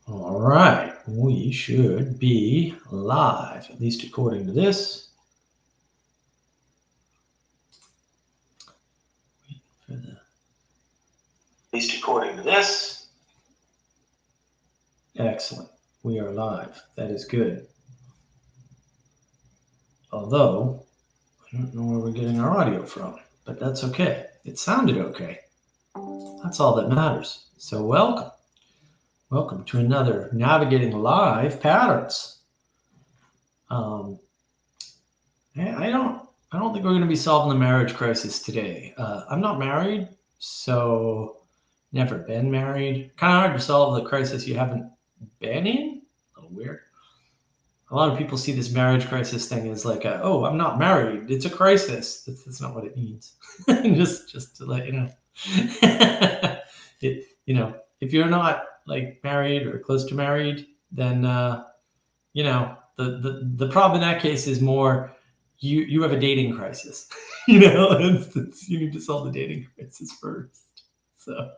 All right, we should be live, at least according to this. At least according to this. Excellent. We are live. That is good. Although, I don't know where we're getting our audio from, but that's okay. It sounded okay. That's all that matters. So welcome. Welcome to another Navigating Live Patterns. I don't think we're going to be solving the marriage crisis today. I'm not married, so never been married. Kind of hard to solve the crisis you haven't been in. A little weird. A lot of people see this marriage crisis thing as like, oh, I'm not married. It's a crisis. That's not what it means. just to let you know. If you're not like married or close to married, then the problem in that case is more you have a dating crisis. You need to solve the dating crisis first. So,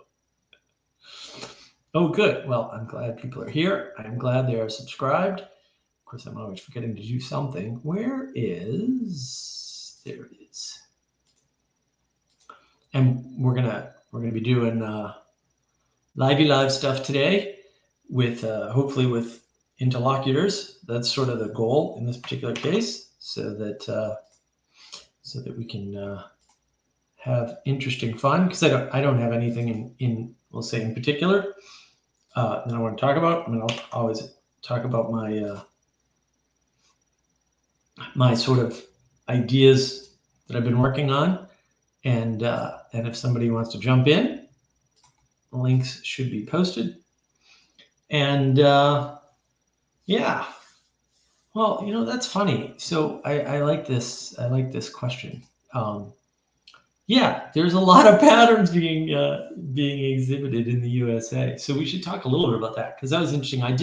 oh, good. Well, I'm glad people are here. I'm glad they are subscribed. Of course, I'm always forgetting to do something. There it is. And we're gonna be doing live stuff today with hopefully with interlocutors. That's sort of the goal in this particular case, so that we can have interesting fun. Because I don't have anything in we'll say in particular that I want to talk about. I mean, I'll always talk about my my sort of ideas that I've been working on, and if somebody wants to jump in, links should be posted. And yeah, well, that's funny. So I like this. I like this question. Yeah, there's a lot of patterns being exhibited in the USA. So we should talk a little bit about that, because that was interesting. I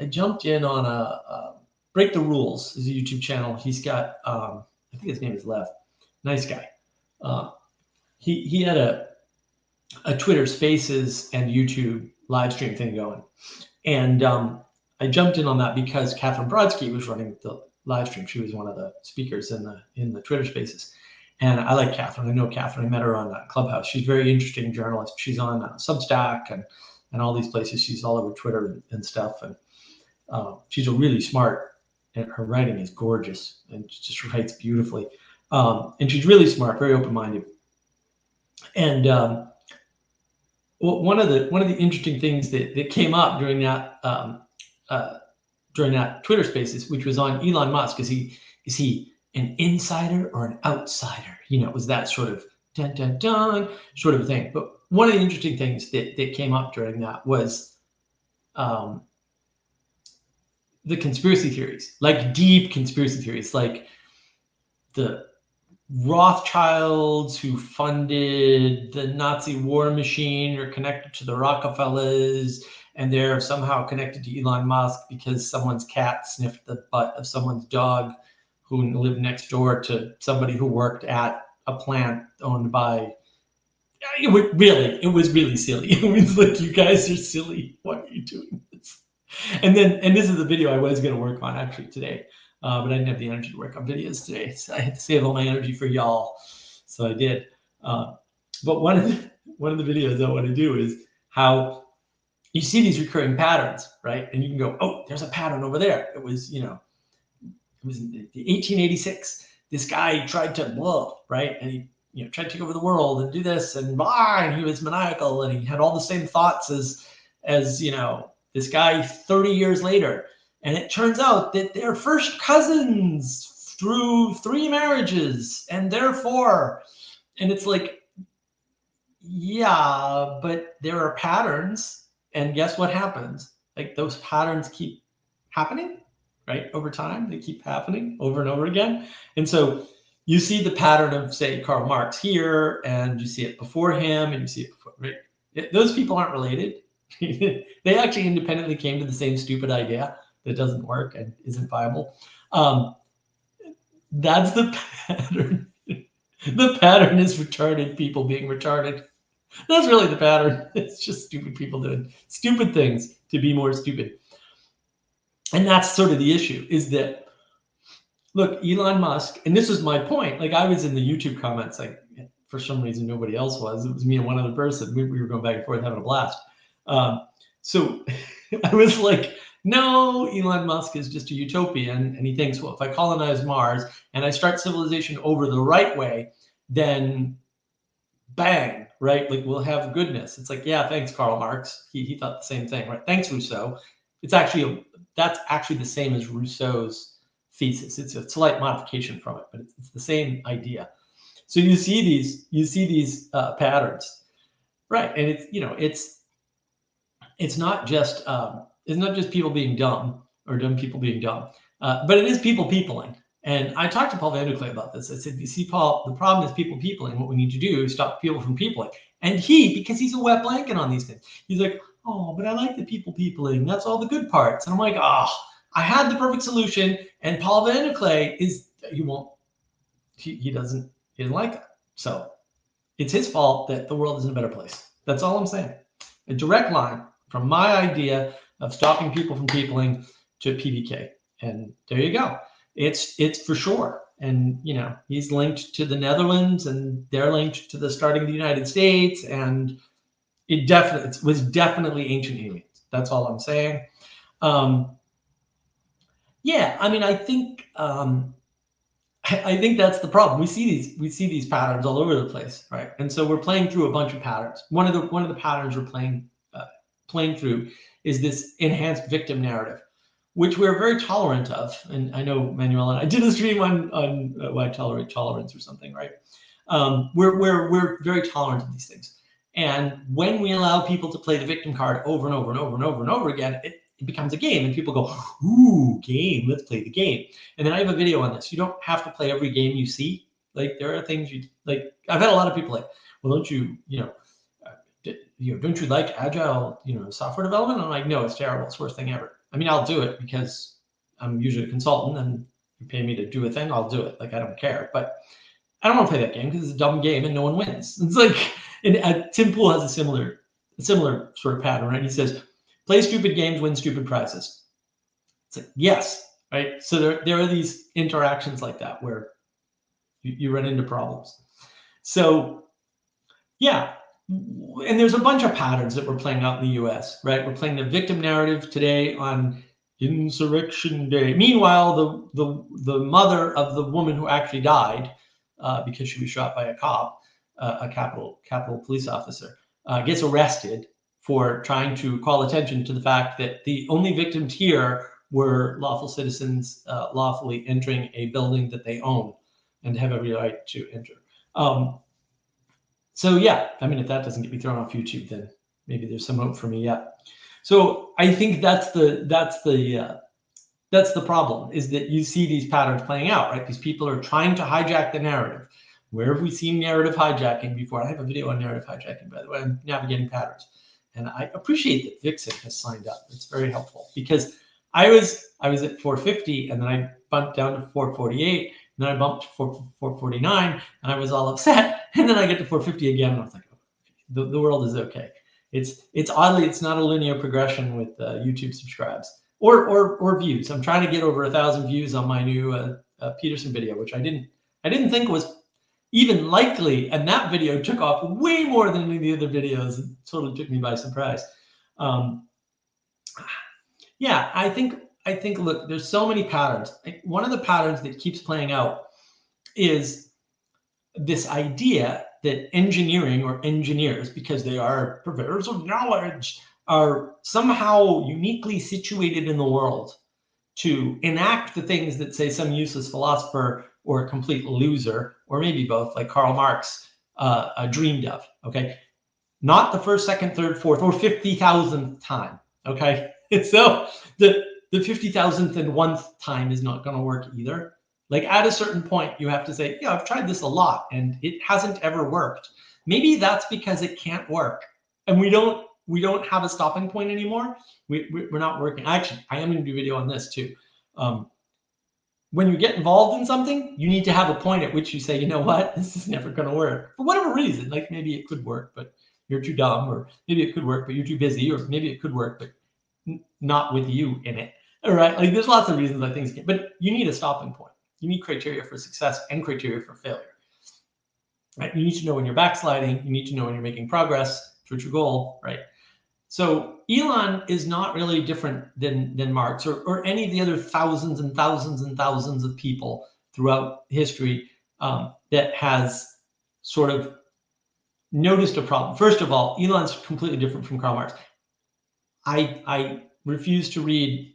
jumped in on a Break the Rules is a YouTube channel. He's got I think his name is Lev. Nice guy. He had a Twitter Spaces and YouTube live stream thing going, and I jumped in on that because Catherine Brodsky was running the live stream. She was one of the speakers in the Twitter Spaces. And I like Catherine. I know Catherine. I met her on Clubhouse. She's a very interesting journalist. She's on Substack and all these places. She's all over Twitter and stuff. And she's a really smart, and her writing is gorgeous, and she just writes beautifully. And she's really smart, very open-minded. And one of the interesting things that came up during that Twitter Spaces, which was on Elon Musk, is he an insider or an outsider? It was that sort of dun dun dun sort of thing. But one of the interesting things that came up during that was the conspiracy theories, like deep conspiracy theories, like the Rothschilds who funded the Nazi war machine are connected to the Rockefellers, and they're somehow connected to Elon Musk because someone's cat sniffed the butt of someone's dog who lived next door to somebody who worked at a plant owned by. It was really silly. It was like, you guys are silly. Why are you doing this? And this is the video I was going to work on actually today, but I didn't have the energy to work on videos today, so I had to save all my energy for y'all. So I did. But one of the videos I want to do is how you see these recurring patterns, right? And you can go, oh, there's a pattern over there. It was in 1886. This guy tried to blow, right? And he tried to take over the world and do this and blah, and he was maniacal, and he had all the same thoughts as this guy 30 years later. And it turns out that they're first cousins through 3 marriages, and therefore, and it's like, yeah, but there are patterns, and guess what happens? Like, those patterns keep happening, right? Over time, they keep happening over and over again. And so you see the pattern of, say, Karl Marx here, and you see it before him, and you see it before, right? Those people aren't related. They actually independently came to the same stupid idea that doesn't work and isn't viable. That's the pattern. The pattern is retarded people being retarded. That's really the pattern. It's just stupid people doing stupid things to be more stupid. And that's sort of the issue, is that, look, Elon Musk, and this is my point. Like, I was in the YouTube comments, like, for some reason nobody else was. It was me and one other person. We were going back and forth having a blast. So I was like, no, Elon Musk is just a utopian, and he thinks, well, if I colonize Mars and I start civilization over the right way, then bang, right? Like, we'll have goodness. It's like, yeah, thanks, Karl Marx. He thought the same thing, right? Thanks, Rousseau. That's actually the same as Rousseau's thesis. It's a slight modification from it, but it's the same idea. So you see these patterns, right? And it's not just people being dumb or dumb people being dumb, but it is people peopling. And I talked to Paul Van der Klee about this. I said, you see, Paul, the problem is people peopling. What we need to do is stop people from peopling. And because he's a wet blanket on these things, he's like, oh, but I like the people peopling. That's all the good parts. And I'm like, oh, I had the perfect solution. And Paul Van der Klee he doesn't like it. So it's his fault that the world is in a better place. That's all I'm saying. A direct line from my idea of stopping people from peopling to PVK. And there you go. It's for sure. And, he's linked to the Netherlands, and they're linked to the starting of the United States. And it was definitely ancient aliens. That's all I'm saying. Yeah, I mean, I think that's the problem. We see these patterns all over the place, right? And so we're playing through a bunch of patterns. One of the patterns we're playing through is this enhanced victim narrative, which we're very tolerant of. And I know Manuel and I did a stream on why tolerate tolerance or something, right? We're very tolerant of these things. And when we allow people to play the victim card over and over and over and over and over again, it becomes a game, and people go, ooh, game, let's play the game. And then I have a video on this. You don't have to play every game you see. Like, there are things I've had a lot of people like, well, don't you like agile, software development? And I'm like, no, it's terrible. It's the worst thing ever. I mean, I'll do it because I'm usually a consultant, and you pay me to do a thing, I'll do it. Like, I don't care. But I don't want to play that game because it's a dumb game and no one wins. It's like, and Tim Pool has a similar sort of pattern, right? He says, play stupid games, win stupid prizes. It's like, yes, right? So there are these interactions like that where you run into problems. So, yeah. And there's a bunch of patterns that we're playing out in the US, right? We're playing the victim narrative today on Insurrection Day. Meanwhile, the mother of the woman who actually died because she was shot by a cop, a Capitol police officer, gets arrested for trying to call attention to the fact that the only victims here were lawful citizens lawfully entering a building that they own and have every right to enter. So yeah, I mean, if that doesn't get me thrown off YouTube, then maybe there's some hope for me yet. So I think that's the problem, is that you see these patterns playing out, right? These people are trying to hijack the narrative. Where have we seen narrative hijacking before? I have a video on narrative hijacking, by the way, on navigating patterns. And I appreciate that Vixen has signed up. It's very helpful, because I was at 450, and then I bumped down to 448, and then I bumped to 449, and I was all upset. And then I get to 450 again, and I was like, oh, the world is okay. It's oddly, it's not a linear progression with YouTube subscribes or views. I'm trying to get over 1,000 views on my new Peterson video, which I didn't think was even likely, and that video took off way more than any of the other videos. It totally took me by surprise. Yeah, I think look, there's so many patterns. One of the patterns that keeps playing out is this idea that engineering, or engineers, because they are purveyors of knowledge, are somehow uniquely situated in the world to enact the things that, say, some useless philosopher or a complete loser, or maybe both, like Karl Marx, dreamed of. Okay, not the first, second, third, fourth, or 50,000th time. Okay, so the 50,000th and 1st time is not going to work either. Like, at a certain point, you have to say, yeah, I've tried this a lot and it hasn't ever worked. Maybe that's because it can't work, and we don't have a stopping point anymore. We're not working. Actually, I am going to do a video on this too. When you get involved in something, you need to have a point at which you say, you know what, this is never going to work for whatever reason. Like, maybe it could work, but you're too dumb, or maybe it could work, but you're too busy, or maybe it could work, but not with you in it. All right. Like there's lots of reasons why things can, but you need a stopping point. You need criteria for success and criteria for failure. Right? You need to know when you're backsliding. You need to know when you're making progress towards your goal. Right. So Elon is not really different than Marx or any of the other thousands and thousands and thousands of people throughout history that has sort of noticed a problem. First of all, Elon's completely different from Karl Marx. I refuse to read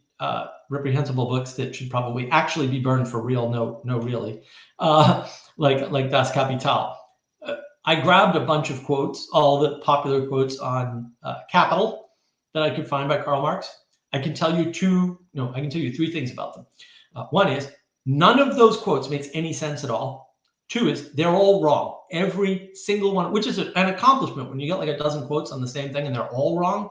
reprehensible books that should probably actually be burned for real. No, really, like Das Kapital. I grabbed a bunch of quotes, all the popular quotes on Capital that I could find by Karl Marx. I can tell you three things about them. One is none of those quotes makes any sense at all. Two is they're all wrong. Every single one, which is an accomplishment. When you get like a dozen quotes on the same thing and they're all wrong,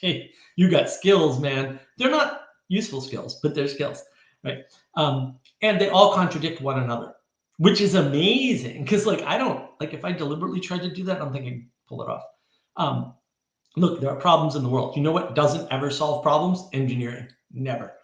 hey, you got skills, man. They're not useful skills, but they're skills, right? And they all contradict one another, which is amazing. Because if I deliberately tried to do that, I don't think I can pull it off. Look, there are problems in the world. You know what doesn't ever solve problems? Engineering, never.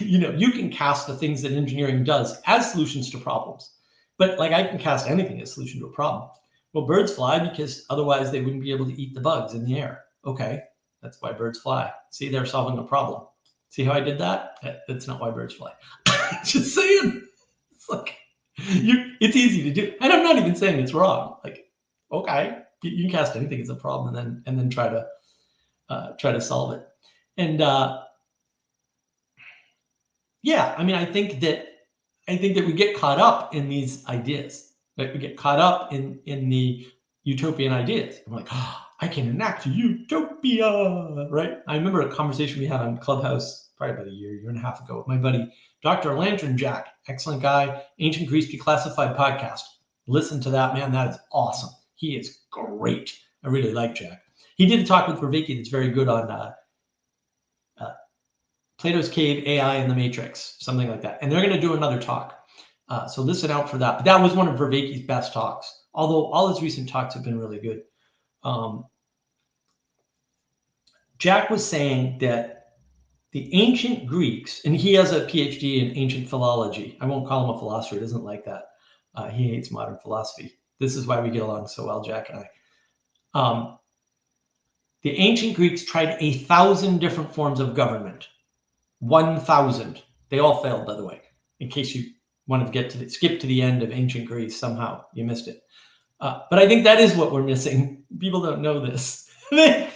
You can cast the things that engineering does as solutions to problems, but like I can cast anything as a solution to a problem. Well, birds fly because otherwise they wouldn't be able to eat the bugs in the air. Okay, that's why birds fly. See, they're solving a problem. See how I did that? That's not why birds fly. Just saying. It's like it's easy to do, and I'm not even saying it's wrong. Like, okay, you can cast anything as a problem and then try to solve it. And I think that we get caught up in these ideas. Right? We get caught up in the utopian ideas. I'm like, I can enact a utopia, right? I remember a conversation we had on Clubhouse probably about a year and a half ago with my buddy, Dr. Lantern Jack, excellent guy, Ancient Greece Declassified podcast. Listen to that, man. That is awesome. He is great. I really like Jack. He did a talk with Vervaeke that's very good on Plato's Cave, AI, and the Matrix, something like that. And they're going to do another talk. So listen out for that. But that was one of Vervaeke's best talks, although all his recent talks have been really good. Jack was saying that the ancient Greeks, and he has a PhD in ancient philology. I won't call him a philosopher. He doesn't like that. He hates modern philosophy. This is why we get along so well, Jack and I. The ancient Greeks tried 1,000 different forms of government. 1,000. They all failed, by the way, in case you want to skip to the end of ancient Greece somehow. You missed it. But I think that is what we're missing. People don't know this. They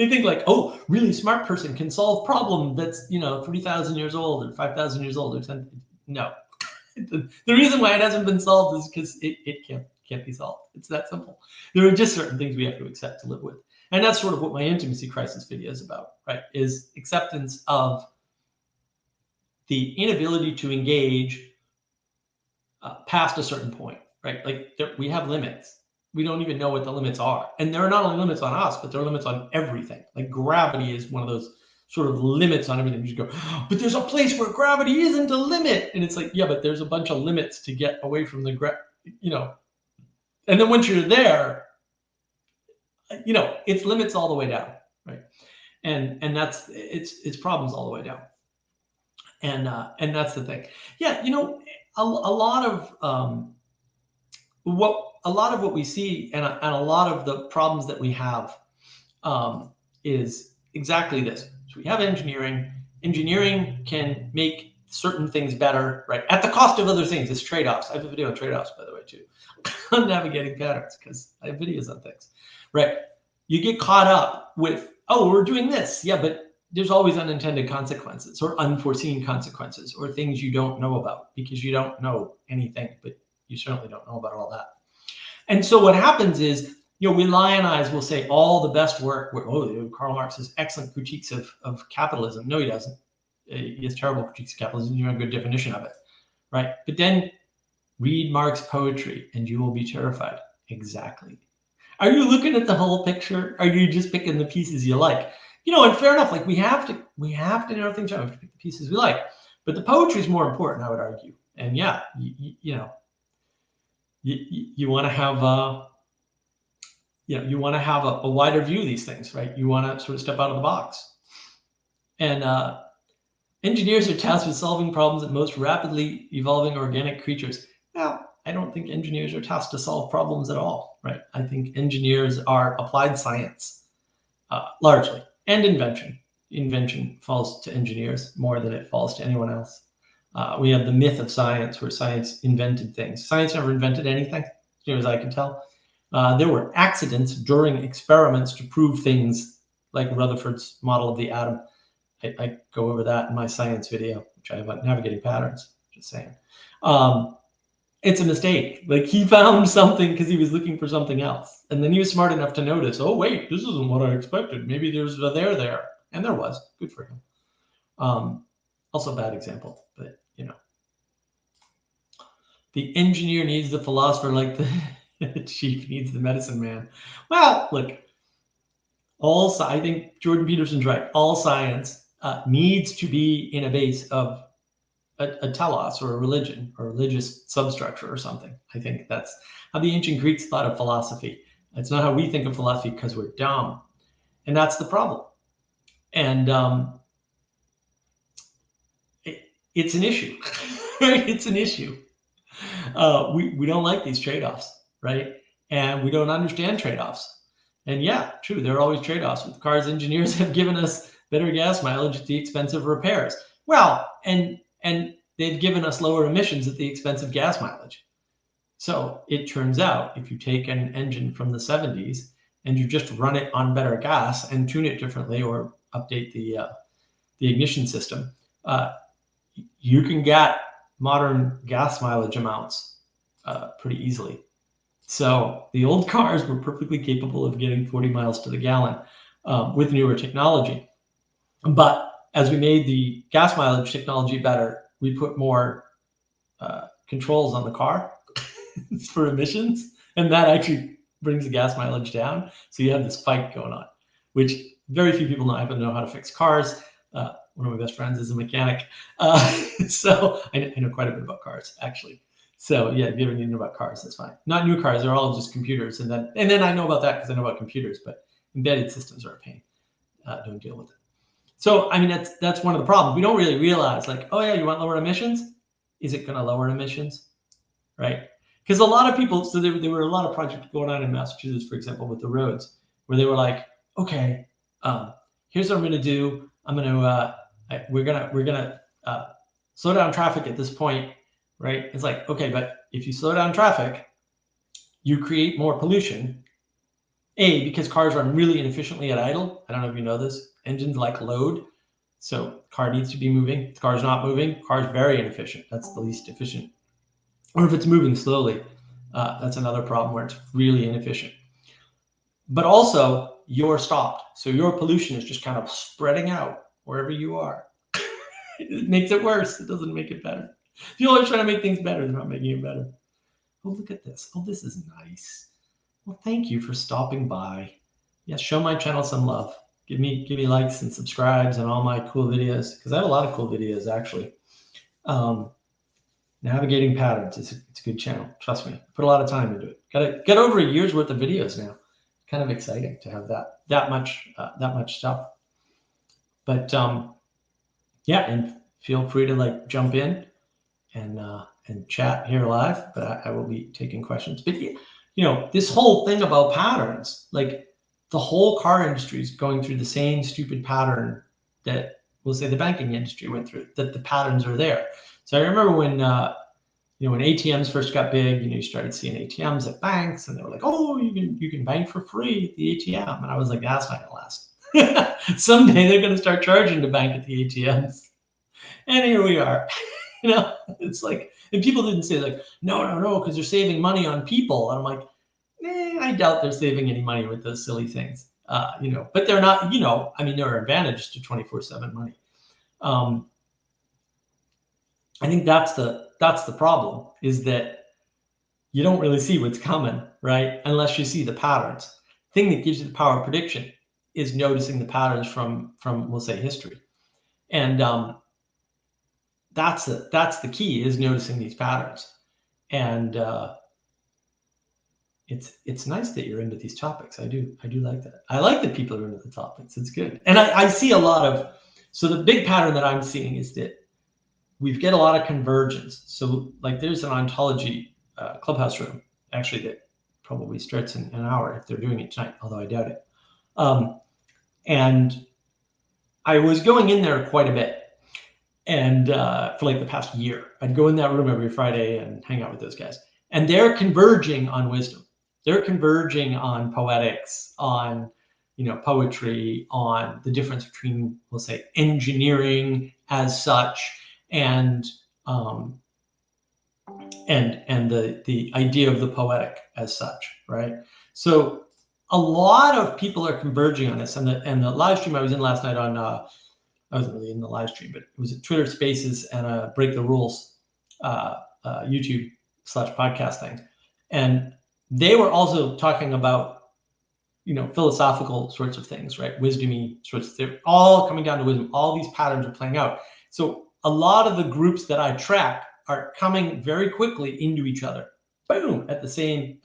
think like, oh, really smart person can solve problem that's 3,000 years old or 5,000 years old or 10. No. The reason why it hasn't been solved is because it can't be solved. It's that simple. There are just certain things we have to accept to live with. And that's sort of what my intimacy crisis video is about, right? Is acceptance of the inability to engage past a certain point, right? Like we have limits. We don't even know what the limits are. And there are not only limits on us, but there are limits on everything. Like gravity is one of those sort of limits on everything. You just go, but there's a place where gravity isn't a limit. And it's like, yeah, but there's a bunch of limits to get away from the and then once you're there, it's limits all the way down, right? And that's it's problems all the way down. And that's the thing. Yeah, a lot of what we see and a lot of the problems that we have is exactly this. So we have engineering. Engineering can make certain things better, right? At the cost of other things. It's trade-offs. I have a video on trade-offs, by the way, too, on navigating patterns, because I have videos on things, right? You get caught up with, oh, we're doing this. Yeah, but there's always unintended consequences or unforeseen consequences or things you don't know about because you don't know anything, but you certainly don't know about all that. And so what happens is, we lionize, we'll say all the best work. Karl Marx has excellent critiques of capitalism. No, he doesn't. He has terrible critiques of capitalism. You have a good definition of it, right? But then read Marx poetry and you will be terrified. Exactly. Are you looking at the whole picture? Or are you just picking the pieces you like? And fair enough, like we have to narrow things down. We have to pick the pieces we like. But the poetry is more important, I would argue. And yeah, you want to have you want to have a wider view of these things, right? You want to sort of step out of the box. And engineers are tasked with solving problems in most rapidly evolving organic creatures. Now, I don't think engineers are tasked to solve problems at all, right? I think engineers are applied science, largely, and invention. Invention falls to engineers more than it falls to anyone else. We have the myth of science, where science invented things. Science never invented anything, as near as I can tell. There were accidents during experiments to prove things, like Rutherford's model of the atom. I go over that in my science video, which I have on navigating patterns, just saying. It's a mistake. Like, he found something because he was looking for something else. And then he was smart enough to notice, oh, wait, this isn't what I expected. Maybe there's a there. And there was. Good for him. Also, bad example, but the engineer needs the philosopher like the chief needs the medicine man. Well, look, I think Jordan Peterson's right. All science needs to be in a base of a telos, or a religion, or a religious substructure or something. I think that's how the ancient Greeks thought of philosophy. It's not how we think of philosophy, because we're dumb. And that's the problem. And it's an issue. It's an issue. We don't like these trade-offs, right? And we don't understand trade-offs. And yeah, true, there are always trade-offs. With cars, engineers have given us better gas mileage at the expense of repairs. Well, and they've given us lower emissions at the expense of gas mileage. So it turns out, if you take an engine from the 70s and you just run it on better gas and tune it differently, or update the ignition system, you can get modern gas mileage amounts pretty easily. So the old cars were perfectly capable of getting 40 miles to the gallon with newer technology. But as we made the gas mileage technology better, we put more controls on the car for emissions, and that actually brings the gas mileage down. So you have this fight going on, which very few people know. I happen to know how to fix cars. One of my best friends is a mechanic. So I know quite a bit about cars, actually. So yeah, if you ever need to know about cars, that's fine. Not new cars, they're all just computers. And then I know about that because I know about computers, but embedded systems are a pain. Don't deal with it. So, I mean, that's one of the problems. We don't really realize, like, oh yeah, you want lower emissions? Is it going to lower emissions? Right? Because a lot of people, so there were a lot of projects going on in Massachusetts, for example, with the roads, where they were like, okay, here's what I'm going to do. We're gonna slow down traffic at this point, right? It's like, okay, but if you slow down traffic, you create more pollution. Because cars run really inefficiently at idle. I don't know if you know this. Engines like load, so car needs to be moving. If the car's not moving, car's very inefficient. That's the least efficient. Or if it's moving slowly, that's another problem where it's really inefficient. But also, you're stopped. So your pollution is just kind of spreading out wherever you are. It makes it worse. It doesn't make it better. People are trying to make things better. They're not making it better. Oh, look at this. Oh, this is nice. Well, thank you for stopping by. Yes, show my channel some love. Give me likes and subscribes and all my cool videos, because I have a lot of cool videos, actually. Navigating Patterns it's a good channel. Trust me, I put a lot of time into it. Got over a year's worth of videos now. Kind of exciting to have that much stuff. But yeah, and feel free to like jump in and chat here live. But I will be taking questions. But this whole thing about patterns, like the whole car industry is going through the same stupid pattern that we'll say the banking industry went through. That the patterns are there. So I remember when when ATMs first got big, you started seeing ATMs at banks, and they were like, "Oh, you can bank for free at the ATM," and I was like, "That's not gonna last. Someday they're gonna start charging to bank at the ATMs," and here we are. It's like, and people didn't say like, no, because they're saving money on people, and I'm like, I doubt they're saving any money with those silly things. But they're not. I mean, there are advantages to 24/7 money. I think that's the problem, is that you don't really see what's coming, right? Unless you see the patterns. The thing that gives you the power of prediction is noticing the patterns from we'll say history, and that's the key, is noticing these patterns. And it's nice that you're into these topics. I do like that. I like that people are into the topics. It's good. And I see a lot of, so the big pattern that I'm seeing is that we get a lot of convergence. So like there's an ontology clubhouse room actually that probably starts in an hour if they're doing it tonight, although I doubt it. And I was going in there quite a bit. And for like the past year, I'd go in that room every Friday and hang out with those guys. And they're converging on wisdom. They're converging on poetics, on poetry, on the difference between, we'll say, engineering as such, and the idea of the poetic as such, right? So a lot of people are converging on this. And the live stream I was in last night on, I wasn't really in the live stream, but it was a Twitter Spaces and a Break the Rules YouTube/podcast thing. And they were also talking about, philosophical sorts of things, right? Wisdomy sorts of things. They're all coming down to wisdom. All these patterns are playing out. So a lot of the groups that I track are coming very quickly into each other. Boom, at the same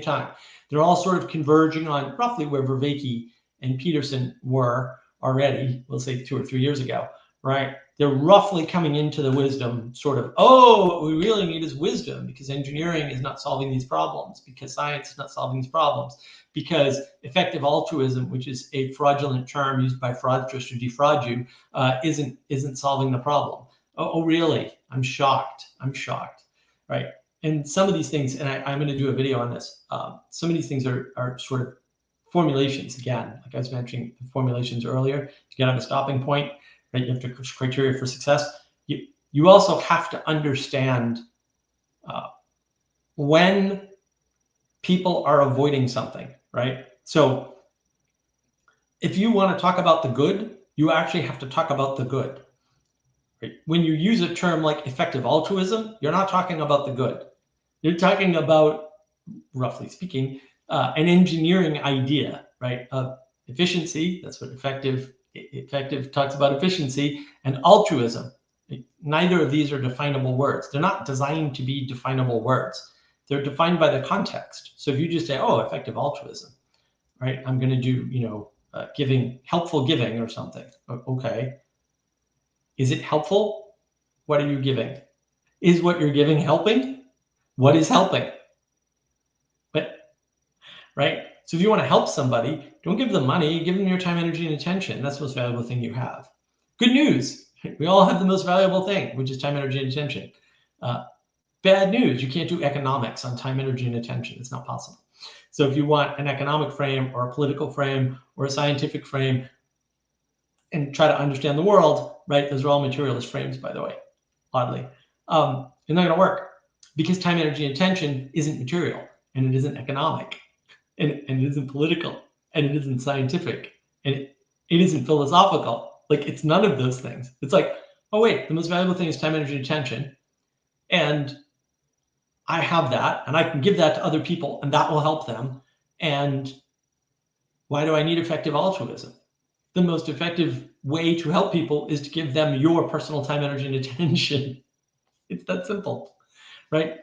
time. They're all sort of converging on roughly where Vervaeke and Peterson were already, we'll say 2 or 3 years ago, right? They're roughly coming into the wisdom sort of, what we really need is wisdom, because engineering is not solving these problems, because science is not solving these problems, because effective altruism, which is a fraudulent term used by fraudsters to defraud you, isn't solving the problem. Oh, really? I'm shocked, right? And some of these things, and I'm going to do a video on this, some of these things are sort of formulations. Again, like I was mentioning formulations earlier, to get at a stopping point, right? You have to criteria for success. You also have to understand when people are avoiding something, right? So if you want to talk about the good, you actually have to talk about the good. Right? When you use a term like effective altruism, you're not talking about the good. You're talking about, roughly speaking, an engineering idea, right? Of efficiency. That's what effective talks about, efficiency, and altruism. Neither of these are definable words. They're not designed to be definable words. They're defined by the context. So if you just say, effective altruism, right? I'm going to do, helpful giving or something. Okay. Is it helpful? What are you giving? Is what you're giving helping? What is helping? Right? So if you want to help somebody, don't give them money, give them your time, energy, and attention. That's the most valuable thing you have. Good news. We all have the most valuable thing, which is time, energy, and attention. Bad news. You can't do economics on time, energy, and attention. It's not possible. So if you want an economic frame or a political frame or a scientific frame and try to understand the world, right? Those are all materialist frames, by the way, oddly. They're not going to work because time, energy, and attention isn't material, and it isn't economic, and it isn't political, and it isn't scientific, and it isn't philosophical. Like, it's none of those things. It's like, oh wait, the most valuable thing is time, energy, and attention, and I have that, and I can give that to other people, and that will help them. And why do I need effective altruism? The most effective way to help people is to give them your personal time, energy, and attention. It's that simple, right?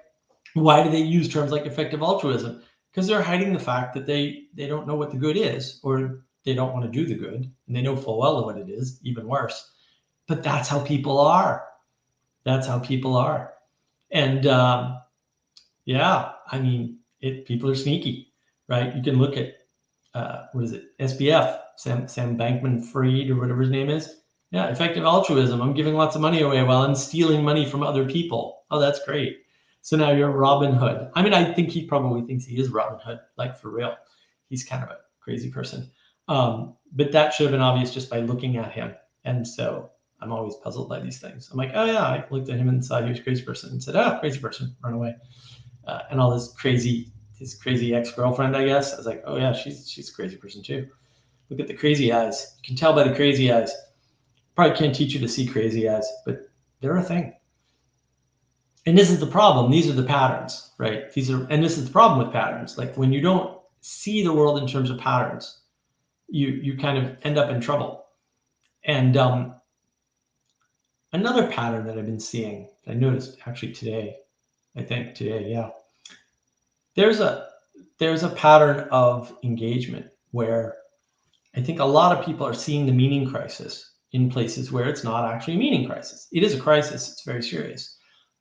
Why do they use terms like effective altruism? Because they're hiding the fact that they don't know what the good is, or they don't want to do the good, and they know full well what it is, even worse. But that's how people are. That's how people are. And yeah, I mean, people are sneaky, right? You can look at what is it, SBF, Sam Bankman-Fried, or whatever his name is. Yeah, effective altruism. I'm giving lots of money away while I'm stealing money from other people. Oh, that's great. So now you're Robin Hood. I mean, I think he probably thinks he is Robin Hood, like for real. He's kind of a crazy person. But that should have been obvious just by looking at him. And so I'm always puzzled by these things. I'm like, oh yeah, I looked at him and saw he was a crazy person and said, crazy person, run away. And all his crazy ex-girlfriend, I guess. I was like, oh yeah, she's a crazy person too. Look at the crazy eyes. You can tell by the crazy eyes. Probably can't teach you to see crazy eyes, but they're a thing. And this is the problem. These are the patterns, right? And this is the problem with patterns. Like, when you don't see the world in terms of patterns, you kind of end up in trouble. And another pattern that I've been seeing, I noticed actually today, yeah. There's there's a pattern of engagement where I think a lot of people are seeing the meaning crisis in places where it's not actually a meaning crisis. It is a crisis. It's very serious.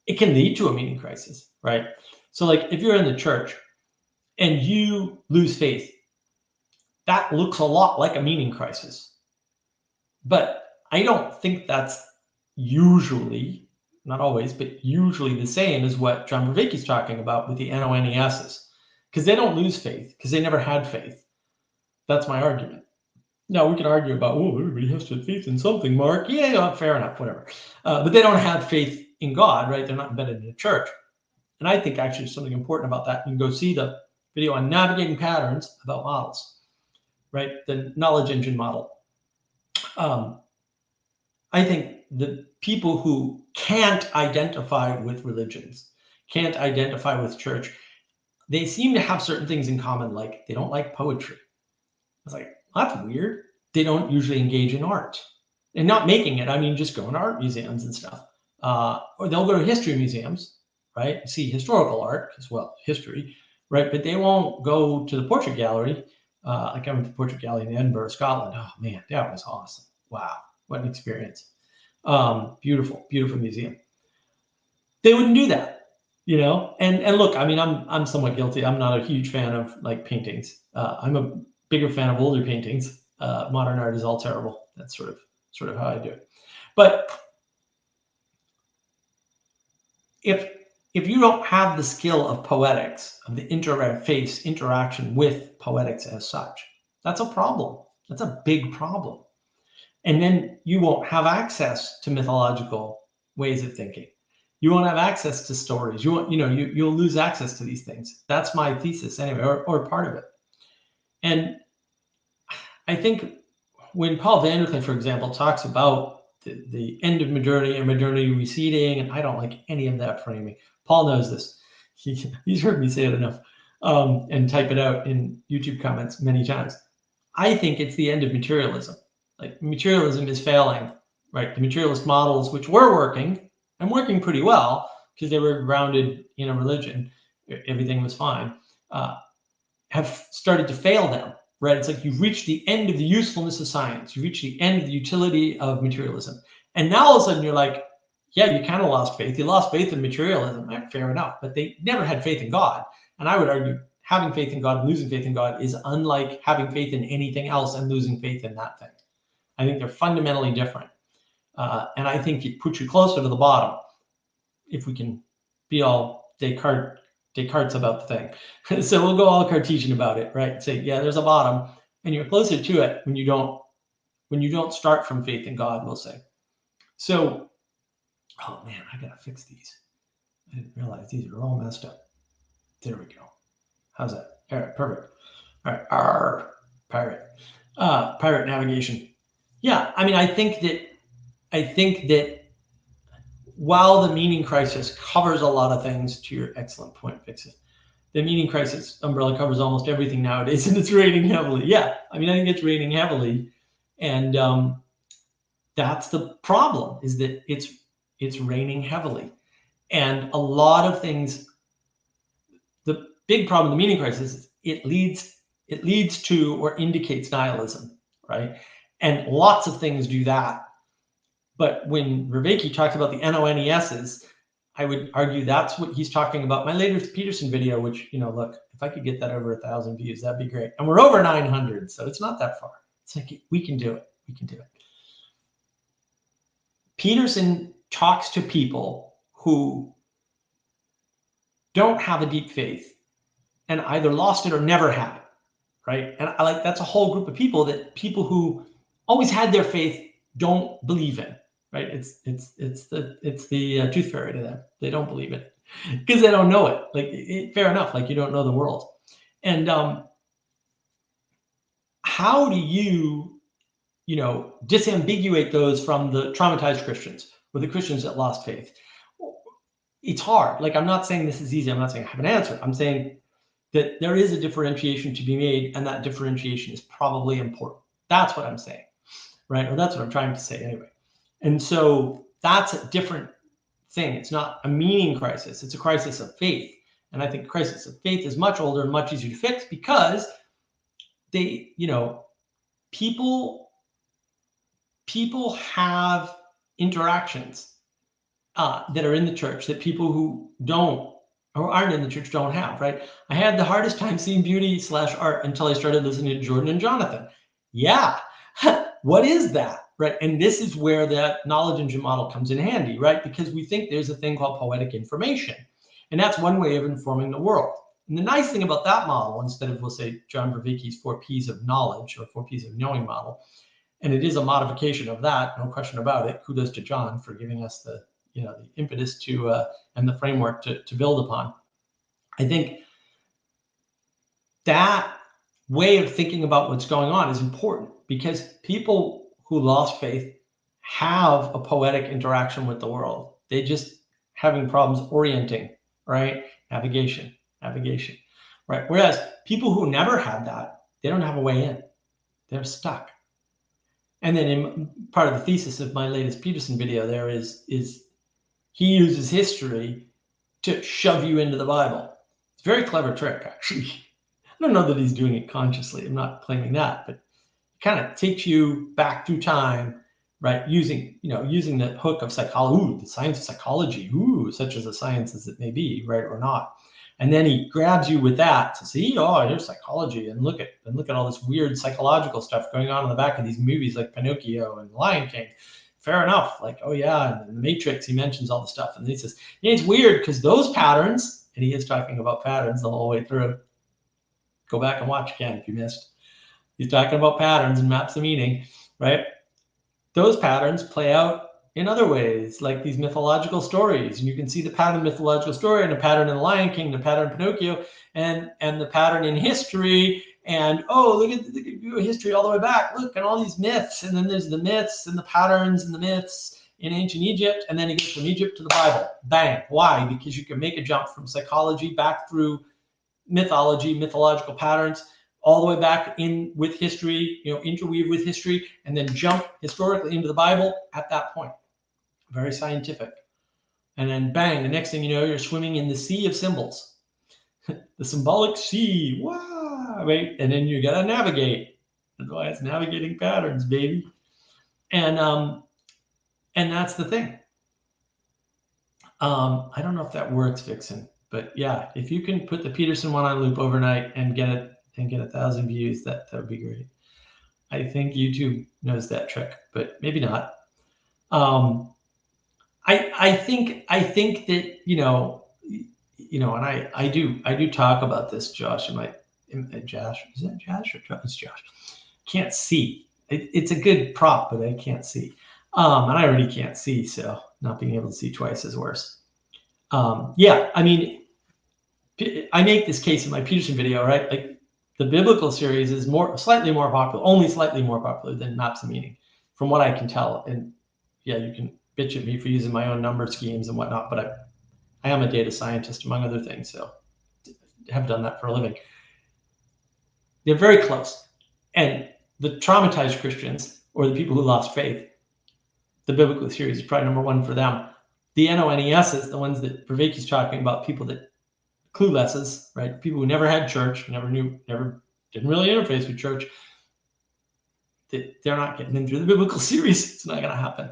It can lead to a meaning crisis, right? So like if you're in the church and you lose faith, that looks a lot like a meaning crisis. But I don't think that's usually, not always, but usually the same as what John Vervaeke's talking about with the NONESs, because they don't lose faith because they never had faith. That's my argument. Now we can argue about, oh, everybody has to have faith in something, Mark. Yeah, fair enough, whatever. But they don't have faith in God, right? They're not embedded in a church. And I think actually something important about that. You can go see the video on navigating patterns about models, right? The knowledge engine model. I think the people who can't identify with religions, can't identify with church, they seem to have certain things in common, like they don't like poetry. It's like, that's weird. They don't usually engage in art. And not making it, I mean, just going to art museums and stuff. Or they'll go to history museums, right? See historical art as well, history, right? But they won't go to the portrait gallery. Like I went to the portrait gallery in Edinburgh, Scotland. Oh man, that was awesome. Wow, what an experience. Beautiful, beautiful museum. They wouldn't do that, you know? And look, I mean, I'm somewhat guilty. I'm not a huge fan of like paintings. I'm a bigger fan of older paintings. Modern art is all terrible. That's sort of how I do it. But if you don't have the skill of poetics, of the interface interaction with poetics as such, that's a problem. That's a big problem. And then you won't have access to mythological ways of thinking. You won't have access to stories. You'll lose access to these things. That's my thesis anyway, or part of it. And I think when Paul Vanderklee, for example, talks about the end of modernity and modernity receding, and I don't like any of that framing. Paul knows this. He's heard me say it enough and type it out in YouTube comments many times. I think it's the end of materialism. Like materialism is failing, right? The materialist models, which were working and working pretty well because they were grounded in a religion, everything was fine, have started to fail them, right? It's like you've reached the end of the usefulness of science. You've reached the end of the utility of materialism. And now all of a sudden you're like, yeah, you kind of lost faith. You lost faith in materialism. Fair enough. But they never had faith in God. And I would argue having faith in God and losing faith in God is unlike having faith in anything else and losing faith in that thing. I think they're fundamentally different. And I think it puts you closer to the bottom if we can be all Descartes about the thing. So we'll go all Cartesian about it, right? Say, yeah, there's a bottom, and you're closer to it when you don't start from faith in God, we'll say. So, oh man, I gotta fix these. I didn't realize these are all messed up. There we go. How's that? All right, perfect. All right, pirate navigation. Yeah, I mean, I think that while the meaning crisis covers a lot of things, to your excellent point, Vixen, the meaning crisis umbrella covers almost everything nowadays, and it's raining heavily. Yeah, I mean, I think it's raining heavily, and that's the problem, is that it's raining heavily, and a lot of things. The big problem, the meaning crisis, is it leads to or indicates nihilism, right? And lots of things do that. But when Vervaeke talks about the NONESs, I would argue that's what he's talking about. My latest Peterson video, which, look, if I could get that over 1,000 views, that'd be great. And we're over 900, so it's not that far. It's like, we can do it. We can do it. Peterson talks to people who don't have a deep faith and either lost it or never had it, right? And that's a whole group of people who always had their faith don't believe in. Right? It's the tooth fairy to them. They don't believe it because they don't know it. Fair enough. Like you don't know the world. And how do you disambiguate those from the traumatized Christians or the Christians that lost faith? It's hard. Like I'm not saying this is easy. I'm not saying I have an answer. I'm saying that there is a differentiation to be made, and that differentiation is probably important. That's what I'm saying, right? Or that's what I'm trying to say anyway. And so that's a different thing. It's not a meaning crisis. It's a crisis of faith. And I think crisis of faith is much older and much easier to fix because they, people have interactions that are in the church that people who don't or aren't in the church don't have, right? I had the hardest time seeing beauty/art until I started listening to Jordan and Jonathan. Yeah, what is that, right? And this is where that knowledge engine model comes in handy, right? Because we think there's a thing called poetic information, and that's one way of informing the world. And the nice thing about that model, instead of, we'll say, John Vervaeke's 4 P's of knowledge or 4 P's of knowing model, and it is a modification of that, no question about it. Kudos to John for giving us the impetus to and the framework to build upon. I think that way of thinking about what's going on is important because people who lost faith have a poetic interaction with the world. They just having problems orienting, right? Navigation, right? Whereas people who never had that, they don't have a way in. They're stuck. And then in part of the thesis of my latest Peterson video there is he uses history to shove you into the Bible. It's a very clever trick, actually. I don't know that he's doing it consciously. I'm not claiming that, but it kind of takes you back through time, right? Using the hook of psychology, the science of psychology, such as a science as it may be, right, or not. And then he grabs you with that to see, here's psychology, and look at all this weird psychological stuff going on in the back of these movies like Pinocchio and Lion King. Fair enough. Like, and in the Matrix, he mentions all the stuff. And he says, it's weird because those patterns, and he is talking about patterns the whole way through. Go back and watch again if you missed. He's talking about patterns and maps of meaning, right? Those patterns play out in other ways, like these mythological stories. And you can see the pattern in the mythological story and a pattern in the Lion King, the pattern in Pinocchio, and the pattern in history. And look at history all the way back. Look at all these myths. And then there's the myths and the patterns and the myths in ancient Egypt. And then it goes from Egypt to the Bible. Bang. Why? Because you can make a jump from psychology back through mythology, mythological patterns, all the way back in with history, interweave with history, and then jump historically into the Bible at that point. Very scientific. And then bang, the next thing you know, you're swimming in the sea of symbols. The symbolic sea. Wow, right? And then you gotta navigate. That's why it's navigating patterns, baby. And that's the thing. I don't know if that works, Vixen, but yeah, if you can put the Peterson one on loop overnight and get 1,000 views, that would be great. I think YouTube knows that trick, but maybe not. I think that and I do talk about this, Josh. Josh, is that Josh or Josh? It's Josh. Can't see. It's a good prop, but I can't see. And I already can't see, so not being able to see twice is worse. I make this case in my Peterson video, right? Like the biblical series is slightly more popular, only slightly more popular than Maps of Meaning, from what I can tell. And yeah, you can bitch at me for using my own number schemes and whatnot, but I am a data scientist, among other things, so have done that for a living. They're very close. And the traumatized Christians, or the people who lost faith, the biblical series is probably number one for them. The NONESs, the ones that Vervaeke's talking about, people that cluelesses, right? People who never had church, never didn't really interface with church. They're not getting in through the biblical series. It's not going to happen.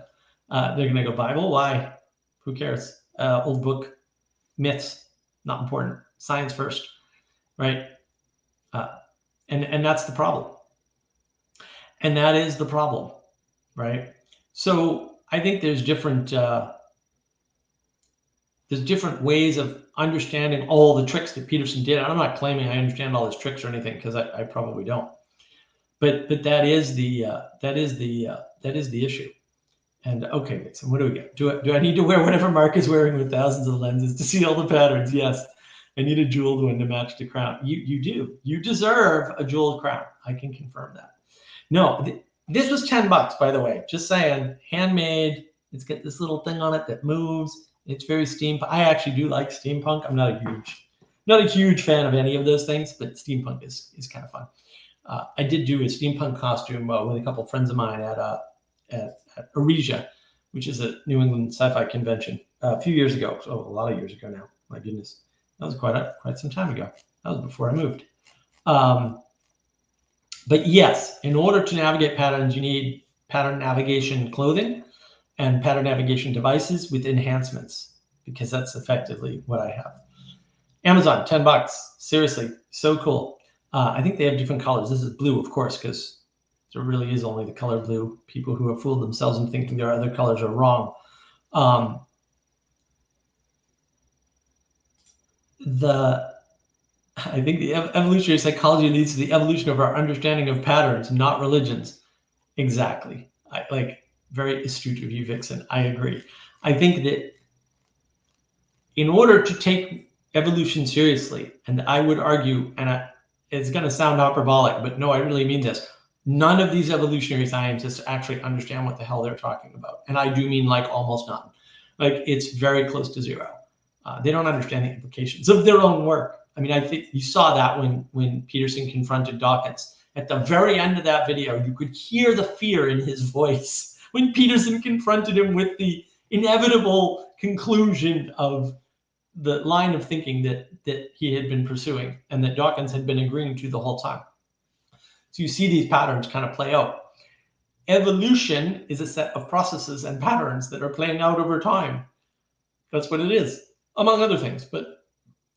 They're going to go Bible. Why? Who cares? Old book, myths, not important. Science first, right? And that's the problem. And that is the problem, right? So I think there's different ways of understanding all the tricks that Peterson did. I'm not claiming I understand all his tricks or anything, because I probably don't. But that is the issue. And okay, Vixen, what do we get? Do I need to wear whatever Mark is wearing with thousands of lenses to see all the patterns? Yes. I need a jeweled one to match the crown. You do. You deserve a jeweled crown. I can confirm that. No, this was $10, by the way. Just saying, handmade. It's got this little thing on it that moves. It's very steampunk. I actually do like steampunk. I'm not a huge fan of any of those things, but steampunk is kind of fun. I did do a steampunk costume with a couple of friends of mine at Aresia, which is a New England sci-fi convention, a few years ago. So a lot of years ago now. My goodness, That was quite some time ago. That was before I moved. But yes, in order to navigate patterns, you need pattern navigation clothing and pattern navigation devices with enhancements, because that's effectively what I have. Amazon, $10. Seriously, so cool. I think they have different colors. This is blue, of course, because there really is only the color blue. People who have fooled themselves in thinking there are other colors are wrong. I think the evolutionary psychology leads to the evolution of our understanding of patterns, not religions. Exactly. Very astute of you, Vixen. I agree. I think that in order to take evolution seriously, and I would argue, and it's going to sound hyperbolic, but no, I really mean this. None of these evolutionary scientists actually understand what the hell they're talking about. And I do mean like almost none. Like it's very close to zero. They don't understand the implications of their own work. I mean, I think you saw that when Peterson confronted Dawkins. At the very end of that video, you could hear the fear in his voice when Peterson confronted him with the inevitable conclusion of the line of thinking that he had been pursuing and that Dawkins had been agreeing to the whole time. So you see these patterns kind of play out. Evolution is a set of processes and patterns that are playing out over time. That's what it is, among other things, but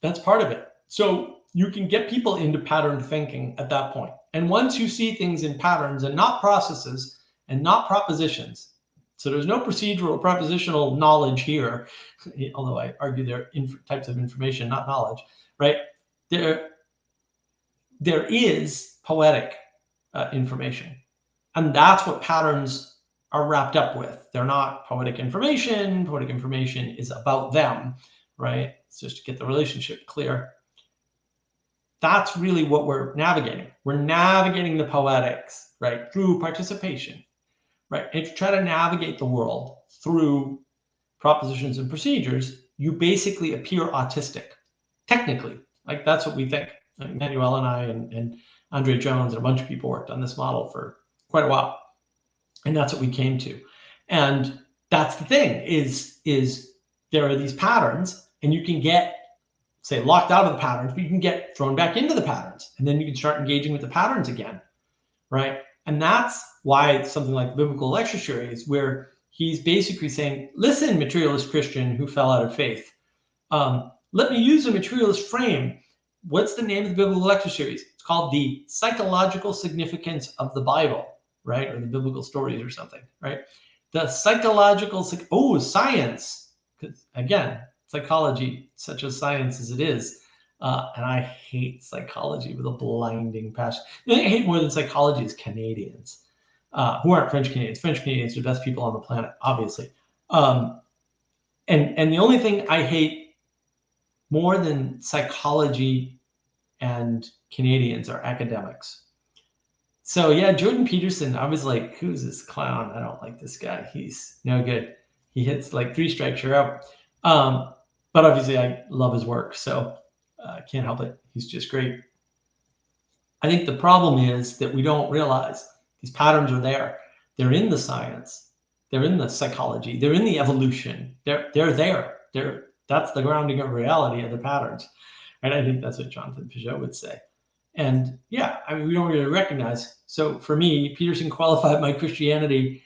that's part of it. So you can get people into pattern thinking at that point. And once you see things in patterns and not processes and not propositions, so there's no procedural propositional knowledge here, although I argue they're types of information, not knowledge, right? There is poetic information. And that's what patterns are wrapped up with. They're not poetic information. Poetic information is about them, right? It's just to get the relationship clear. That's really what we're navigating. We're navigating the poetics, right? Through participation, right? And if you try to navigate the world through propositions and procedures, you basically appear autistic, technically. Like that's what we think. Like Manuel and I and Andre Jones and a bunch of people worked on this model for quite a while. And that's what we came to. And that's the thing is there are these patterns and you can get, say, locked out of the patterns, but you can get thrown back into the patterns. And then you can start engaging with the patterns again, right? And that's why something like the biblical lecture series, where he's basically saying, listen, materialist Christian who fell out of faith, let me use a materialist frame. What's the name of the biblical lecture series? It's called The Psychological Significance of the Bible, right? Or the biblical stories or something, right? The psychological, science, because again, psychology, such a science as it is, and I hate psychology with a blinding passion. The thing I hate more than psychology is Canadians, who aren't French Canadians. French Canadians are the best people on the planet, obviously. And the only thing I hate more than psychology and Canadians are academics. So yeah, Jordan Peterson, I was like, who's this clown? I don't like this guy. He's no good. He hits like 3 strikes, you're out. But obviously I love his work, so I can't help it. He's just great. I think the problem is that we don't realize these patterns are there. They're in the science. They're in the psychology. They're in the evolution. They're there. That's the grounding of reality of the patterns. And I think that's what Jonathan Peugeot would say. And yeah, I mean, we don't really recognize. So for me, Peterson qualified my Christianity.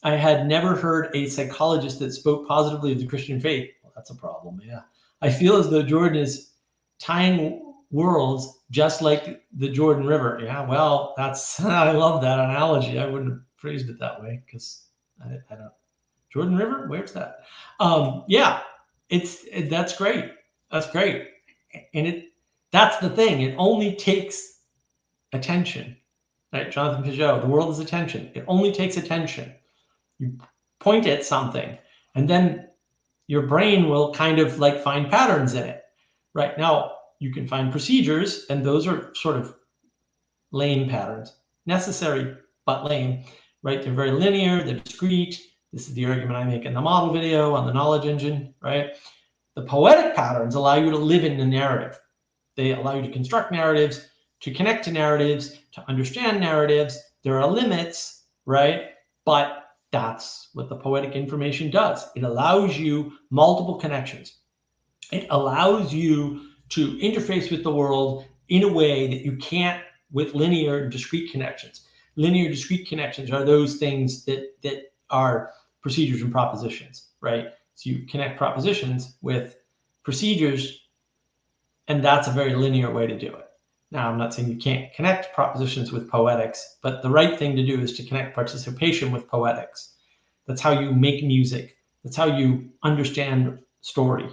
I had never heard a psychologist that spoke positively of the Christian faith. Well, that's a problem, yeah. I feel as though Jordan is tying worlds just like the Jordan River. Yeah, well, I love that analogy. I wouldn't have phrased it that way because I don't. Jordan River, where's that? Yeah, that's great. That's great. And that's the thing. It only takes attention, right? Jonathan Peugeot, the world is attention. It only takes attention. You point at something, and then your brain will kind of like find patterns in it. Right now, you can find procedures, and those are sort of lame patterns, necessary but lame, right? They're very linear, they're discrete. This is the argument I make in the model video on the knowledge engine, right? The poetic patterns allow you to live in the narrative. They allow you to construct narratives, to connect to narratives, to understand narratives. There are limits, right? But that's what the poetic information does. It allows you multiple connections. It allows you to interface with the world in a way that you can't with linear and discrete connections. Linear discrete connections are those things that are procedures and propositions, right? So you connect propositions with procedures, and that's a very linear way to do it. Now, I'm not saying you can't connect propositions with poetics, but the right thing to do is to connect participation with poetics. That's how you make music. That's how you understand story,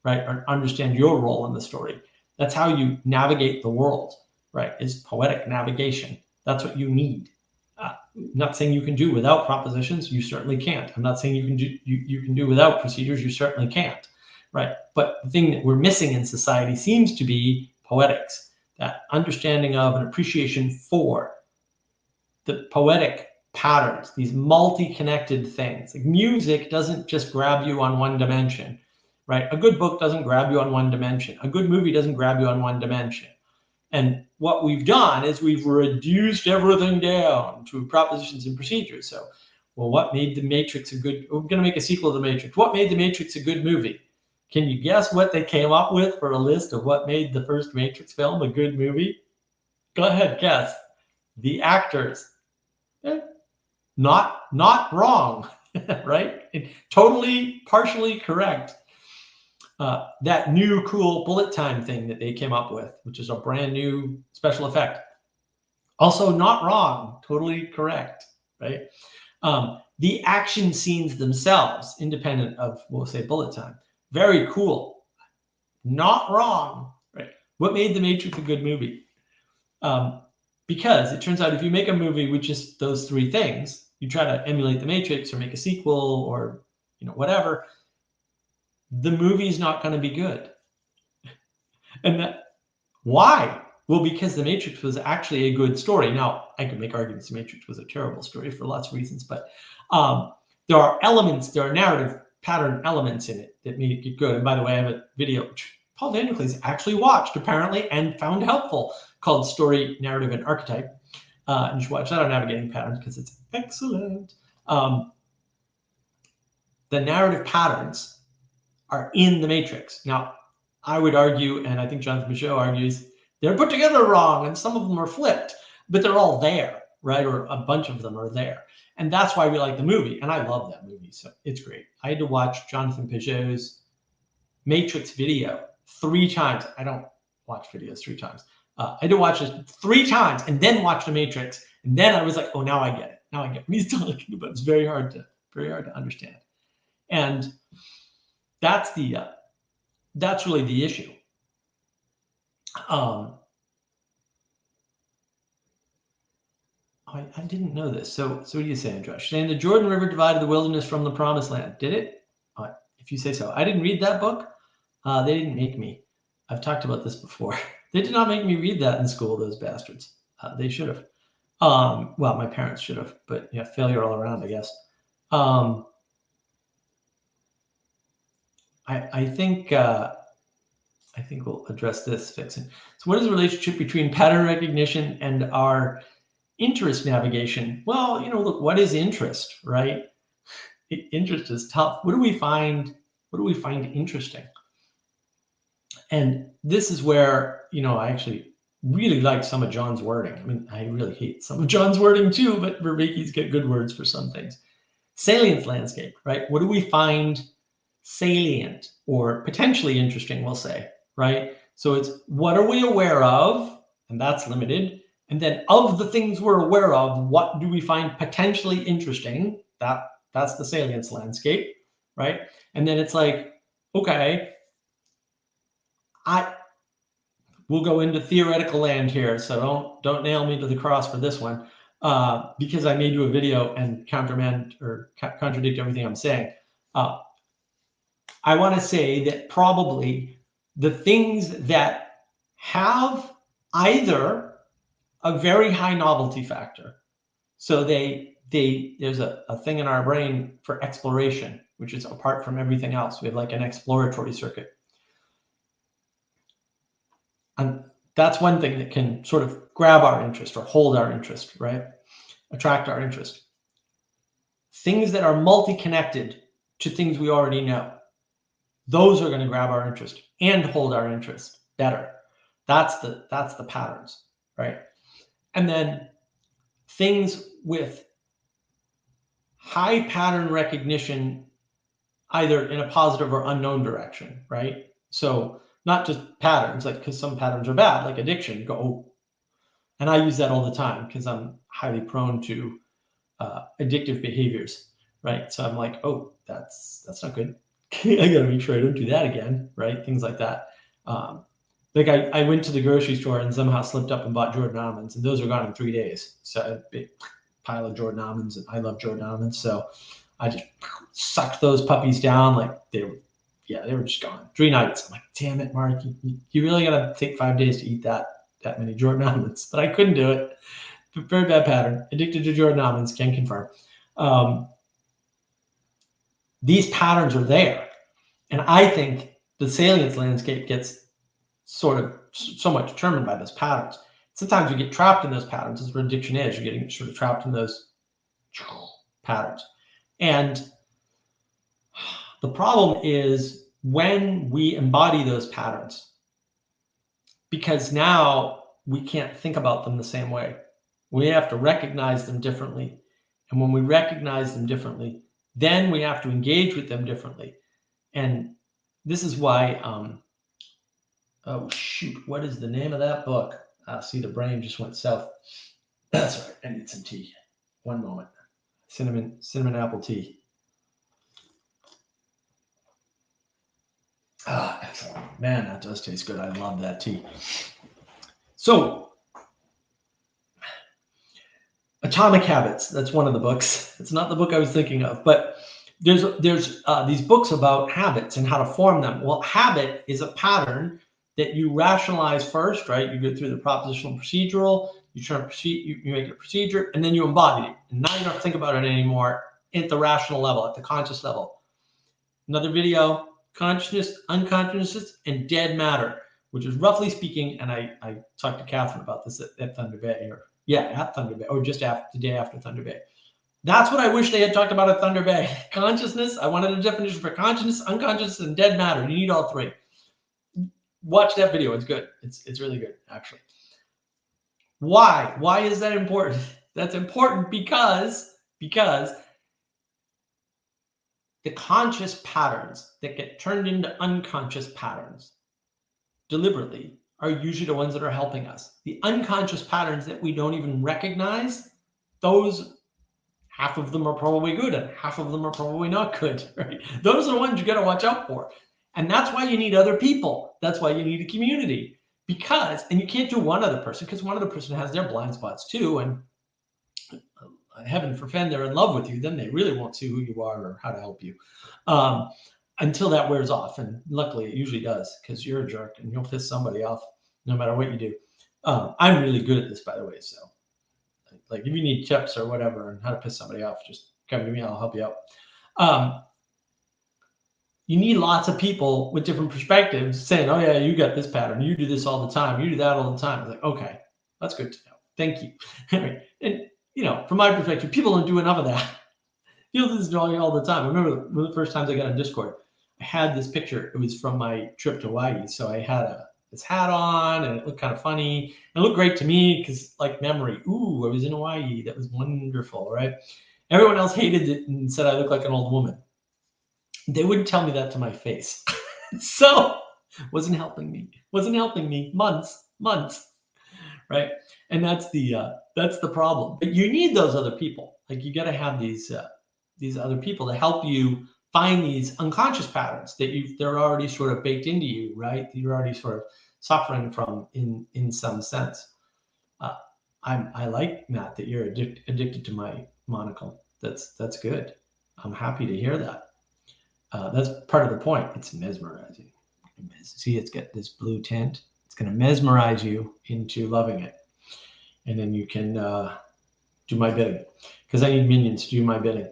right? Or understand your role in the story. That's how you navigate the world, right? Is poetic navigation. That's what you need. I'm not saying you can do without propositions. You certainly can't. I'm not saying you can do without procedures. You certainly can't, right? But the thing that we're missing in society seems to be poetics, that understanding of and appreciation for the poetic patterns, these multi-connected things. Like music doesn't just grab you on one dimension, right? A good book doesn't grab you on one dimension. A good movie doesn't grab you on one dimension. And what we've done is we've reduced everything down to propositions and procedures. So, well, what made The Matrix a good, we're going to make a sequel to The Matrix. What made The Matrix a good movie? Can you guess what they came up with for a list of what made the first Matrix film a good movie? Go ahead, guess. The actors. Not wrong, right? Totally, partially correct. That new cool bullet time thing that they came up with, which is a brand new special effect. Also not wrong, totally correct, right? The action scenes themselves, independent of, we'll say, bullet time, very cool. Not wrong, right? What made The Matrix a good movie? Because it turns out if you make a movie with just those three things, you try to emulate The Matrix or make a sequel or whatever, the movie's not going to be good. And why? Well, because The Matrix was actually a good story. Now, I could make arguments The Matrix was a terrible story for lots of reasons, but there are elements, there are narrative pattern elements in it that make it good. And by the way, I have a video which Paul Daniel's actually watched apparently and found helpful called Story, Narrative, and Archetype. And you should watch that on Navigating Patterns because it's excellent. The narrative patterns are in The Matrix. Now, I would argue, and I think Jonathan Michaud argues, they're put together wrong and some of them are flipped, but they're all there, right? Or a bunch of them are there. And that's why we like the movie. And I love that movie, so it's great. I had to watch Jonathan Peugeot's Matrix video 3 times. I don't watch videos 3 times. I had to watch it 3 times and then watch The Matrix. And then I was like, oh, now I get it. Now I get what he's talking about. It's very hard to understand. And that's really the issue. I didn't know this. So what are you saying, Josh? Saying the Jordan River divided the wilderness from the promised land. Did it? If you say so. I didn't read that book. They didn't make me. I've talked about this before. They did not make me read that in school, those bastards. They should have. Well, my parents should have, but yeah, failure all around, I guess. I think we'll address this, Fixin. So what is the relationship between pattern recognition and our interest navigation? Well, look, what is interest, right? Interest is tough. What do we find interesting? And this is where, I actually really like some of John's wording. I mean, I really hate some of John's wording too, but Vervaeke's get good words for some things. Salience landscape, right? What do we find salient or potentially interesting, we'll say, right? So it's what are we aware of? And that's limited. And then of the things we're aware of, what do we find potentially interesting? That's the salience landscape, right? And then it's like, okay, we'll go into theoretical land here, so don't nail me to the cross for this one, because I made you a video and countermand or contradict everything I'm saying. I want to say that probably the things that have either a very high novelty factor, so there's a thing in our brain for exploration, which is apart from everything else. We have like an exploratory circuit. And that's one thing that can sort of grab our interest or hold our interest, right? Attract our interest. Things that are multi-connected to things we already know. those are going to grab our interest and hold our interest better. That's the patterns, right? And then things with high pattern recognition, either in a positive or unknown direction, right? So not just patterns, like, because some patterns are bad, like addiction. You go, oh, and I use that all the time because I'm highly prone to addictive behaviors, right? So I'm like, oh, that's not good. I got to make sure I don't do that again, right? Things like that. Like I went to the grocery store and somehow slipped up and bought Jordan almonds, and those are gone in 3 days. So a big pile of Jordan almonds, and I love Jordan almonds, so I just sucked those puppies down like they were just gone. 3 nights. I'm like, damn it, Mark, you really gotta take 5 days to eat that many Jordan almonds. But I couldn't do it. Very bad pattern. Addicted to Jordan almonds, can confirm. These patterns are there, and I think the salience landscape gets sort of somewhat determined by those patterns. Sometimes you get trapped in those patterns. That's what addiction is. You're getting sort of trapped in those patterns. And the problem is when we embody those patterns, because now we can't think about them the same way. We have to recognize them differently. And when we recognize them differently, then we have to engage with them differently. And this is why, oh shoot, what is the name of that book? See, the brain just went south. That's right, I need some tea. One moment. Cinnamon apple tea. Ah, excellent. Man, that does taste good. I love that tea. So, Atomic Habits, that's one of the books. It's not the book I was thinking of, but there's these books about habits and how to form them. Well, habit is a pattern that you rationalize first, right? You go through the propositional procedural, you make it a procedure, and then you embody it. And now you don't think about it anymore at the rational level, at the conscious level. Another video, consciousness, unconsciousness, and dead matter, which is roughly speaking, and I talked to Catherine about this at Thunder Bay, at Thunder Bay, or just the day after Thunder Bay. That's what I wish they had talked about at Thunder Bay. Consciousness, I wanted a definition for consciousness, unconscious, and dead matter. You need all three. Watch that video. It's good. It's really good, actually. Why? Why is that important? That's important because the conscious patterns that get turned into unconscious patterns deliberately are usually the ones that are helping us. The unconscious patterns that we don't even recognize, those, half of them are probably good and half of them are probably not good, right? Those are the ones you got to watch out for. And that's why you need other people. That's why you need a community. And you can't do one other person, because one other person has their blind spots too. And heaven forfend they're in love with you, then they really won't see who you are or how to help you until that wears off. And luckily it usually does, because you're a jerk and you'll piss somebody off no matter what you do. I'm really good at this, by the way. So like if you need tips or whatever on how to piss somebody off, just come to me, I'll help you out. You need lots of people with different perspectives saying, oh yeah, you got this pattern, you do this all the time, you do that all the time. It's like, okay, that's good to know. Thank you. And from my perspective, people don't do enough of that. People do this all the time. I remember one of the first times I got on Discord, I had this picture. It was from my trip to Hawaii. So I had this hat on and it looked kind of funny. It looked great to me because, like, memory. Ooh, I was in Hawaii. That was wonderful, right? Everyone else hated it and said I looked like an old woman. They wouldn't tell me that to my face. So wasn't helping me months, right? And that's the problem. But you need those other people. Like, you got to have these other people to help you find these unconscious patterns that they're already sort of baked into you, right? That you're already sort of suffering from in some sense. I like, Matt, that you're addicted to my monocle. That's good. I'm happy to hear that. That's part of the point. It's mesmerizing. See, it's got this blue tint. It's going to mesmerize you into loving it. And then you can do my bidding, because I need minions to do my bidding.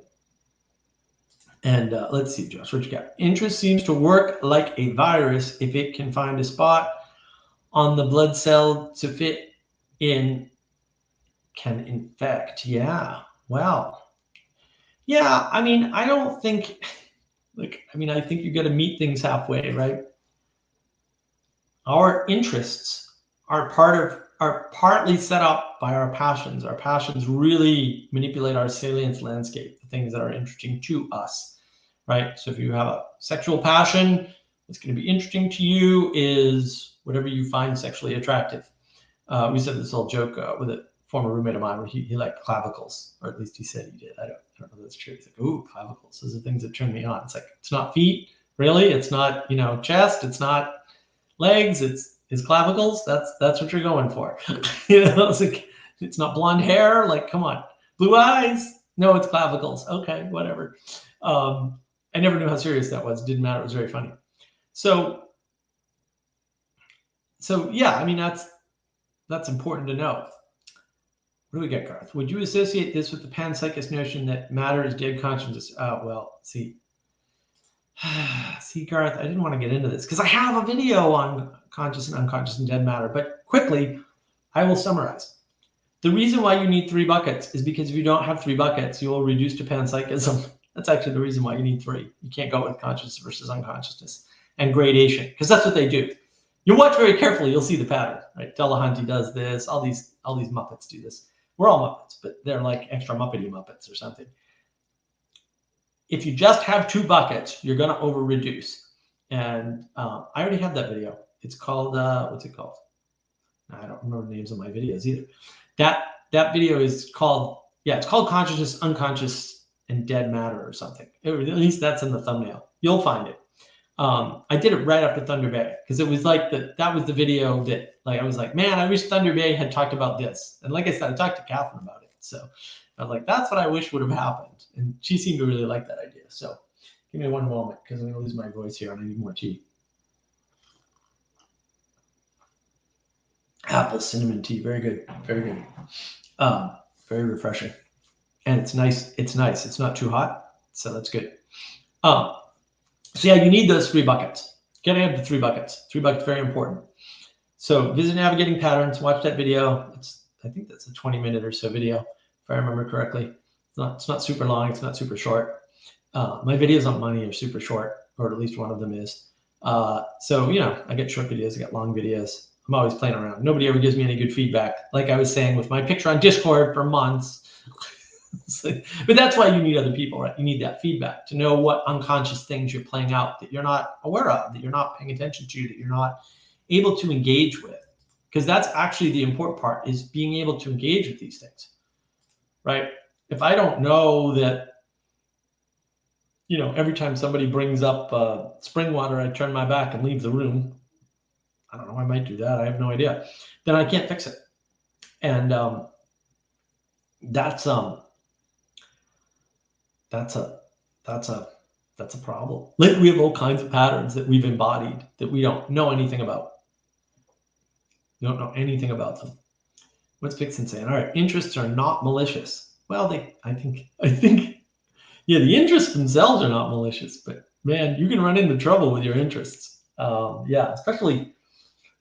And let's see, Josh, what you got? Interest seems to work like a virus if it can find a spot on the blood cell to fit in, can infect. Yeah, well, yeah, I mean, I don't think Like, I mean, I think you got to meet things halfway, right? Our interests are partly set up by our passions. Our passions really manipulate our salience landscape, the things that are interesting to us, right? So if you have a sexual passion, what's going to be interesting to you is whatever you find sexually attractive. We said this old joke with a former roommate of mine where he liked clavicles, or at least he said he did. I don't know if that's true. He's like, ooh, clavicles. Those are things that turn me on. It's like, it's not feet, really. It's not, chest. It's not legs. It's clavicles. That's what you're going for. It's like, it's not blonde hair. Like, come on. Blue eyes. No, it's clavicles. Okay, whatever. I never knew how serious that was. Didn't matter. It was very funny. So yeah, I mean, that's important to know. What do we get, Garth? Would you associate this with the panpsychist notion that matter is dead consciousness? Well, see, Garth, I didn't want to get into this because I have a video on conscious and unconscious and dead matter. But quickly, I will summarize. The reason why you need 3 buckets is because if you don't have 3 buckets, you will reduce to panpsychism. That's actually the reason why you need 3. You can't go with consciousness versus unconsciousness and gradation, because that's what they do. You watch very carefully, you'll see the pattern, right? Delahanty does this. All these Muppets do this. We're all Muppets, but they're like extra Muppety Muppets or something. If you just have 2 buckets, you're going to over-reduce. And I already have that video. It's called, what's it called? I don't remember the names of my videos either. That video is called, it's called Consciousness, Unconscious, and Dead Matter or something. At least that's in the thumbnail. You'll find it. I did it right after Thunder Bay because it was like that was the video that, like, I was like, man, I wish Thunder Bay had talked about this. And like I said, I talked to Catherine about it. So I was like, that's what I wish would have happened. And she seemed to really like that idea. So give me one moment because I'm going to lose my voice here and I need more tea. Apple cinnamon tea, very good, very good. Very refreshing. And it's nice. It's nice. It's not too hot. So that's good. So yeah, you need those 3 buckets. Gotta have the 3 buckets. 3 buckets, very important. So visit Navigating Patterns, watch that video. I think that's a 20-minute or so video, if I remember correctly. It's not super long, it's not super short. My videos on money are super short, or at least one of them is. So, I get short videos, I get long videos. I'm always playing around. Nobody ever gives me any good feedback. Like I was saying with my picture on Discord for months. But that's why you need other people, right? You need that feedback to know what unconscious things you're playing out that you're not aware of, that you're not paying attention to, that you're not able to engage with. Because that's actually the important part, is being able to engage with these things, right? If I don't know that, every time somebody brings up spring water, I turn my back and leave the room. I don't know, I might do that. I have no idea. Then I can't fix it. And that's a problem. Like, we have all kinds of patterns that we've embodied that we don't know anything about. You don't know anything about them. What's Vixen saying? All right, interests are not malicious. Well, I think, yeah, the interests themselves are not malicious, but man, you can run into trouble with your interests. Yeah, especially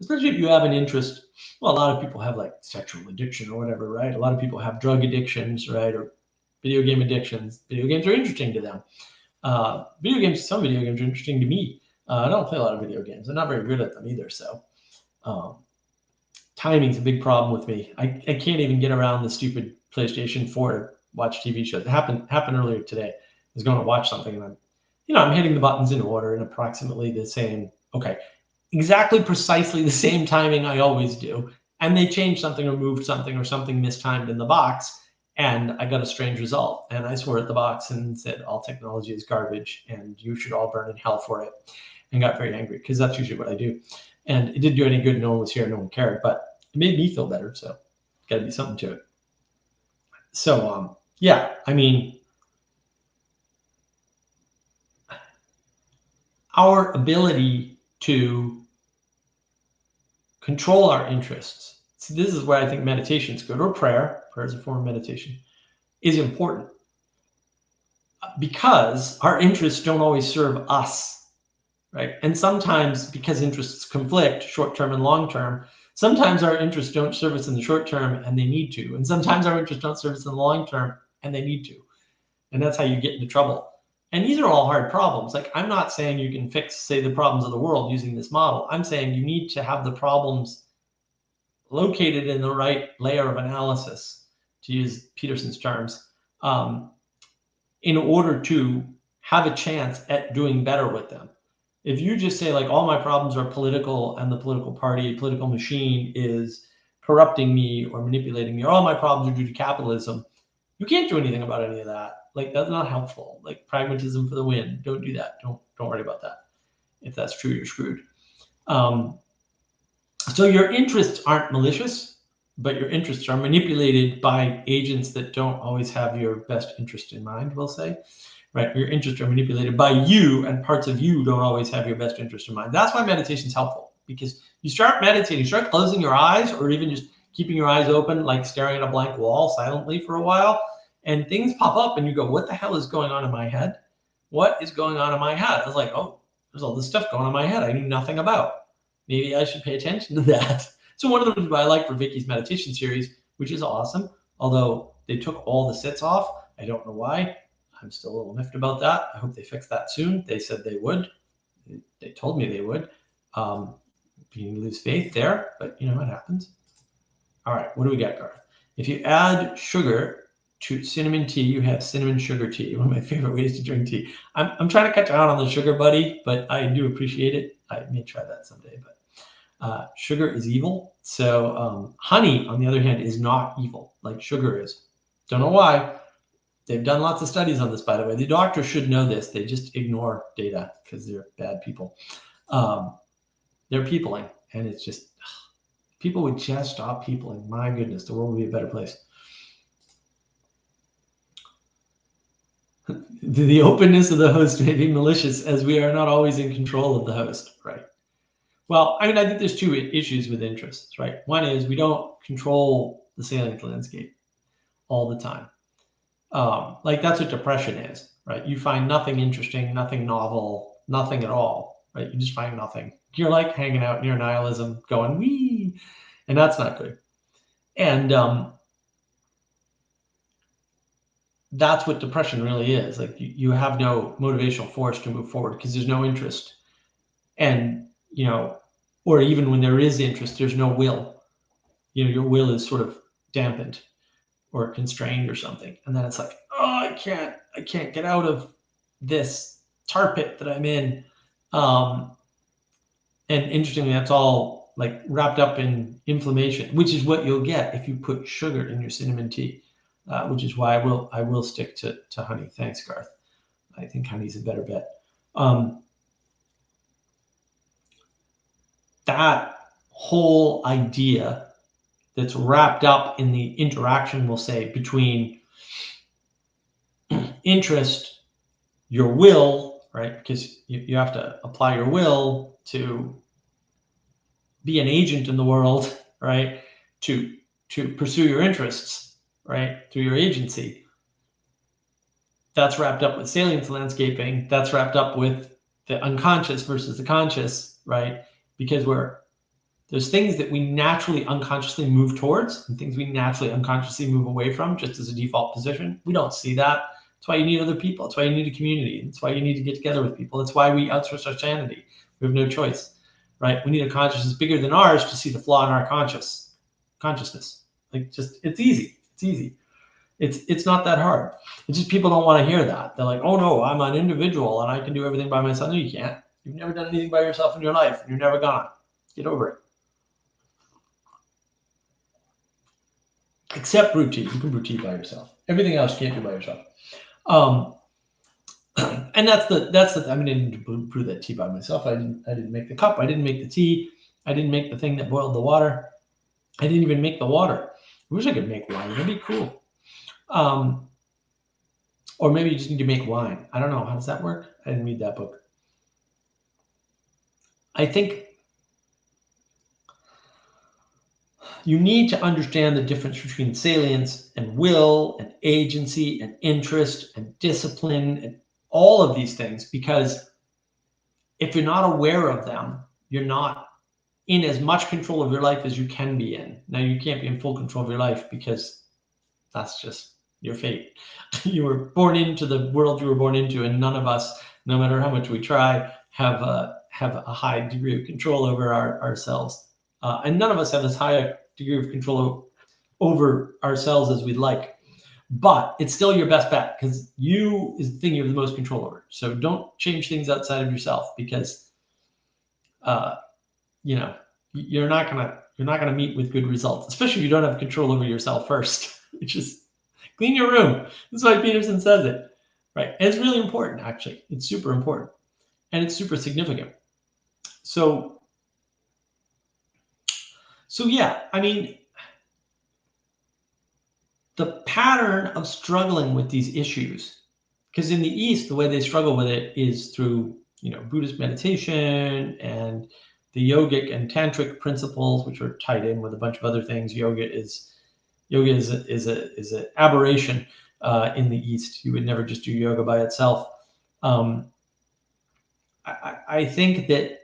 if you have an interest. Well, a lot of people have like sexual addiction or whatever, right? A lot of people have drug addictions, right? Or video game addictions. Video games are interesting to them. Some video games are interesting to me. I don't play a lot of video games. I'm not very good at them either. So timing's a big problem with me. I can't even get around the stupid PlayStation 4 to watch TV shows. It happened earlier today. I was going to watch something and I'm hitting the buttons in order in approximately the same, exactly precisely the same timing I always do. And they changed something or moved something or something mistimed in the box. And I got a strange result. And I swore at the box and said, all technology is garbage and you should all burn in hell for it. And got very angry because that's usually what I do. And it didn't do any good. No one was here. No one cared. But it made me feel better. So got to be something to it. So, yeah, I mean, our ability to control our interests. So this is where I think meditation is good, or prayer is a form of meditation, is important. Because our interests don't always serve us, right? And sometimes, because interests conflict, short-term and long-term, sometimes our interests don't serve us in the short term and they need to. And sometimes our interests don't serve us in the long term and they need to. And that's how you get into trouble. And these are all hard problems. Like, I'm not saying you can fix, say, the problems of the world using this model. I'm saying you need to have the problems located in the right layer of analysis, to use Peterson's terms, in order to have a chance at doing better with them. If you just say, like, all my problems are political and the political party, political machine is corrupting me or manipulating me, or all my problems are due to capitalism, you can't do anything about any of that. Like, that's not helpful. Like, pragmatism for the win. Don't do that. Don't worry about that. If that's true, you're screwed. So your interests aren't malicious, but your interests are manipulated by agents that don't always have your best interest in mind, we'll say. Right? Your interests are manipulated by you, and parts of you don't always have your best interest in mind. That's why meditation is helpful, because you start meditating, you start closing your eyes, or even just keeping your eyes open, like staring at a blank wall silently for a while, and things pop up and you go, what the hell is going on in my head? What is going on in my head? I was like, oh, there's all this stuff going on in my head I knew nothing about. Maybe I should pay attention to that. So one of the reasons why I like for Vicky's meditation series, which is awesome, although they took all the sits off, I don't know why. I'm still a little miffed about that. I hope they fix that soon. They said they would. They told me they would. You lose faith there, but you know what happens. All right, what do we got, Garth? If you add sugar to cinnamon tea, you have cinnamon sugar tea. One of my favorite ways to drink tea. I'm trying to cut down on the sugar, buddy, but I do appreciate it. I may try that someday, but sugar is evil. So honey, on the other hand, is not evil like sugar is. Don't know why. They've done lots of studies on this, by the way. The doctors should know this. They just ignore data because they're bad people. They're peopling, and it's just, people would just stop peopling. My goodness, the world would be a better place. The openness of the host may be malicious, as we are not always in control of the host, right? Well, I mean, I think there's two issues with interests, right? One is we don't control the salient landscape all the time. Like, that's what depression is, right? You find nothing interesting, nothing novel, nothing at all, right? You just find nothing. You're like hanging out near nihilism going, wee, and that's not good. And that's what depression really is. Like, you have no motivational force to move forward because there's no interest. And, you know, or even when there is interest, there's no will. You know, your will is sort of dampened or constrained or something. And then it's like, oh, I can't get out of this tar pit that I'm in. And interestingly, that's all like wrapped up in inflammation, which is what you'll get if you put sugar in your cinnamon tea, which is why I will stick to honey. Thanks, Garth. I think honey's a better bet. That whole idea that's wrapped up in the interaction, we'll say, between interest, your will, right? Because you have to apply your will to be an agent in the world, right? To pursue your interests, right? Through your agency. That's wrapped up with salience landscaping. That's wrapped up with the unconscious versus the conscious, right? Because there's things that we naturally unconsciously move towards and things we naturally unconsciously move away from just as a default position. We don't see that. That's why you need other people. That's why you need a community. That's why you need to get together with people. That's why we outsource our sanity. We have no choice, right? We need a consciousness bigger than ours to see the flaw in our consciousness. Like, just, it's easy. It's easy. It's not that hard. It's just people don't want to hear that. They're like, oh no, I'm an individual and I can do everything by myself. No, you can't. You've never done anything by yourself in your life. And you're never gonna. Get over it. Except brew tea. You can brew tea by yourself. Everything else you can't do by yourself. And that's the. I mean, I didn't brew that tea by myself. I didn't make the cup. I didn't make the tea. I didn't make the thing that boiled the water. I didn't even make the water. I wish I could make wine. That'd be cool. Or maybe you just need to make wine. I don't know. How does that work? I didn't read that book. I think you need to understand the difference between salience and will and agency and interest and discipline and all of these things, because if you're not aware of them, you're not in as much control of your life as you can be in. Now, you can't be in full control of your life because that's just your fate. You were born into the world you were born into, and none of us, no matter how much we try, have a high degree of control over ourselves. And none of us have as high a degree of control over ourselves as we'd like. But it's still your best bet because you is the thing you have the most control over. So don't change things outside of yourself because, you know, you're not gonna meet with good results, especially if you don't have control over yourself first, which is clean your room. That's why Peterson says it, right? And it's really important, actually. It's super important, and it's super significant. So yeah, I mean, the pattern of struggling with these issues, because in the East, the way they struggle with it is through, you know, Buddhist meditation and the yogic and tantric principles, which are tied in with a bunch of other things. Yoga is an aberration in the East. You would never just do yoga by itself. I think that,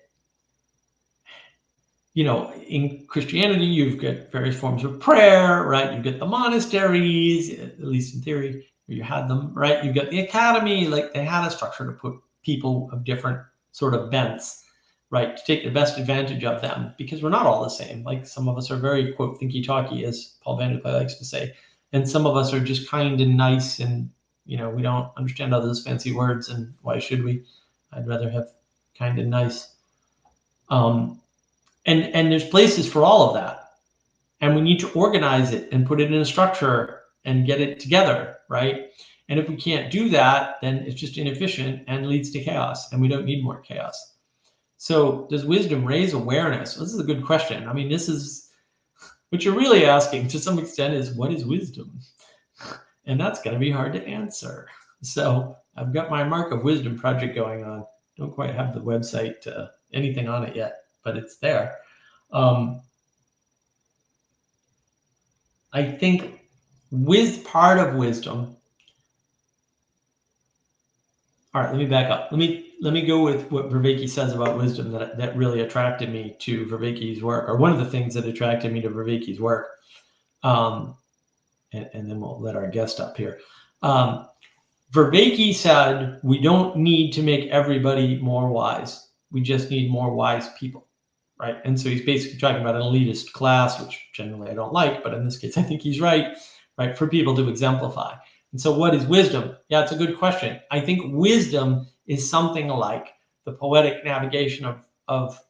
you know, in Christianity, you've got various forms of prayer, right? You get the monasteries, at least in theory, you had them, right? You get the academy, like they had a structure to put people of different sort of bents, right? To take the best advantage of them, because we're not all the same. Like some of us are very, quote, thinky talky, as Paul Vanderklay likes to say. And some of us are just kind and nice, and, you know, we don't understand all those fancy words, and why should we? I'd rather have kind and nice. And there's places for all of that. And we need to organize it and put it in a structure and get it together, right? And if we can't do that, then it's just inefficient and leads to chaos, and we don't need more chaos. So does wisdom raise awareness? Well, this is a good question. I mean, this is what you're really asking to some extent is, what is wisdom? And that's going to be hard to answer. So I've got my Mark of Wisdom project going on. Don't quite have the website, anything on it yet, but it's there. I think with part of wisdom. All right, let me back up. Let me go with what Vervaeke says about wisdom that really attracted me to Vervaeke's work, or one of the things that attracted me to Vervaeke's work. And then we'll let our guest up here. Vervaeke said, we don't need to make everybody more wise. We just need more wise people, right? And so he's basically talking about an elitist class, which generally I don't like, but in this case, I think he's right, for people to exemplify. And so what is wisdom? Yeah, it's a good question. I think wisdom is something like the poetic navigation of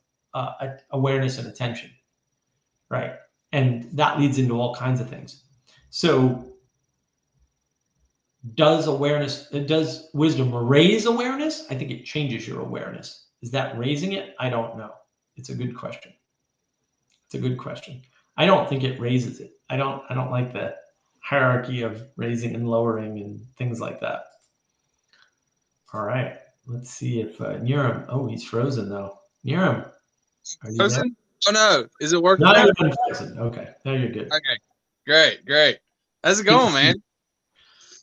awareness and attention, right? And that leads into all kinds of things. So does wisdom raise awareness? I think it changes your awareness. Is that raising it? I don't know. It's a good question. It's a good question. I don't think it raises it. I don't like the hierarchy of raising and lowering and things like that. All right. Let's see if Niram. Oh, he's frozen though. Niram, are you frozen? Oh no, is it working? No, you're frozen. Okay, now you're good. Okay, great. How's it going, man?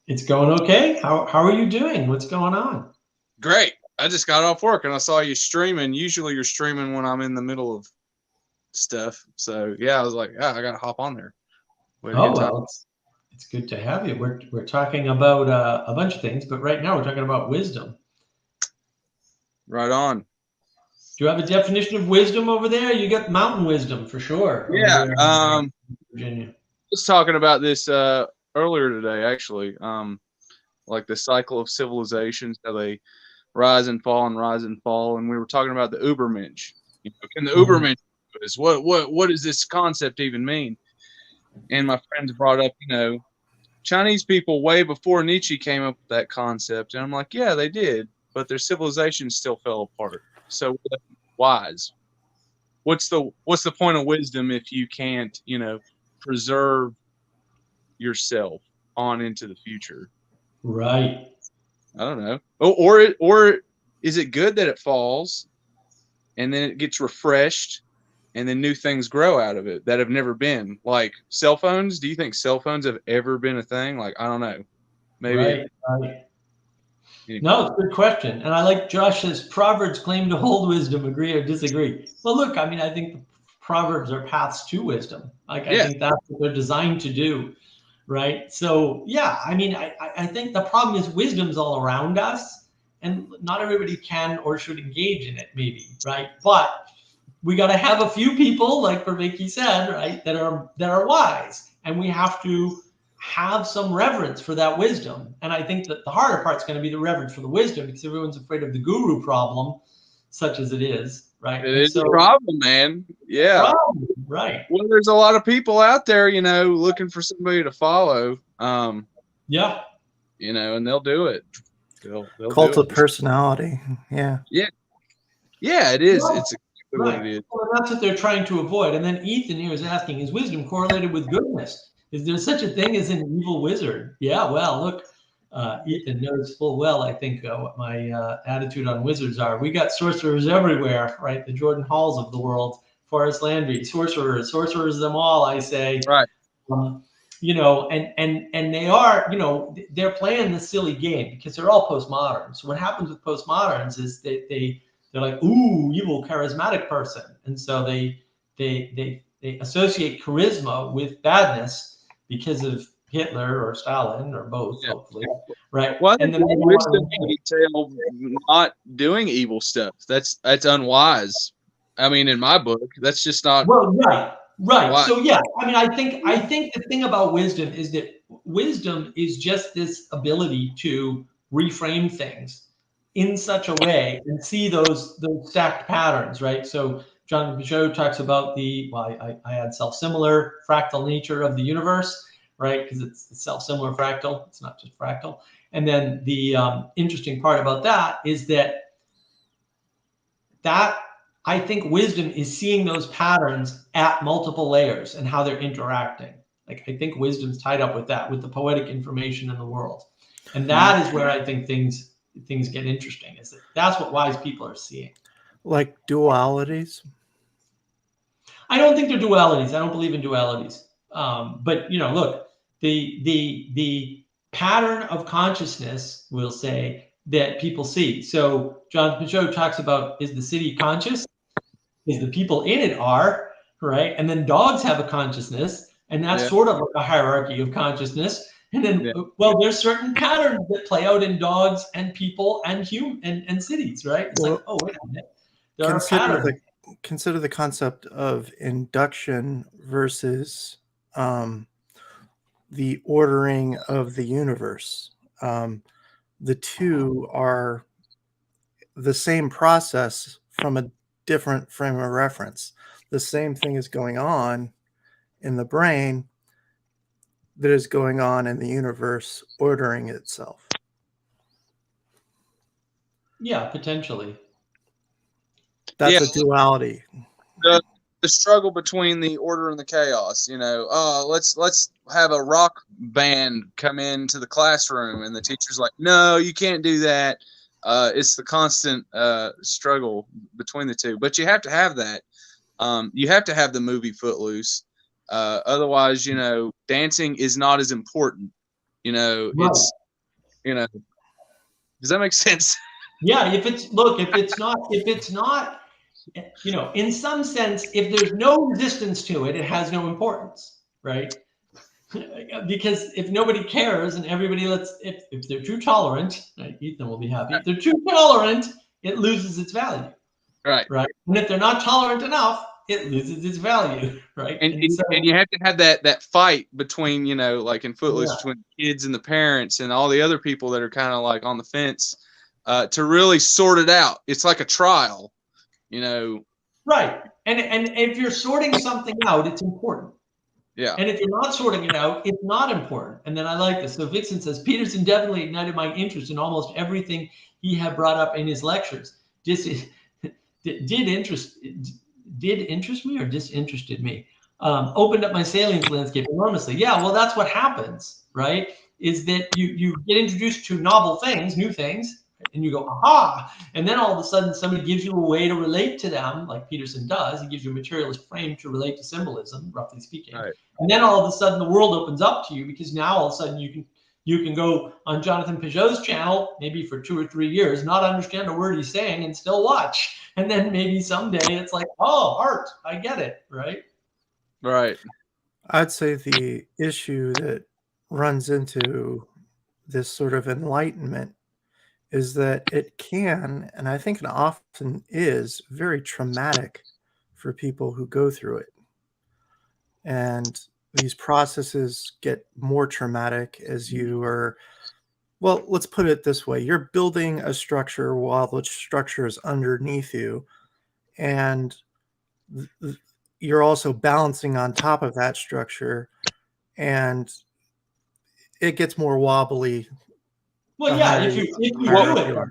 It's going okay. How are you doing? What's going on? Great. I just got off work and I saw you streaming. Usually you're streaming when I'm in the middle of stuff. So yeah, I was like, I gotta hop on there. Well, it's good to have you. We're talking about a bunch of things, but right now we're talking about wisdom. Right on. Do you have a definition of wisdom over there? You got mountain wisdom for sure. Yeah. Virginia. I was talking about this earlier today, actually. Like the cycle of civilizations, how they rise and fall and rise and fall, and we were talking about the Ubermensch. You know, can the Ubermensch do this? What does this concept even mean? And my friends brought up, you know, Chinese people way before Nietzsche came up with that concept, and I'm like, yeah, they did, but their civilization still fell apart. So wise. What's the point of wisdom if you can't, you know, preserve yourself on into the future? Right. I don't know. Or is it good that it falls and then it gets refreshed and then new things grow out of it that have never been? Like cell phones. Do you think cell phones have ever been a thing? Like, I don't know. Maybe. Right. No, it's a good question. And I like Josh's Proverbs claim to hold wisdom, agree or disagree. Well, look, I mean, I think the Proverbs are paths to wisdom. Like, I think that's what they're designed to do. right? So yeah, I mean, I think the problem is wisdom's all around us, and not everybody can or should engage in it, maybe, right? But we got to have a few people, like Vicky said, right, that are wise, and we have to have some reverence for that wisdom. And I think that the harder part's going to be the reverence for the wisdom, because everyone's afraid of the guru problem, such as it is, right? It And is so, a problem, man. Yeah. problem, right? Well, there's a lot of people out there, looking for somebody to follow. Yeah. And they'll do it. They'll Cult do of it. personality. Yeah. Yeah, it is. Right. It's exactly what Right. it is. Well, that's what they're trying to avoid. And then Ethan here is asking, is wisdom correlated with goodness? Is there such a thing as an evil wizard? Yeah, well, look, Ethan knows full well, I think, what my attitude on wizards are. We got sorcerers everywhere, right? The Jordan Halls of the world, Forrest Landry, sorcerers them all, I say. Right. And they are, they're playing the silly game because they're all postmoderns. So what happens with postmoderns is they're like, ooh, evil charismatic person, and so they associate charisma with badness because of Hitler or Stalin or both, Yeah. hopefully, right? Well, I And think then wisdom can entail not doing evil stuff. That's unwise. I mean, in my book, that's just not. Well, right. wise. So yeah, I mean, I think the thing about wisdom is that wisdom is just this ability to reframe things in such a way and see those stacked patterns, right? So Jonathan Peugeot talks about I add self-similar fractal nature of the universe, right? Because it's self-similar fractal, it's not just fractal. And then the interesting part about that is that I think wisdom is seeing those patterns at multiple layers and how they're interacting. Like, I think wisdom's tied up with that, with the poetic information in the world. And that is where I think things get interesting, is that's what wise people are seeing. Like dualities? I don't think they're dualities. I don't believe in dualities. But look, the pattern of consciousness, we'll say, that people see. So Jonathan Peugeot talks about, is the city conscious? Is the people in it are, right? And then dogs have a consciousness, and that's sort of like a hierarchy of consciousness. And then, well, there's certain patterns that play out in dogs and people and and cities, right? It's like, oh, wait a minute. There are patterns. Consider the concept of induction versus the ordering of the universe. The two are the same process from a different frame of reference. The same thing is going on in the brain that is going on in the universe ordering itself. Yeah, potentially. That's a duality. The struggle between the order and the chaos. Let's have a rock band come into the classroom, and the teacher's like, no, you can't do that. It's the constant struggle between the two. But you have to have that. You have to have the movie Footloose. Otherwise, dancing is not as important. Right. It's, does that make sense? Yeah, if it's not, in some sense, if there's no resistance to it, it has no importance, right? Because if nobody cares and everybody if they're too tolerant, right, Ethan will be happy. If they're too tolerant, it loses its value. Right. And if they're not tolerant enough, it loses its value, right? And you have to have that fight between, like in Footloose, between the kids and the parents and all the other people that are kind of like on the fence, to really sort it out. It's like a trial, Right. And if you're sorting something out, it's important. Yeah. And if you're not sorting it out, it's not important. And then I like this. So Vixen says, Peterson definitely ignited my interest in almost everything he had brought up in his lectures. Did interest me or disinterested me? Opened up my salience landscape enormously. Yeah, well, that's what happens, right? Is that you get introduced to novel things, new things, and you go, aha! And then all of a sudden somebody gives you a way to relate to them, like Peterson does. He gives you a materialist frame to relate to symbolism, roughly speaking. Right. And then all of a sudden the world opens up to you, because now all of a sudden you can go on Jonathan Peugeot's channel, maybe for 2 or 3 years, not understand a word he's saying and still watch. And then maybe someday it's like, oh, art, I get it, right? Right. I'd say the issue that runs into this sort of enlightenment is that it can, and I think it often is, very traumatic for people who go through it. And these processes get more traumatic as you are, well, let's put it this way. You're building a structure while the structure is underneath you, and you're also balancing on top of that structure, and it gets more wobbly. Well, yeah, if you do it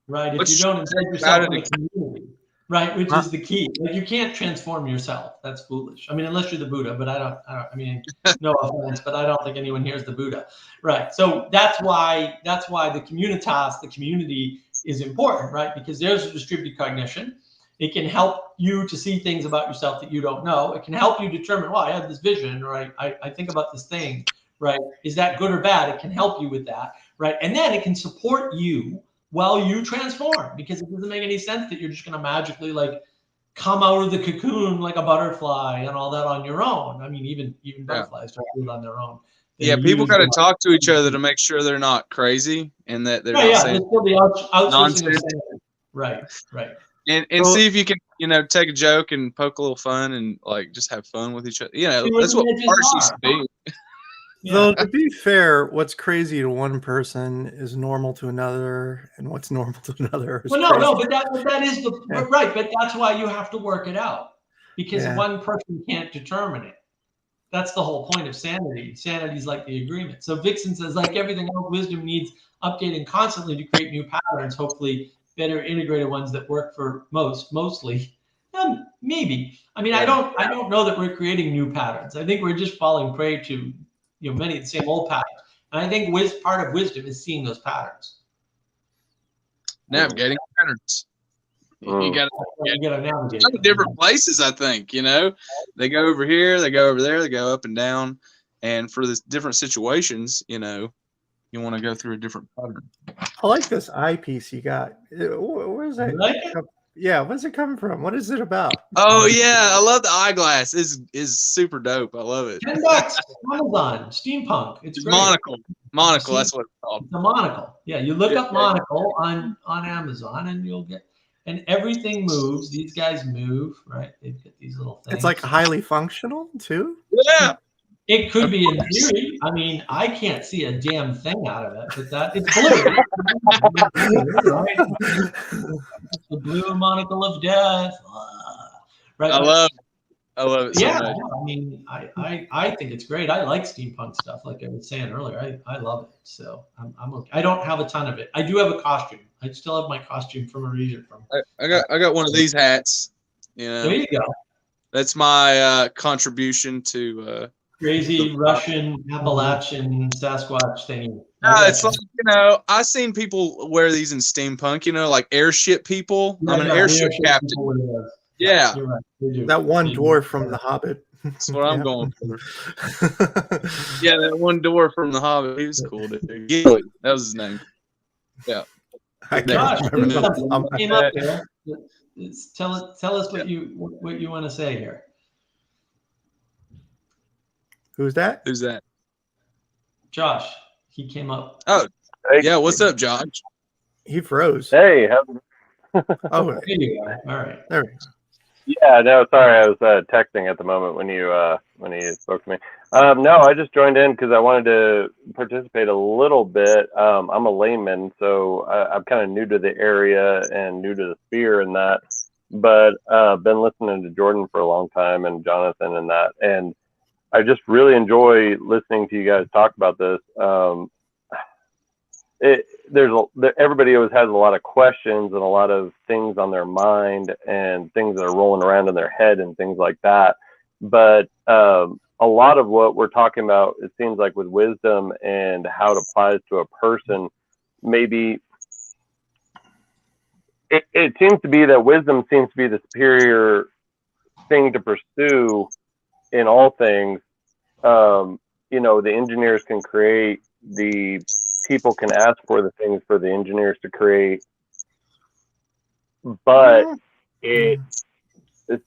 right, if you don't embed yourself in the community, right, which is the key. Like, you can't transform yourself. That's foolish. I mean, unless you're the Buddha, but I mean, no offense, but I don't think anyone here is the Buddha, right? So that's why the communitas, the community, is important, right? Because there's a distributed cognition. It can help you to see things about yourself that you don't know. It can help you determine, well, I have this vision, right? I think about this thing, right? Is that good or bad? It can help you with that, right? And then it can support you while you transform, because it doesn't make any sense that you're just going to magically like come out of the cocoon like a butterfly and all that on your own. I mean, even butterflies don't do it on their own. Yeah, people got to talk to each other to make sure they're not crazy and that they're not saying nonsense. Right. And see if you can, take a joke and poke a little fun and like just have fun with each other. That's what art used to be. Yeah. Though, to be fair, what's crazy to one person is normal to another, and what's normal to another is but that is right. But that's why you have to work it out, because one person can't determine it. That's the whole point of sanity. Sanity is like the agreement. So Vixen says, like everything else, wisdom needs updating constantly to create new patterns, hopefully better integrated ones that work for mostly. Maybe. I mean, I don't know that we're creating new patterns. I think we're just falling prey to many of the same old patterns. And I think part of wisdom is seeing those patterns. Navigating patterns. You got to navigate different places. I think they go over here, they go over there, they go up and down, and for the different situations, you want to go through a different pattern. I like this eyepiece you got. Where's that? Like it? Yeah, where's it coming from? What is it about? Oh yeah, I love the eyeglass. Is super dope. I love it. $10, Amazon, steampunk. It's great. Monocle. That's what it's called. The monocle. Yeah, you look up monocle on Amazon, and you'll get. And everything moves. These guys move, right? They've got these little things. It's like highly functional too. Yeah. It could be in theory. I mean, I can't see a damn thing out of it, but it's blue. Right? The blue monocle of death. Right? I love it so much. I mean, I think it's great. I like steampunk stuff, like I was saying earlier. I love it. So I'm okay. I don't have a ton of it. I do have a costume. I still have my costume from a region from. I got one of these hats. There you go. That's my contribution to crazy Russian Appalachian Sasquatch thing. No, it's like, I've seen people wear these in steampunk, like airship people. I'm an airship captain. Yeah. You're right. That one dwarf from The Hobbit. That's what I'm going for. Yeah, that one dwarf from The Hobbit. He was cool, dude. Gilly, that was his name. Yeah. Josh, came up here. Tell us what you want to say here. Who's that? Josh. He came up. Oh, yeah. What's up, Josh? He froze. Hey. Oh, there you are. All right. There we go. Yeah, no, sorry, I was texting at the moment when you spoke to me. No, I just joined in because I wanted to participate a little bit. I'm a layman, so I'm kind of new to the area and new to the sphere and that. But been listening to Jordan for a long time and Jonathan and that, and I just really enjoy listening to you guys talk about this. Everybody always has a lot of questions and a lot of things on their mind and things that are rolling around in their head and things like that. But a lot of what we're talking about, it seems like with wisdom and how it applies to a person, maybe it seems to be that wisdom seems to be the superior thing to pursue in all things. The engineers can create, the people can ask for the things for the engineers to create, but it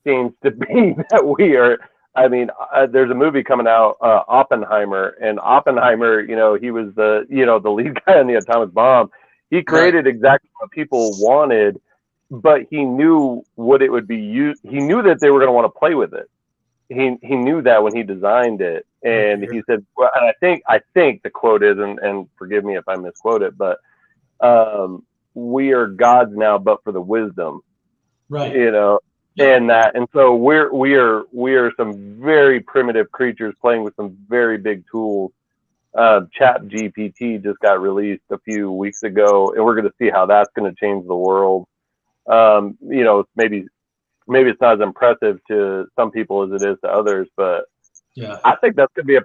seems to be that we are I mean, there's a movie coming out, Oppenheimer, and Oppenheimer, he was the lead guy on the atomic bomb. He created exactly what people wanted, but he knew what it would be used. He knew that they were going to want to play with it. He knew that when he designed it, and he said, well, and I think the quote is, and forgive me if I misquote it, but we are gods now, but for the wisdom, right? And so we are some very primitive creatures playing with some very big tools. Chat GPT just got released a few weeks ago, and we're going to see how that's going to change the world. Maybe it's not as impressive to some people as it is to others, but yeah, I think that's going to be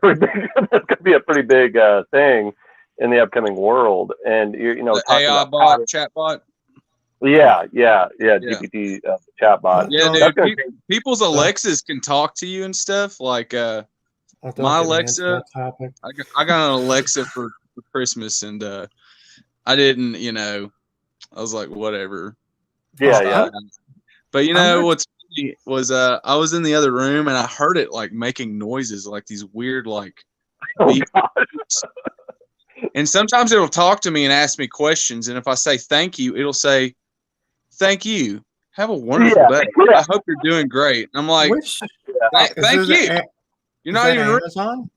a pretty big thing in the upcoming world. And the AI bot, chat bot. Yeah. GPT chatbot. Yeah, dude. People's Alexas can talk to you and stuff. Like my Alexa, I got an Alexa for Christmas, and I didn't. I was like, whatever. Yeah. But what's funny was I was in the other room and I heard it like making noises, like these weird beeps. And sometimes it'll talk to me and ask me questions, and if I say thank you, it'll say, "Thank you. Have a wonderful day. I hope you're doing great." I'm like, "Thank you." You're not even Amazon.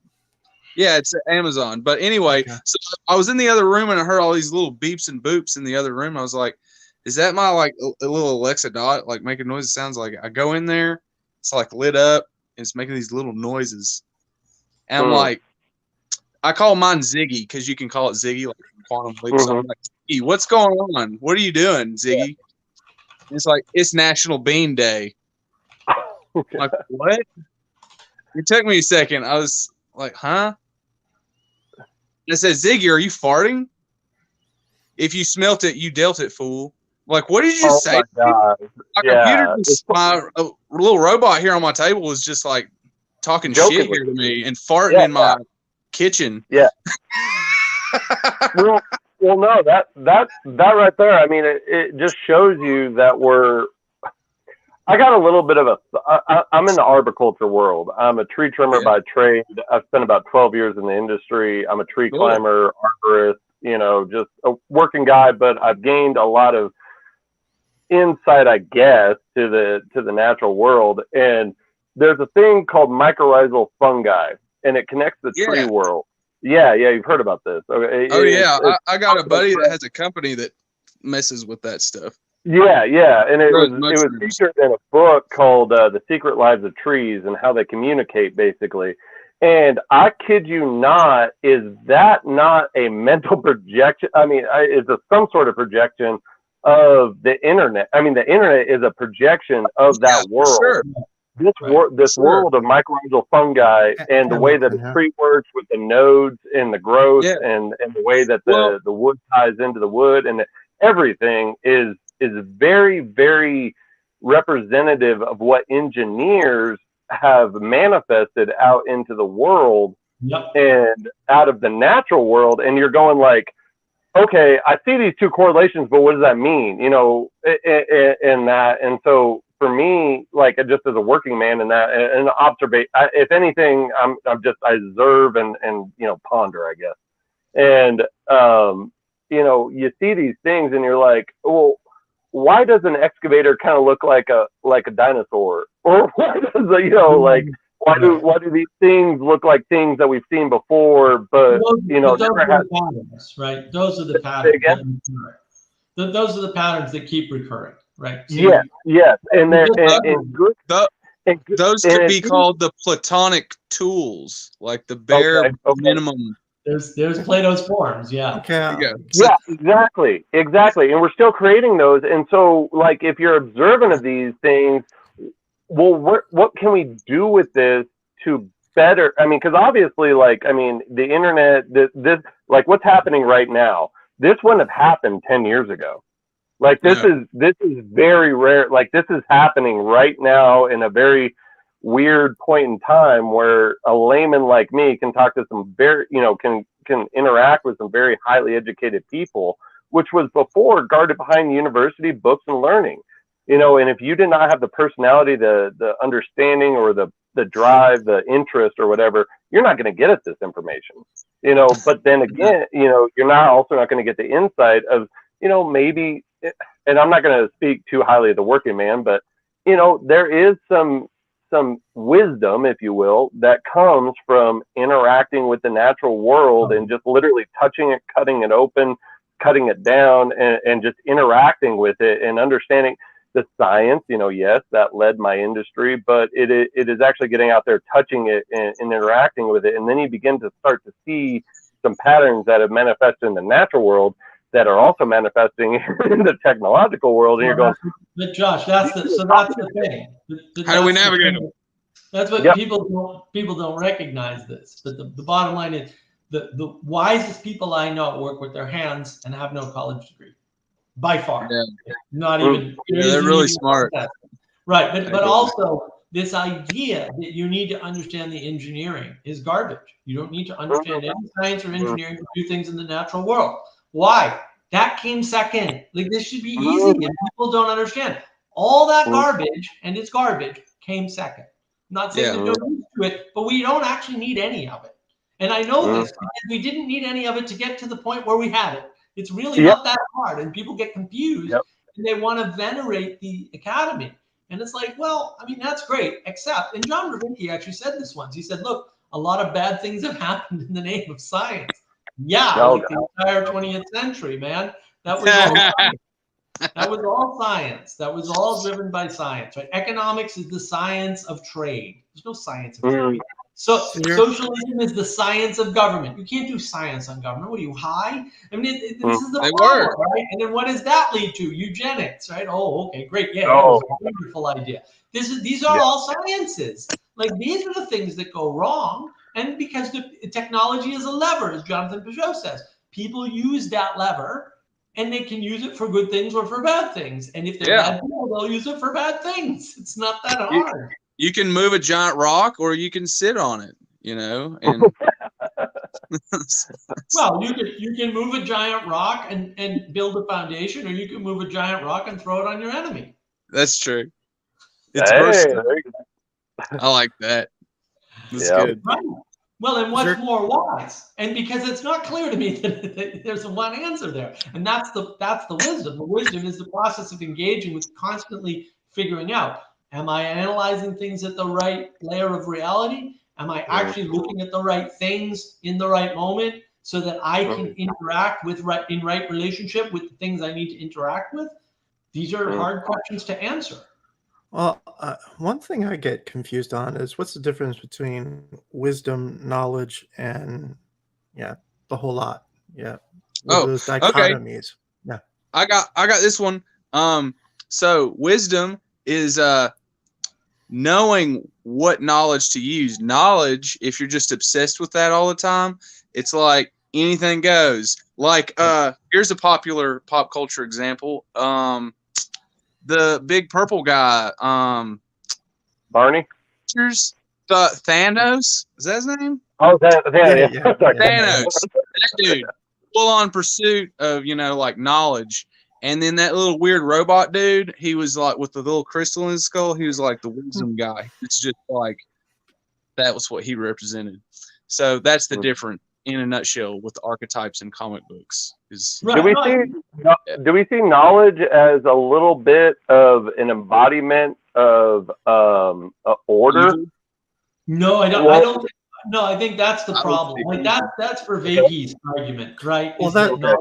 Yeah, it's Amazon. But anyway, so I was in the other room and I heard all these little beeps and boops in the other room. I was like, is that my a little Alexa dot making noises? It sounds like I go in there, it's lit up, and it's making these little noises. And I'm like, I call mine Ziggy because you can call it Ziggy, like Quantum Leap. So I'm like, Ziggy, what's going on? What are you doing, Ziggy? And it's like, it's National Bean Day. I'm like, what? It took me a second. I was like, huh? I said, Ziggy, are you farting? If you smelt it, you dealt it, fool. Like, what did you say? My computer, my little robot here on my table was just talking shit here to me and farting in my kitchen. Yeah. well, no, that right there. I mean, it just shows you that I got a little bit of I'm in the arboriculture world. I'm a tree trimmer by trade. I've spent about 12 years in the industry. I'm a tree climber, arborist, just a working guy, but I've gained a lot of insight, I guess, to the natural world. And there's a thing called mycorrhizal fungi, and it connects the tree world. Yeah, you've heard about this. Okay. I got a buddy that has a company that messes with that stuff. Yeah, and it was featured in a book called The Secret Lives of Trees and how they communicate, basically. And I kid you not, is that not a mental projection? I mean, it's some sort of projection of the internet. I mean, the internet is a projection of that world. Sure. This world of mycorrhizal fungi and the way that the tree works with the nodes and the growth and the way that the wood ties into the wood and everything is very, very representative of what engineers have manifested out into the world and out of the natural world. And you're going okay, I see these two correlations, but what does that mean? In that. And so for me, just as a working man in that and observate, if anything, I observe and ponder, I guess. And, you see these things and you're like, well, why does an excavator kind of look like a dinosaur? Or why does why do these things look like things that we've seen before? But those are the patterns, right? Those are the patterns. Those are the patterns that keep recurring, right? So yes, and those could be called the Platonic tools, like the bare minimum. There's Plato's forms, Okay. Yeah, exactly. And we're still creating those. And so, if you're observant of these things, well, what can we do with this to better? I mean, because obviously, the internet, this what's happening right now, this wouldn't have happened 10 years ago. This is very rare. This is happening right now in a very weird point in time where a layman like me can talk to some very, can interact with some very highly educated people, which was before guarded behind university books and learning. you know, and if you did not have the personality, the understanding, or the drive, the interest, or whatever, you're not going to get at this information, you know. But then again, you know, you're also not going to get the insight of, you know, maybe, and I'm not going to speak too highly of the working man, but, you know, there is some wisdom, if you will, that comes from interacting with the natural world and just literally touching it, cutting it open, cutting it down, and just interacting with it and understanding the science. You know, yes, that led my industry, but it is actually getting out there, touching it, and interacting with it. And then you begin to start to see some patterns that have manifested in the natural world that are also manifesting in the technological world. And you're going, but Josh, that's the thing. How do we navigate them? That's what people don't recognize this. But the bottom line is the wisest people I know work with their hands and have no college degree, by far. Yeah. Not even. Yeah, they're really smart. Right, but also this idea that you need to understand the engineering is garbage. You don't need to understand any science or engineering to do things in the natural world. Why? That came second. Like, this should be easy, and people don't understand. All that garbage, and it's garbage, came second. I'm not saying there's no use to it, but we don't actually need any of it. And I know this because we didn't need any of it to get to the point where we had it. It's really not that hard, and people get confused, and they want to venerate the academy. And it's like, well, I mean, that's great, except, and John Ravinki actually said this once. He said, look, a lot of bad things have happened in the name of science. Yeah, like the entire 20th century, man. That was all science. That was all science. That was all driven by science, right? Economics is the science of trade. There's no science of trade. So socialism is the science of government. You can't do science on government. What are you, high? I mean, this is the problem, right? And then what does that lead to? Eugenics, right? Oh, okay, great. Yeah, that was a wonderful idea. These are all sciences. Like, these are the things that go wrong. And because the technology is a lever, as Jonathan Peugeot says, people use that lever, and they can use it for good things or for bad things. And if they're bad people, they'll use it for bad things. It's not that hard. You can move a giant rock, or you can sit on it, you know. And well, you can move a giant rock and build a foundation, or you can move a giant rock and throw it on your enemy. That's true. It's versatile. I like that. That's good. Right. Well, and what's more wise? And because it's not clear to me that there's one answer there, and that's the wisdom. The wisdom is the process of engaging with constantly figuring out: am I analyzing things at the right layer of reality? Am I actually looking at the right things in the right moment so that I can interact with in right relationship with the things I need to interact with? These are hard questions to answer. Well, one thing I get confused on is what's the difference between wisdom, knowledge, and the whole lot. Yeah. Those dichotomies. Okay. Yeah. I got this one. So wisdom is knowing what knowledge to use. Knowledge, if you're just obsessed with that all the time, it's like anything goes. Like here's a popular pop culture example. The big purple guy, Barney? Thanos? Is that his name? Oh, Thanos. Thanos. That dude, full on pursuit of, like knowledge. And then that little weird robot dude, he was like with the little crystal in his skull, he was like the wisdom guy. It's just like, that was what he represented. So that's the difference in a nutshell with the archetypes in comic books. Do we see knowledge as a little bit of an embodiment of order? No, I don't. No, I think that's the problem. Like that's Vervaeke's argument, right? Well,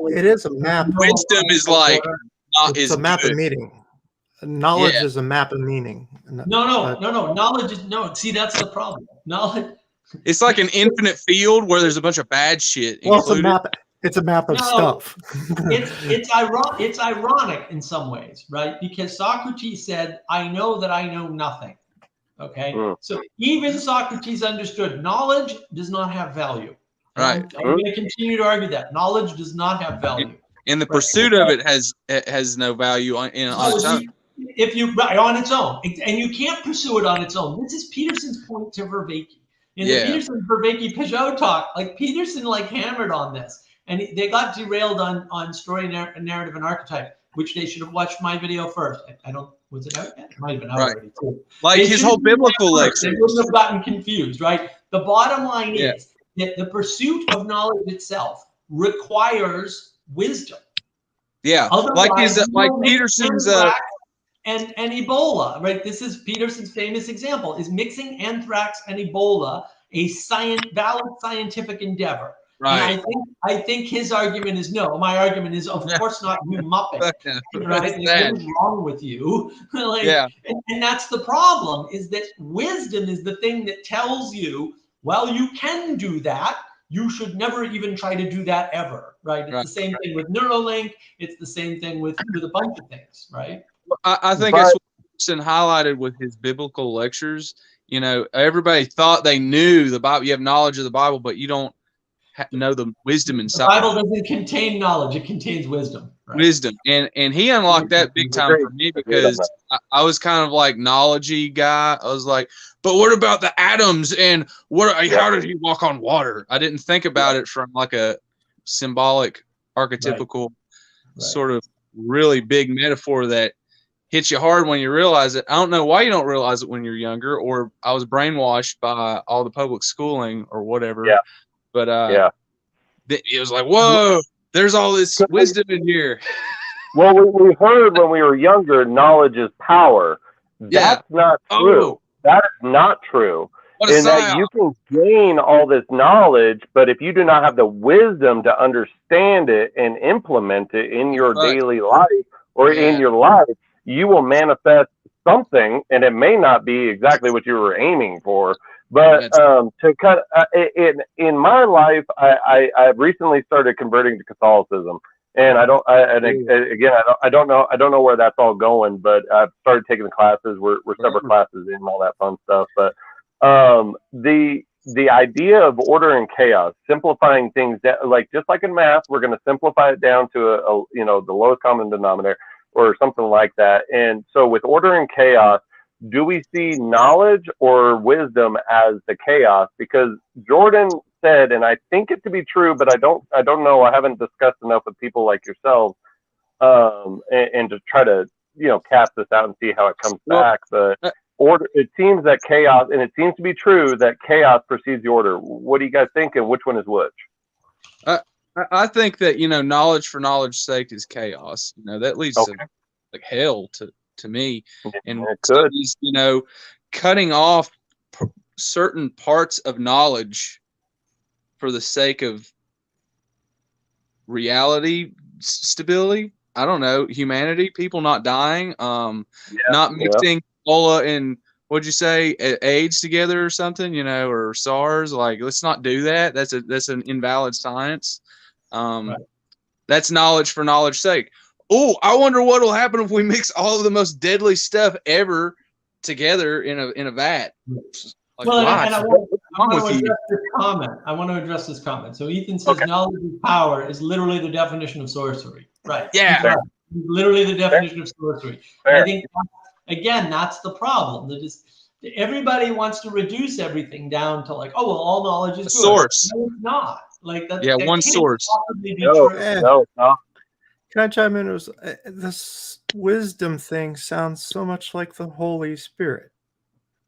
it is a map. Wisdom is like it's a map of meaning. Knowledge is a map of meaning. No. Knowledge is See, that's the problem. Knowledge. It's like an infinite field where there's a bunch of bad shit. Well, it's a map of stuff. It's ironic in some ways, right? Because Socrates said, "I know that I know nothing." Okay, so even Socrates understood knowledge does not have value. Right. I'm going to continue to argue that knowledge does not have value. And the pursuit of it has no value on its own. If you on its own, and you can't pursue it on its own. This is Peterson's point to Vervaeke. In the Peterson-Vervaeke Peugeot talk, like Peterson hammered on this, and they got derailed on story, narrative, and archetype, which they should have watched my video first. I don't Was it out yet? It might have been out Right. already too. Like They his should whole be biblical first. lecture. They wouldn't have gotten confused, right? The bottom line Yeah. is that the pursuit of knowledge itself requires wisdom. Yeah, like Otherwise, his like you will mix Peterson's. anthrax and Ebola, right? This is Peterson's famous example: is mixing anthrax and Ebola a valid scientific endeavor? And Right. I think his argument is no. My argument is, of course not, you muppet, right? Like, what is wrong with you? Like, Yeah. and that's the problem, is that wisdom is the thing that tells you, well, you can do that. You should never even try to do that ever, right? It's the same thing with Neuralink. It's the same thing with a bunch of things, right? I think that's what Peterson highlighted with his biblical lectures. You know, everybody thought they knew the Bible. You have knowledge of the Bible, but you don't know the wisdom inside. The Bible doesn't contain knowledge; it contains wisdom. Right? Wisdom, and he unlocked that big time for me, because I was kind of like knowledgey guy. I was like, but what about the atoms, and how did he walk on water? I didn't think about it from like a symbolic, archetypical sort of really big metaphor that hits you hard when you realize it. I don't know why you don't realize it when you're younger, or I was brainwashed by all the public schooling or whatever. Yeah. But it was like, whoa, there's all this wisdom in here. Well, we heard when we were younger, knowledge is power. That's not true. That is not true. In that you can gain all this knowledge, but if you do not have the wisdom to understand it and implement it in your daily life or in your life, you will manifest something, and it may not be exactly what you were aiming for. But to cut in my life, I recently started converting to Catholicism, and I don't know where that's all going. But I've started taking the classes. We're several classes in, all that fun stuff. But the idea of order and chaos, simplifying things that, like, just like in math, we're going to simplify it down to the lowest common denominator or something like that. And so with order and chaos, do we see knowledge or wisdom as the chaos? Because Jordan said, and I think it to be true, but I don't know. I haven't discussed enough with people like yourselves, and to try to cast this out and see how it comes back. But order, it seems that chaos, and it seems to be true that chaos precedes the order. What do you guys think, and which one is which? I think that knowledge for knowledge's sake is chaos. That leads to like hell to me. And studies, cutting off certain parts of knowledge for the sake of reality stability. I don't know, humanity, people not dying, not mixing Ebola and what'd you say, AIDS together or something, or SARS. Like, let's not do that. That's an invalid science. That's knowledge for knowledge's sake. Oh, I wonder what will happen if we mix all of the most deadly stuff ever together in a vat. Like, well, and I want to address this comment. So Ethan says knowledge is power is literally the definition of sorcery. Right. Yeah. Literally the definition of sorcery. I think, again, that's the problem. That is, everybody wants to reduce everything down to like, oh, well, all knowledge is good. Source. No, it's not. Like, that one source. No. Can I chime in? This wisdom thing sounds so much like the Holy Spirit.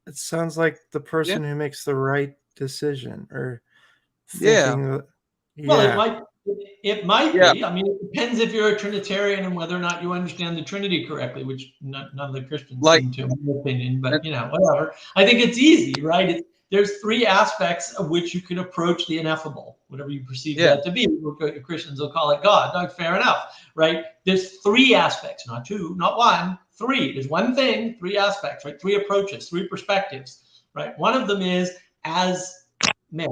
It sounds like the person who makes the right decision, or thinking well, it might be. I mean, it depends if you're a Trinitarian and whether or not you understand the Trinity correctly, which none of the Christians seem to, in my opinion. But whatever. I think it's easy, right? There's three aspects of which you can approach the ineffable, whatever you perceive that to be. Christians will call it God. No, fair enough, right? There's three aspects, not two, not one, three. There's one thing, three aspects, right? Three approaches, three perspectives, right? One of them is as men,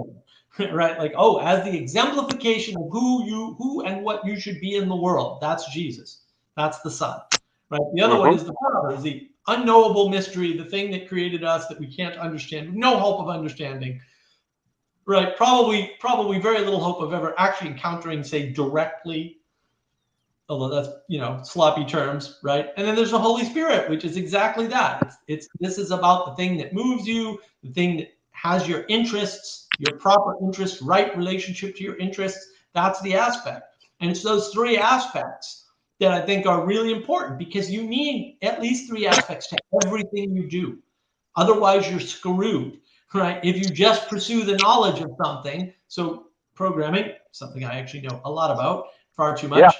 right? Like, as the exemplification of who and what you should be in the world. That's Jesus. That's the Son, right? The other one is the Father, is the unknowable mystery, the thing that created us that we can't understand, no hope of understanding, right? Probably very little hope of ever actually encountering, say, directly, although that's, sloppy terms, right? And then there's the Holy Spirit, which is exactly that. This is about the thing that moves you, the thing that has your interests, your proper interests, right relationship to your interests. That's the aspect. And it's those three aspects that I think are really important, because you need at least 3 aspects to everything you do. Otherwise, you're screwed, right? If you just pursue the knowledge of something, so programming, something I actually know a lot about, far too much.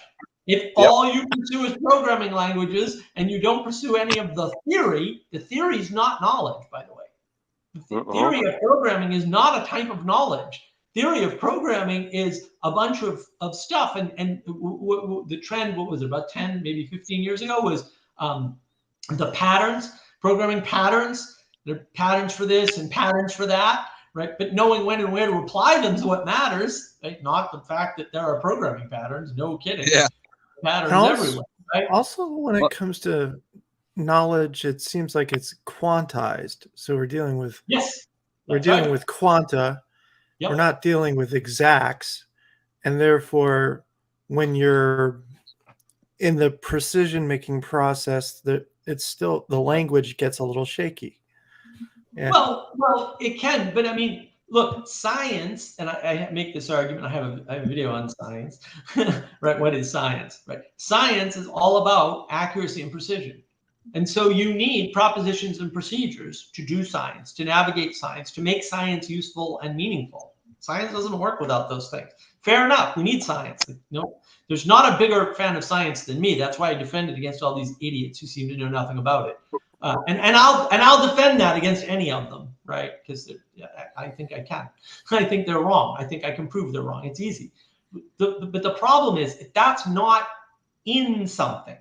If all you pursue is programming languages and you don't pursue any of the theory is not knowledge, by the way. The theory of programming is not a type of knowledge. Theory of programming is a bunch of stuff. And the trend, what was it, about 10, maybe 15 years ago, was the patterns, programming patterns. There are patterns for this and patterns for that, right? But knowing when and where to apply them is what matters, right? Not the fact that there are programming patterns. No kidding. Yeah. Patterns also, everywhere, right? Also, when it comes to knowledge, it seems like it's quantized. So we're dealing with with quanta. Yep. We're not dealing with exacts, and therefore, when you're in the precision making process, that it's still, the language gets a little shaky. Yeah. Well, it can, but I mean, look, science, and I make this argument. I have a video on science, right? What is science, right? Science is all about accuracy and precision. And so you need propositions and procedures to do science, to navigate science, to make science useful and meaningful. Science doesn't work without those things. Fair enough, we need science. No, there's not a bigger fan of science than me. That's why I defend it against all these idiots who seem to know nothing about it. And I'll defend that against any of them, right? Because I think I can. I think they're wrong. I think I can prove they're wrong. It's easy. But the problem is, if that's not in something,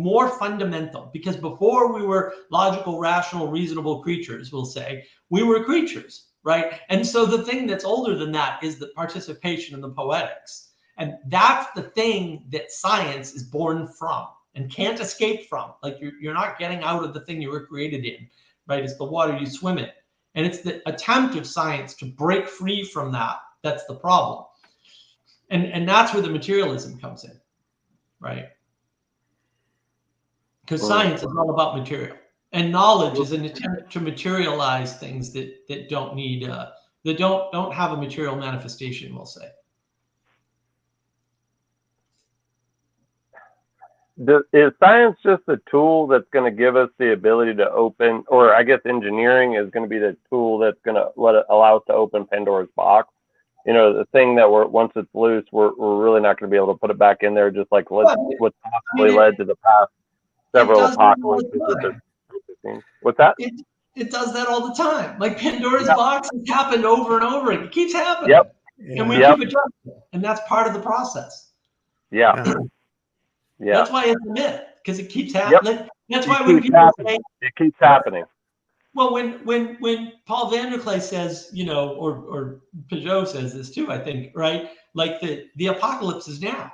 more fundamental, because before we were logical, rational, reasonable creatures, we'll say, we were creatures, right? And so the thing that's older than that is the participation in the poetics. And that's the thing that science is born from and can't escape from. Like you're not getting out of the thing you were created in, right? It's the water you swim in. And it's the attempt of science to break free from that. That's the problem. And that's where the materialism comes in, right? Because science is all about material. And knowledge is an attempt to materialize things that don't need, that don't have a material manifestation, we'll say. Is science just a tool that's going to give us the ability to open, or I guess engineering is going to be the tool that's going to allow us to open Pandora's box? You know, the thing that once it's loose, we're really not going to be able to put it back in there, just like what's possibly led to the past several apocalypses. What's that? It does that all the time. Like Pandora's box has happened over and over again. It keeps happening. Yep. And we keep adjusting. And that's part of the process. Yeah. Yeah. That's why it's a myth, because it keeps happening. Yep. That's why when people say it keeps happening. Well, when Paul Vanderklay says, you know, or Peugeot says this too, I think, right? Like the apocalypse is now.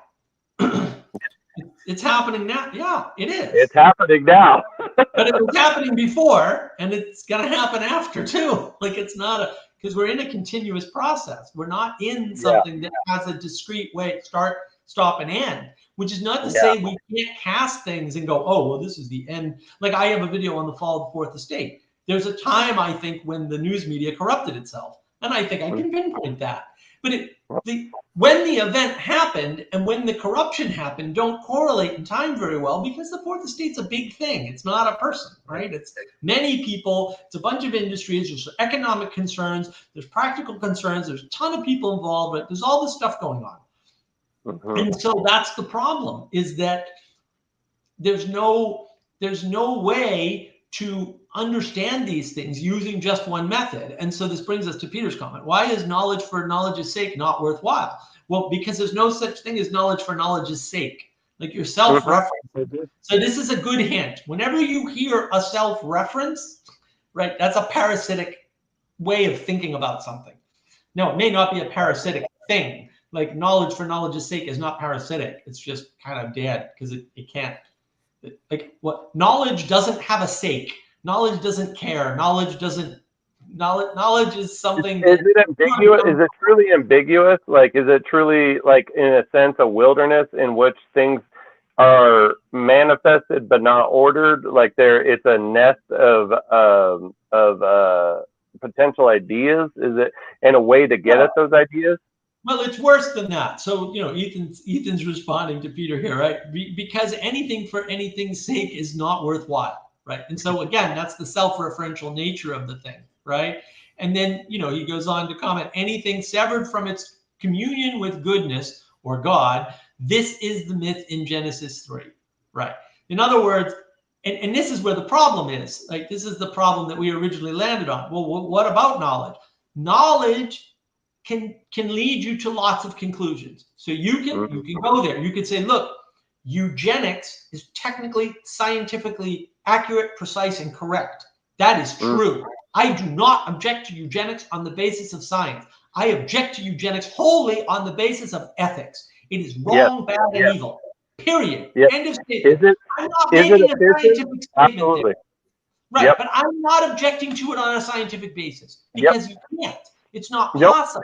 It's happening now. Yeah, it is. It's happening now. But it was happening before, and it's going to happen after too. Like it's not because we're in a continuous process. We're not in something that has a discrete way, start, stop, and end. Which is not to say we can't cast things and go, oh, well, this is the end. Like I have a video on the fall of the Fourth Estate. There's a time, I think, when the news media corrupted itself. And I think I can pinpoint that. But when the event happened and when the corruption happened don't correlate in time very well, because the Fourth Estate's a big thing. It's not a person, right? It's many people. It's a bunch of industries. There's economic concerns. There's practical concerns. There's a ton of people involved. There's all this stuff going on. And so that's the problem, is that there's no way to understand these things using just one method. And so this brings us to Peter's comment. Why is knowledge for knowledge's sake not worthwhile? Well, because there's no such thing as knowledge for knowledge's sake. Like your self-reference. So this is a good hint. Whenever you hear a self-reference, right, that's a parasitic way of thinking about something. Now, it may not be a parasitic thing. Like knowledge for knowledge's sake is not parasitic. It's just kind of dead because it can't. Like what? Knowledge doesn't have a sake. Knowledge doesn't care. Knowledge is something. Is it ambiguous? Is it truly ambiguous? Like, is it truly like in a sense a wilderness in which things are manifested but not ordered? Like it's a nest of potential ideas. Is it in a way to get at those ideas? Well, it's worse than that. So, Ethan's responding to Peter here, right? Because anything for anything's sake is not worthwhile, right? And so again, that's the self-referential nature of the thing, right? And then, he goes on to comment, anything severed from its communion with goodness or God, this is the myth in Genesis 3, right? In other words, and this is where the problem is. Like, this is the problem that we originally landed on. Well, what about knowledge? Knowledge can lead you to lots of conclusions. So you can go there. You could say, look, eugenics is technically, scientifically accurate, precise, and correct. That is true. I do not object to eugenics on the basis of science. I object to eugenics wholly on the basis of ethics. It is wrong, bad, and evil. Period. End of statement. I'm not making a scientific statement Absolutely. there. Right, but I'm not objecting to it on a scientific basis because you can't. It's not possible.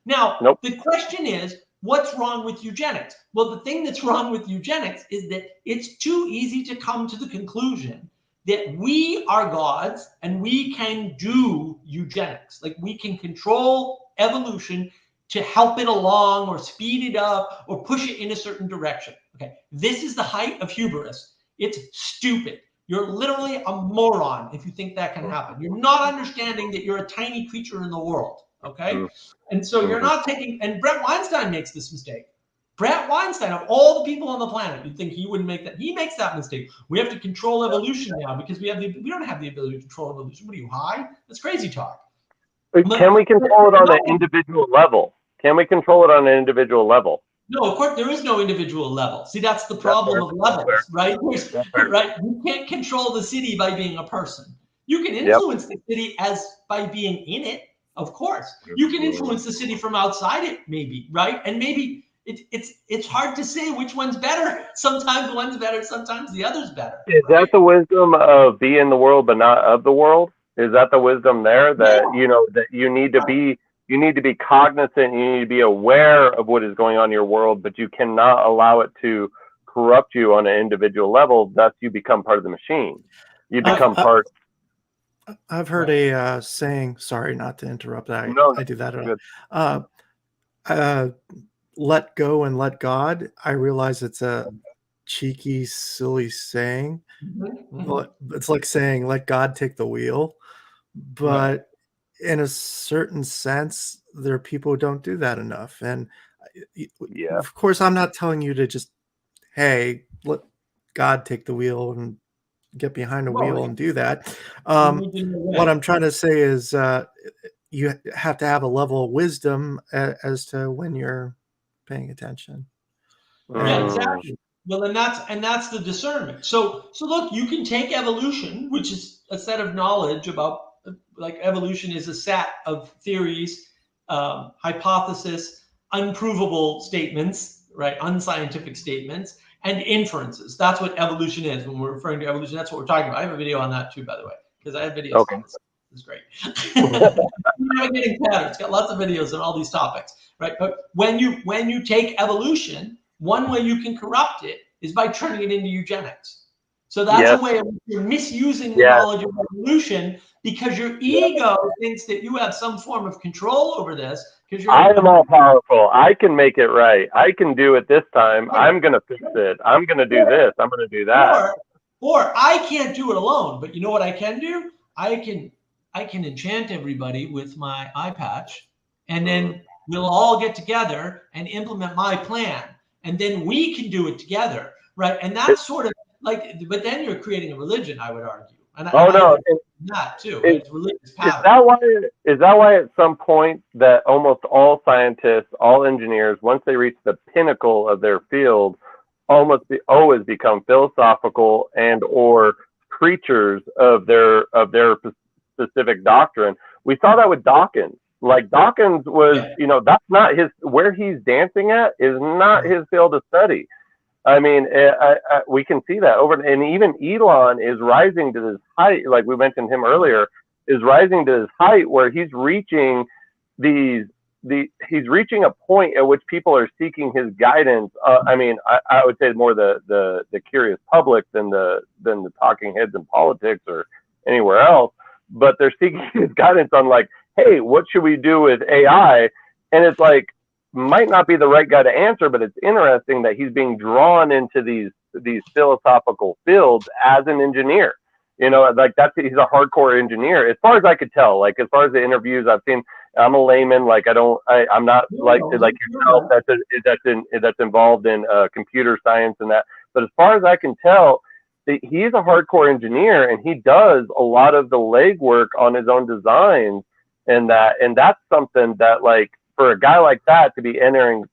Now, the question is, what's wrong with eugenics? Well, the thing that's wrong with eugenics is that it's too easy to come to the conclusion that we are gods and we can do eugenics. Like, we can control evolution to help it along or speed it up or push it in a certain direction. Okay, this is the height of hubris. It's stupid. You're literally a moron if you think that can happen. You're not understanding that you're a tiny creature in the world. Okay. And so you're not taking, and Brett Weinstein makes this mistake. Brett Weinstein, of all the people on the planet, you'd think he wouldn't make that. He makes that mistake. We have to control evolution now because we don't have the ability to control evolution. What are you, high? That's crazy talk. Can we control it on an individual level? Can we control it on an individual level? No, of course, there is no individual level. See, that's the problem of levels, right? Right? You can't control the city by being a person. You can influence the city by being in it, of course. You can influence the city from outside it, maybe, right? And maybe it's hard to say which one's better. Sometimes one's better, sometimes the other's better. Is that the wisdom of be in the world but not of the world? Is that the wisdom there that that you need to be? You need to be cognizant. You need to be aware of what is going on in your world, but you cannot allow it to corrupt you on an individual level. Thus, you become part of the machine. You become part. I've heard a saying. Sorry, not to interrupt. I do that a lot. Let go and let God. I realize it's a cheeky, silly saying. It's like saying, let God take the wheel. But in a certain sense, there are people who don't do that enough. And of course, I'm not telling you to just, hey, let God take the wheel and get behind the wheel and do that. What I'm trying to say is you have to have a level of wisdom as to when you're paying attention. Yeah, exactly. Well, and that's the discernment. So look, you can take evolution, which is a set of knowledge about, like, evolution is a set of theories, hypothesis, unprovable statements, right? Unscientific statements, and inferences. That's what evolution is. When we're referring to evolution, that's what we're talking about. I have a video on that too, by the way, because I have videos on this. It's great. Navigating patterns. Got lots of videos on all these topics, right? But when you take evolution, one way you can corrupt it is by turning it into eugenics. So that's a way of you're misusing the knowledge of evolution because your ego thinks that you have some form of control over this. I am all powerful. I can make it right. I can do it this time. I'm going to fix it. I'm going to do this. I'm going to do that. Or I can't do it alone. But you know what I can do? I can enchant everybody with my eye patch, and then we'll all get together and implement my plan. And then we can do it together, right? And that's sort of like, but then you're creating a religion, I would argue. And that too. It's religious power. Is that why at some point that almost all scientists, all engineers, once they reach the pinnacle of their field, always become philosophical and or creatures of their specific doctrine? We saw that with Dawkins. Like, Dawkins was, that's not where he's dancing at is not his field of study. I mean, we can see that and even Elon is rising to this height, like we mentioned him earlier, is rising to this height where he's reaching he's reaching a point at which people are seeking his guidance. I mean, I would say more the curious public than the talking heads in politics or anywhere else, but they're seeking his guidance on, like, hey, what should we do with AI? And it's like, might not be the right guy to answer, but it's interesting that he's being drawn into these philosophical fields as an engineer. You know, like he's a hardcore engineer, as far as I could tell. Like as far as the interviews I've seen, I'm a layman. Like I'm not like yourself that's involved in computer science and that. But as far as I can tell, he's a hardcore engineer, and he does a lot of the legwork on his own designs, and that's something that, like, for a guy like that to be entering,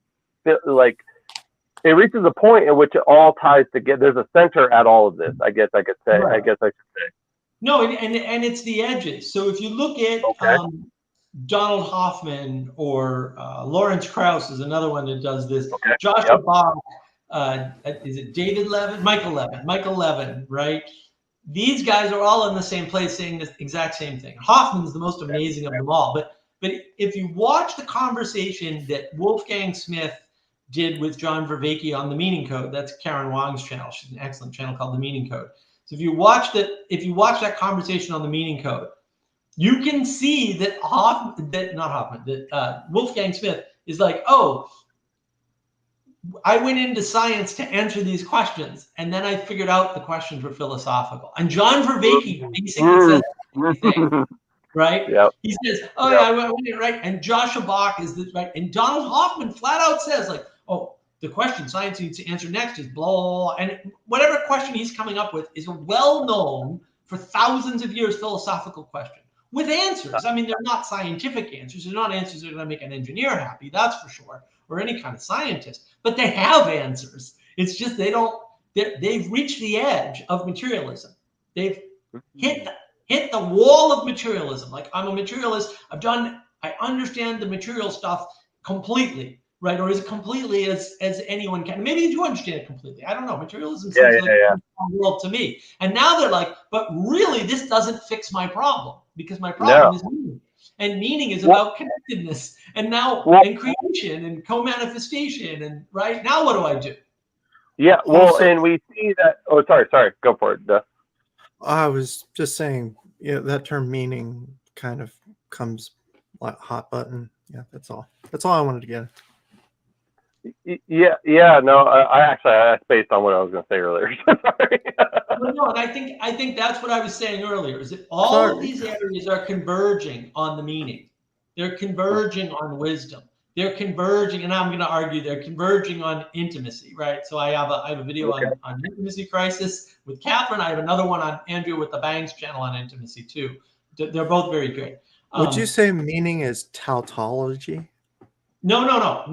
like, it reaches a point in which it all ties together. There's a center at all of this. I guess I could say. Right. I guess I should say. No, and it's the edges. So if you look at Donald Hoffman or Lawrence Krauss is another one that does this. Okay. Joshua Bach, is it David Levin? Michael Levin, right? These guys are all in the same place saying the exact same thing. Hoffman's the most amazing of them all. But if you watch the conversation that Wolfgang Smith did with John Vervaeke on The Meaning Code, that's Karen Wong's channel. She's an excellent channel called The Meaning Code. So if you watch that conversation on The Meaning Code, you can see that Wolfgang Smith is like, oh, I went into science to answer these questions, and then I figured out the questions were philosophical. And John Vervaeke basically says the same thing, right? Yep. He says, oh, yeah, I went right. And Joshua Bach is this, right? And Donald Hoffman flat out says, like, oh, the question science needs to answer next is blah, blah, blah. And whatever question he's coming up with is a well-known, for thousands of years, philosophical question with answers. I mean, they're not scientific answers. They're not answers that are going to make an engineer happy, that's for sure, or any kind of scientist. But they have answers. It's just they've reached the edge of materialism. They've hit the wall of materialism. Like, I'm a materialist. I understand the material stuff completely. Right, or as completely as anyone can. Maybe you do understand it completely. I don't know. Materialism seems like the world to me. And now they're like, but really, this doesn't fix my problem, because my problem is meaning, and meaning is about connectedness, and now and creation and co-manifestation. And right now, what do I do? Yeah, well, also, and we see that. Oh, sorry, go for it. Duh. I was just saying, that term meaning kind of comes like hot button. Yeah, that's all. That's all I wanted to get. Yeah, no, I spaced on what I was going to say earlier. Sorry. No, and I think that's what I was saying earlier, is that all of these areas are converging on the meaning. They're converging on wisdom. They're converging, and I'm going to argue they're converging on intimacy, right? So I have a video on intimacy crisis with Catherine. I have another one on Andrew with the Bangs channel on intimacy too. They're both very great. Would you say meaning is tautology? No.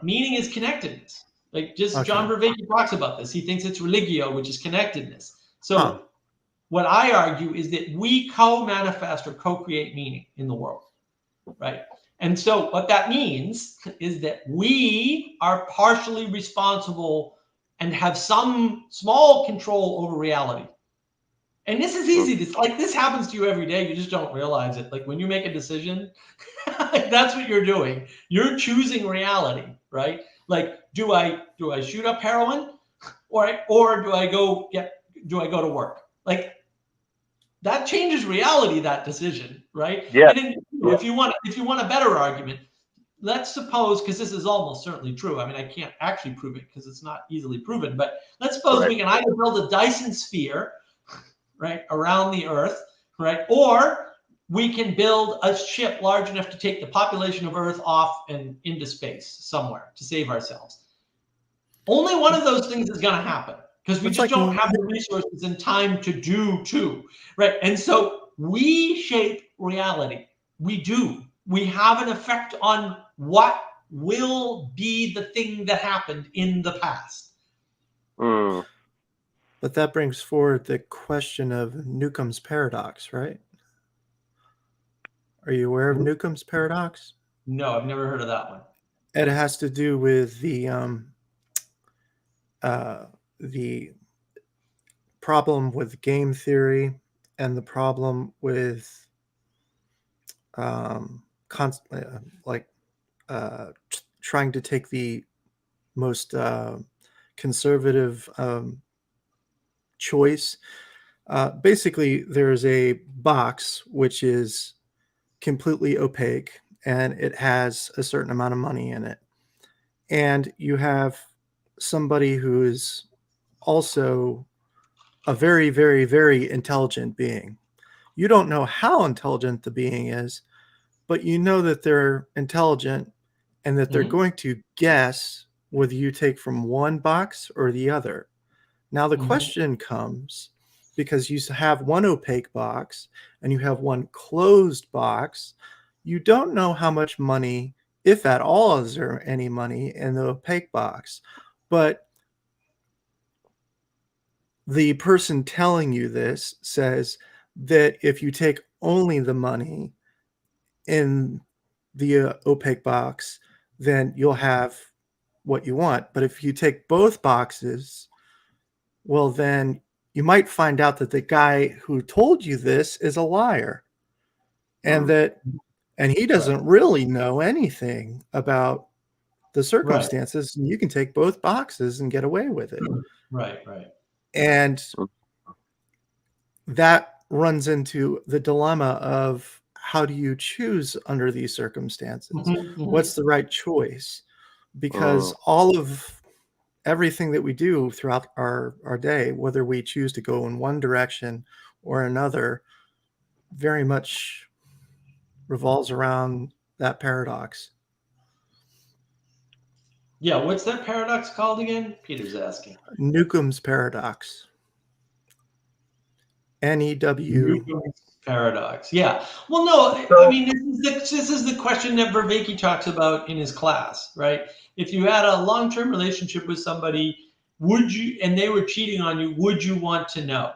Meaning is connectedness. Like, just John Vervaeke talks about this. He thinks it's religio, which is connectedness. So what I argue is that we co-manifest or co-create meaning in the world, right? And so what that means is that we are partially responsible and have some small control over reality. And this is easy. This happens to you every day. You just don't realize it. Like, when you make a decision, that's what you're doing. You're choosing reality, right? Like, do I shoot up heroin, or do I go to work? Like, that changes reality, that decision, right? Yeah. And then, if you want a better argument, let's suppose, because this is almost certainly true. I mean, I can't actually prove it because it's not easily proven. But let's suppose we can either build a Dyson sphere, right, around the Earth, right, or we can build a ship large enough to take the population of Earth off and into space somewhere to save ourselves. Only one of those things is going to happen, because we just don't have the resources and time to do two, right? And so we shape reality. We do. We have an effect on what will be the thing that happened in the past. But that brings forward the question of Newcomb's paradox, right? Are you aware of Newcomb's paradox? No, I've never heard of that one. It has to do with the problem with game theory and the problem with trying to take the most conservative choice. Basically, there is a box which is completely opaque, and it has a certain amount of money in it. And you have somebody who is also a very, very, very intelligent being. You don't know how intelligent the being is, but you know that they're intelligent and that they're Mhm. going to guess whether you take from one box or the other. Now, the Mhm. question comes because you have one opaque box and you have one closed box. You don't know how much money, if at all, is there any money in the opaque box. But the person telling you this says that if you take only the money in the opaque box, then you'll have what you want. But if you take both boxes, well, then you might find out that the guy who told you this is a liar, and that and he doesn't really know anything about the Right. circumstances, and you can take both boxes and get away with it. Right. Right. And that runs into the dilemma of how do you choose under these circumstances? Mhm. Mhm. What's the right choice? Because all of everything that we do throughout our day, whether we choose to go in one direction or another, very much revolves around that paradox. Yeah. What's that paradox called again? Peter's asking. Newcomb's paradox. NEW. Newton's paradox. Yeah. Well, no, I So, mean, this is the question that Vervaeke talks about in his class, right? If you had a long-term relationship with somebody, would you, and they were cheating on you, would you want to know?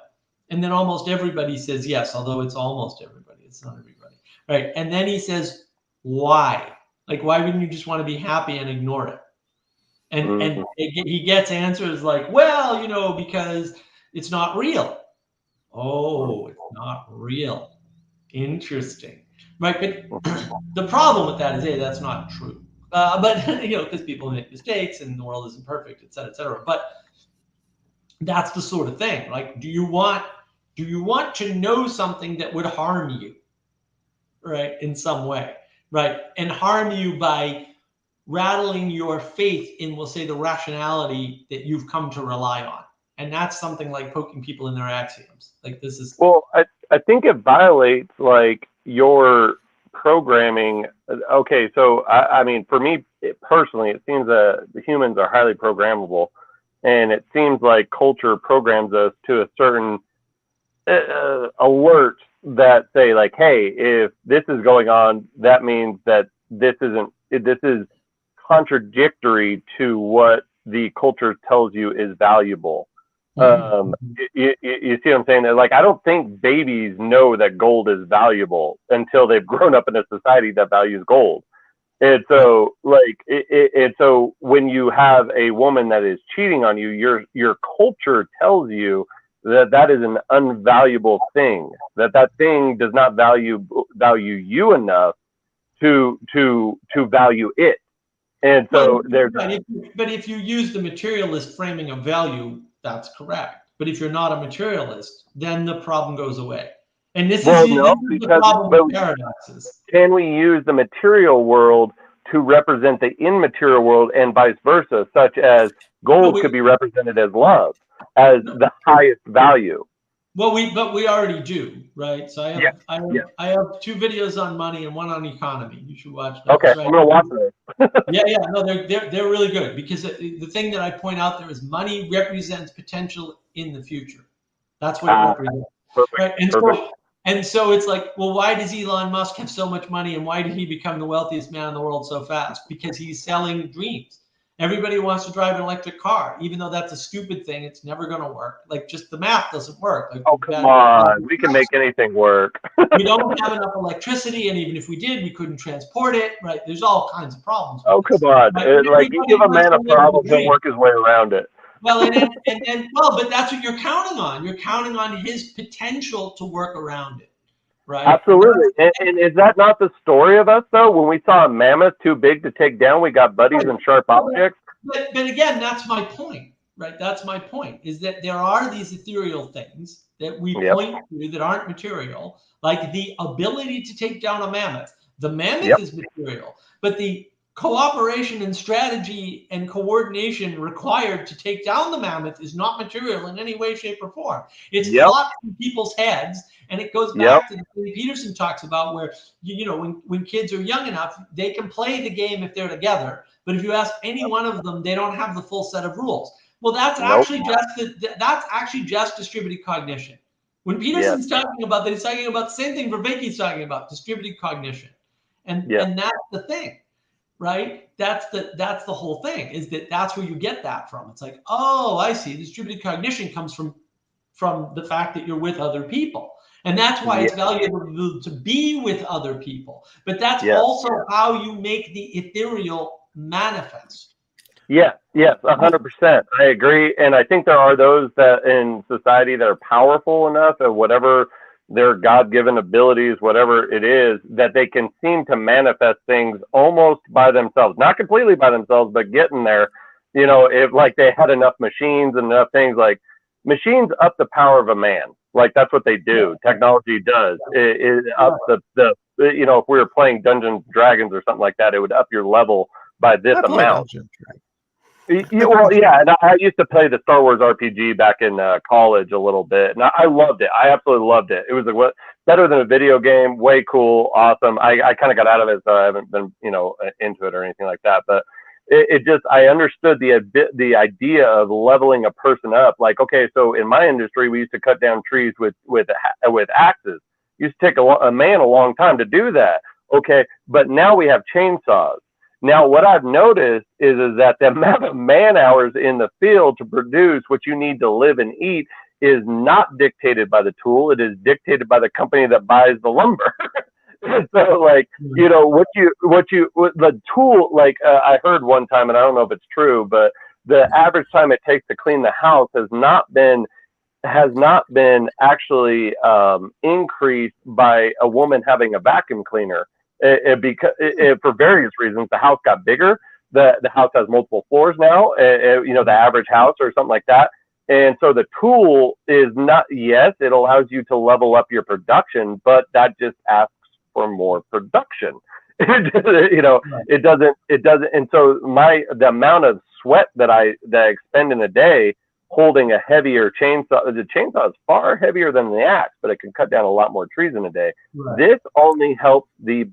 And then almost everybody says yes, although it's almost everybody. It's not everybody, right? And then he says, why? Like, why wouldn't you just want to be happy and ignore it? And he gets answers like, well, because it's not real. Oh, it's not real. Interesting. Right. But the problem with that is, A, that's not true. But, because people make mistakes and the world isn't perfect, et cetera, et cetera. But that's the sort of thing. Like, do you want to know something that would harm you, right, in some way, right? And harm you by rattling your faith in, we'll say, the rationality that you've come to rely on. And that's something like poking people in their axioms. Like, this is. well, I think it violates like your programming. Okay, so I mean, for me personally, it seems that the humans are highly programmable, and it seems like culture programs us to a certain alert that say like, hey, if this is going on, that means that this is contradictory to what the culture tells you is valuable. You see what I'm saying? Like, I don't think babies know that gold is valuable until they've grown up in a society that values gold. And so, and so when you have a woman that is cheating on you, your culture tells you that is an unvaluable thing. That thing does not value you enough to value it. And so there's. But if you use the materialist framing of value, that's correct. But if you're not a materialist, then the problem goes away. And this is the problem with paradoxes. Can we use the material world to represent the immaterial world and vice versa, such as gold could be represented as love, as the highest value? Well, we already do, right? So I have 2 videos on money and 1 on economy. You should watch those. Okay, right? I'm gonna watch those. Yeah, no, they're really good, because the thing that I point out there is money represents potential in the future. That's what it represents. Perfect. Right? And so it's like, well, why does Elon Musk have so much money, and why did he become the wealthiest man in the world so fast? Because he's selling dreams. Everybody wants to drive an electric car, even though that's a stupid thing. It's never going to work. Like, just the math doesn't work. Like, oh, come on. We can make anything work. We don't have enough electricity, and even if we did, we couldn't transport it, right? There's all kinds of problems. Oh, come on. Right? Like, you give a man a problem, he'll work his way around it. Well, but that's what you're counting on. You're counting on his potential to work around it, right? Absolutely. And is that not the story of us, though? When we saw a mammoth too big to take down, we got buddies and sharp objects. But again, that's my point, right? That's my point, is that there are these ethereal things that we point to that aren't material, like the ability to take down a mammoth. The mammoth is material, but the cooperation and strategy and coordination required to take down the mammoth is not material in any way, shape, or form. It's thought in people's heads, and it goes back to the thing Peterson talks about, where when kids are young enough, they can play the game if they're together. But if you ask any one of them, they don't have the full set of rules. Well, that's actually just distributed cognition. When Peterson's talking about that, he's talking about the same thing Vervaeke's talking about, distributed cognition, and that's the thing. Right? That's the whole thing, is that's where you get that from. It's like, oh, I see. Distributed cognition comes from the fact that you're with other people. And that's why it's valuable to be with other people. But that's also how you make the ethereal manifest. Yes, 100%. I agree. And I think there are those that in society that are powerful enough at whatever their God-given abilities, whatever it is, that they can seem to manifest things almost by themselves, not completely by themselves, but getting there. If like they had enough machines and enough things, like machines up the power of a man. Like that's what they do. Technology does. It up the if we were playing Dungeons and Dragons or something like that, it would up your level by this amount. And I used to play the Star Wars RPG back in college a little bit, and I loved it. I absolutely loved it. It was better than a video game, way cool, awesome. I kind of got out of it, so I haven't been into it or anything like that. But it just, I understood the idea of leveling a person up. Like, okay, so in my industry, we used to cut down trees with axes. It used to take a man a long time to do that. Okay, but now we have chainsaws. Now, what I've noticed is that the amount of man hours in the field to produce what you need to live and eat is not dictated by the tool. It is dictated by the company that buys the lumber. So, like, the tool, like I heard one time, and I don't know if it's true, but the average time it takes to clean the house has not been actually increased by a woman having a vacuum cleaner. Because for various reasons, the house got bigger. The house has multiple floors now. The average house or something like that. And so the tool is not. Yes, it allows you to level up your production, but that just asks for more production. It doesn't. And so the amount of sweat that I expend in a day holding a heavier chainsaw. The chainsaw is far heavier than the axe, but it can cut down a lot more trees in a day. Right. This only helps the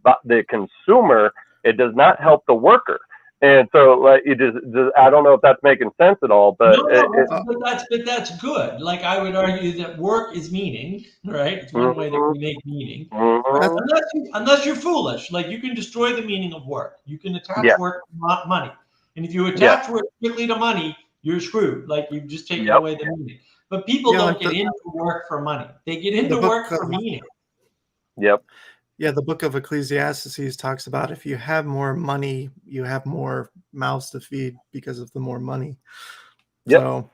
consumer. It does not help the worker. And so, like, I don't know if that's making sense at all, but but that's good. Like, I would argue that work is meaning, right? It's one way that we make meaning. Unless you're foolish, like you can destroy the meaning of work. You can attach work to money, and if you attach work strictly to money, you're screwed. Like, you've just taken away the meaning. But people don't get into work for money. They get into work for meaning. Yeah, the book of Ecclesiastes talks about if you have more money, you have more mouths to feed because of the more money. So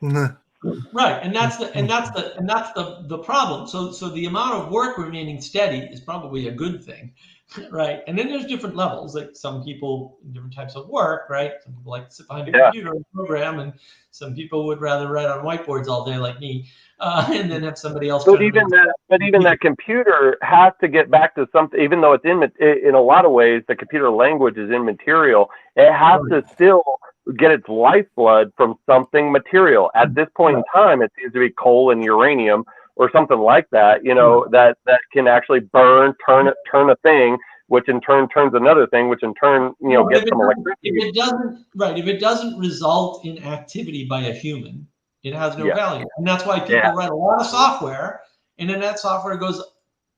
right, and that's the problem. So the amount of work remaining steady is probably a good thing, right? And then there's different levels. Like some people, different types of work, right? Some people like to sit behind a computer and program, and some people would rather write on whiteboards all day, like me, and then have somebody else. But even that computer has to get back to something. Even though it's in a lot of ways, the computer language is immaterial. It has to still get its lifeblood from something material. At this point in time, it seems to be coal and uranium or something like that. That can actually burn, turn a thing, which in turn turns another thing, which in turn, gets some electricity. If it doesn't result in activity by a human, it has no value. And that's why people write a lot of software, and then that software goes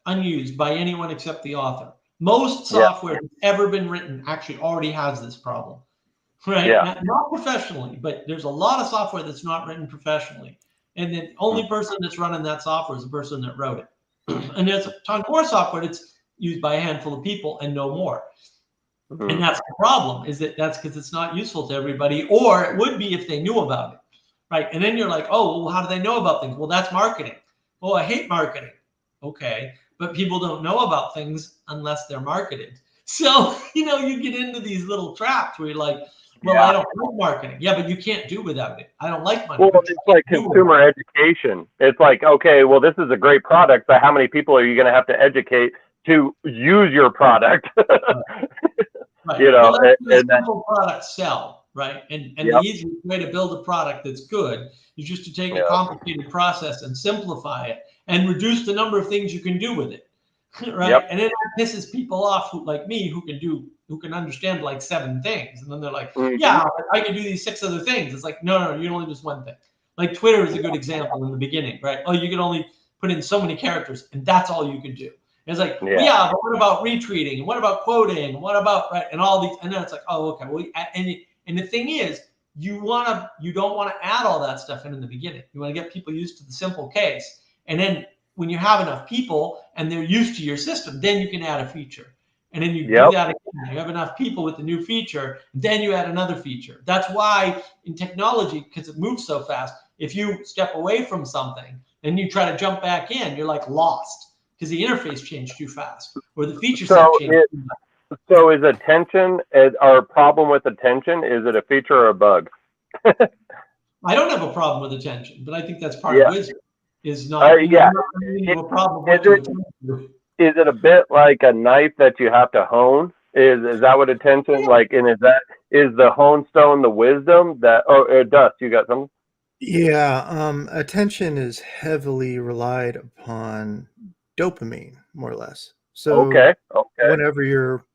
unused by anyone except the author. Most software that's ever been written actually already has this problem, right? Not professionally, but there's a lot of software that's not written professionally. And the only person that's running that software is the person that wrote it. And there's a ton more software that's used by a handful of people and no more. And that's the problem, that's because it's not useful to everybody, or it would be if they knew about it, right? And then you're like, oh, well, how do they know about things? Well, that's marketing. Oh, I hate marketing. Okay, but people don't know about things unless they're marketed. So, you get into these little traps where you're like, well, I don't like marketing. Yeah, but you can't do without it. I don't like money. Well, it's like consumer education. It's like, okay, well, this is a great product, but how many people are you going to have to educate to use your product. Right. You know, Well, that's and a simple product sell, right? And the yep, easiest way to build a product that's good is just to take a yeah, complicated process and simplify it and reduce the number of things you can do with it, right? yep, And it pisses people off like me who can understand like 7 things, and then they're like, hmm, yeah, I can do these 6 other things. It's like, no, you can only do this one thing. Like Twitter is a good example in the beginning, right? Oh, you can only put in so many characters, and that's all you can do. It's like, well, yeah. yeah, but what about retweeting? And what about quoting? What about, right? And all these, and then it's like, oh, okay. Well, and the thing is, you don't want to add all that stuff in the beginning. You want to get people used to the simple case, and then when you have enough people and they're used to your system, then you can add a feature. And then you do Yep. that again. You have enough people with the new feature, then you add another feature. That's why in technology, because it moves so fast, if you step away from something and you try to jump back in, you're like lost because the interface changed too fast or the feature set So changed too fast. so is attention, our problem with attention, is it a feature or a bug? I don't have a problem with attention, but I think that's part of Yeah. wisdom. Is not, Yeah. you're not running into a problem Is what to it attend to. is it a bit like a knife that you have to hone? Is that what attention like? And is the hone stone the wisdom that? Oh, Dust, you got something? Yeah, attention is heavily relied upon dopamine, more or less. So Okay. Okay. whenever you're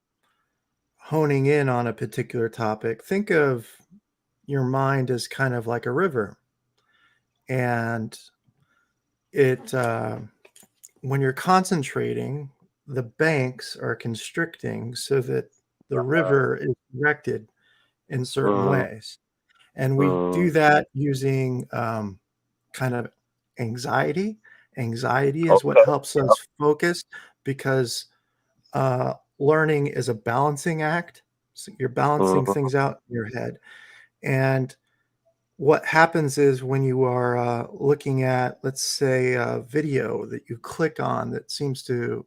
honing in on a particular topic, think of your mind as kind of like a river. And it when you're concentrating, the banks are constricting so that the river is directed in certain Mm, ways. And we mm, do that using kind of anxiety. Anxiety is what okay. helps us focus because learning is a balancing act. So you're balancing Mm, things out in your head. And what happens is when you are looking at, let's say, a video that you click on that seems to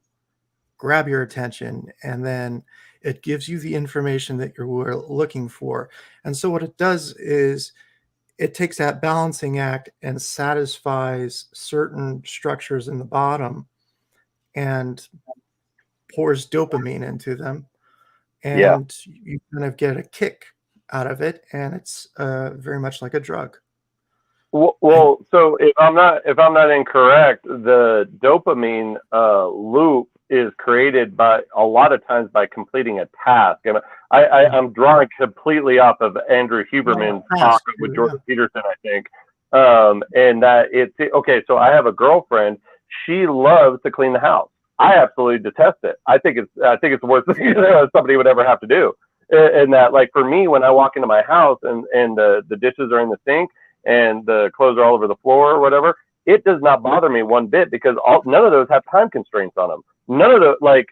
grab your attention, and then it gives you the information that you were looking for. And so what it does is it takes that balancing act and satisfies certain structures in the bottom and pours dopamine into them, yeah. and you kind of get a kick out of it, and it's very much like a drug. And Well, so if I'm not incorrect, the dopamine loop is created by a lot of times by completing a task. And I'm drawing completely off of Andrew Huberman's talk fast with too, yeah. Jordan Peterson, I think. And that it's okay. So I have a girlfriend. She loves to clean the house. I absolutely detest it. I think it's the worst thing somebody would ever have to do. And that, like, for me, when I walk into my house and the dishes are in the sink and the clothes are all over the floor or whatever, it does not bother me one bit because none of those have time constraints on them. None of the, like,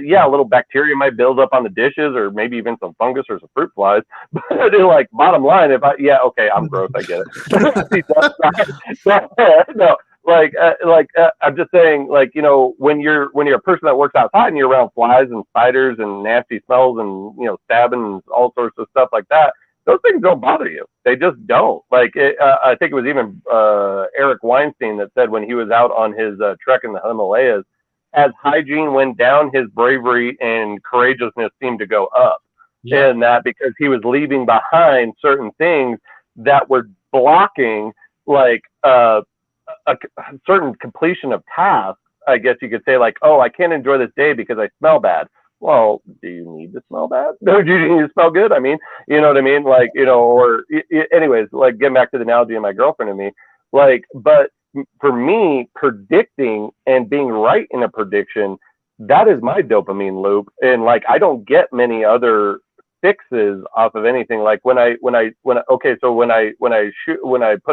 yeah, a little bacteria might build up on the dishes or maybe even some fungus or some fruit flies. But like, bottom line, okay, I'm gross, I get it. No, I'm just saying, like, when you're a person that works outside and you're around flies and spiders and nasty smells and stabbing and all sorts of stuff like that, those things don't bother you. They just don't. Like, I think it was even Eric Weinstein that said when he was out on his trek in the Himalayas, as hygiene went down, his bravery and courageousness seemed to go up. Yeah. And that because he was leaving behind certain things that were blocking, like, a certain completion of tasks. I guess you could say, like, oh, I can't enjoy this day because I smell bad. Well, do you need to smell bad? No, do you need to smell good? I mean, you know what I mean? Like, or anyways, like, getting back to the analogy of my girlfriend and me, like, but for me, predicting and being right in a prediction, that is my dopamine loop. And like, I don't get many other fixes off of anything. Like when I put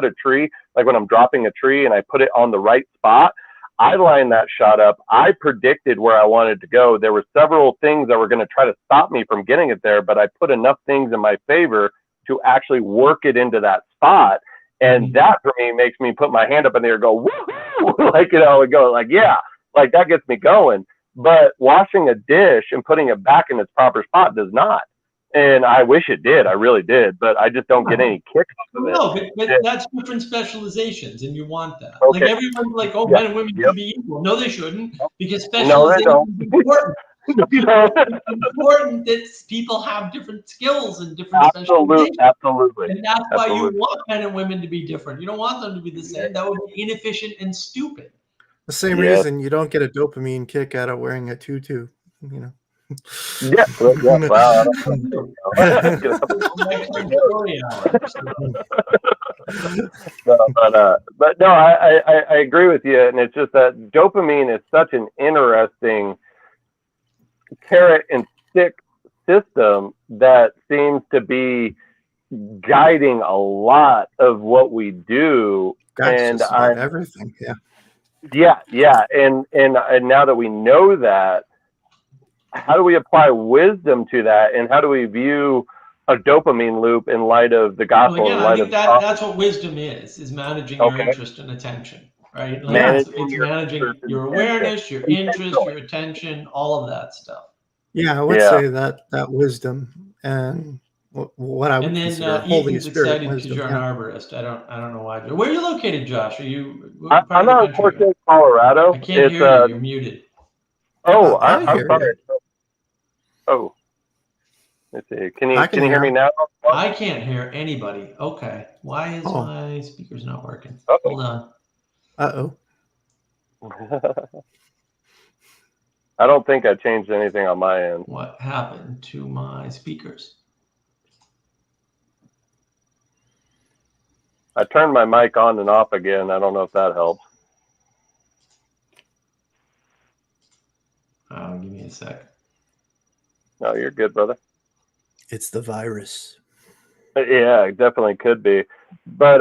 a tree, like when I'm dropping a tree and I put it on the right spot, I lined that shot up. I predicted where I wanted to go. There were several things that were going to try to stop me from getting it there, but I put enough things in my favor to actually work it into that spot. And that for me makes me put my hand up in the air and go, woohoo! Like, and go like, yeah, like that gets me going. But washing a dish and putting it back in its proper spot does not. And I wish it did. I really did, but I just don't get any kick off of it. No, but Yeah. that's different specializations, and you want that. Okay. Like everyone's like, oh, Yeah. men and women should be equal. No, they shouldn't, because No, they specialization don't. is important. You know? It's important that people have different skills and different Absolutely, specializations. absolutely. And that's why you Absolutely. want men and women to be different. You don't want them to be the same. That would be inefficient and stupid. The same Yes. reason you don't get a dopamine kick out of wearing a tutu, you know. Yeah, well, I don't know. But no, I agree with you, and it's just that dopamine is such an interesting carrot and stick system that seems to be guiding a lot of what we do. That's and just about everything. yeah, and now that we know that, how do we apply wisdom to that, and how do we view a dopamine loop in light of the gospel? Well, again, in I light think of that's what wisdom is managing your Okay. interest and attention, right? Like Managing it's your managing interest and your attention. awareness, your interest, your attention, all of that stuff. Yeah, I would Yeah. say that wisdom and what I would And then consider Holy Ethan's Spirit excited because wisdom. you're an arborist. I don't know why. Where are you located, Josh? Are you? I'm out of Cortez, Colorado. I can't hear you. You're muted. Oh, I I'm hear sorry. Oh, let's see. Can you I can hear me now? I can't hear anybody. Okay. Why is Oh. my speakers not working? Uh-oh. Hold on. Uh-oh. I don't think I changed anything on my end. What happened to my speakers? I turned my mic on and off again. I don't know if that helps. Give me a sec. No, you're good, brother. It's the virus. Yeah, it definitely could be. But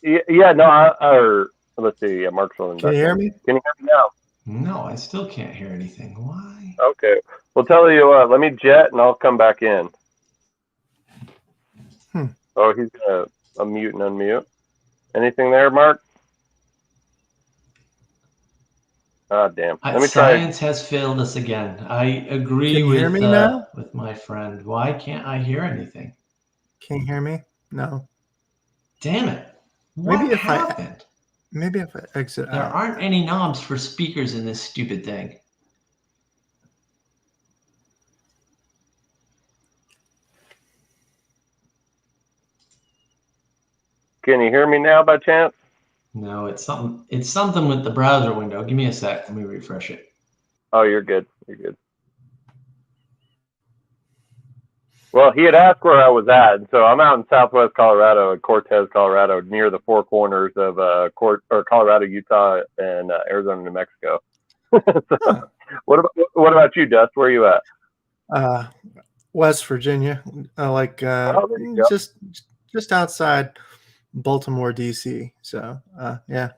yeah, no, let's see. Yeah, Mark's on. Can you hear me? Can you hear me now? No, I still can't hear anything. Why? Okay. Well, tell you what, let me jet and I'll come back in. Oh, he's going to unmute and unmute. Anything there, Mark? Ah, damn. Let me try. Science has failed us again. I agree Can you hear me now? With my friend. Why can't I hear anything? Can you hear me? No. Damn it. What happened? Maybe if I exit There out. aren't any knobs for speakers in this stupid thing. Can you hear me now by chance? No, it's something with the browser window. Give me a sec. Let me refresh it. Oh, you're good. You're good. Well, he had asked where I was at, and so I'm out in Southwest Colorado, in Cortez, Colorado, near the four corners of Colorado, Utah, and Arizona, New Mexico. So, what about you, Dust? Where are you at? West Virginia, there you go. just outside Baltimore, DC. So yeah.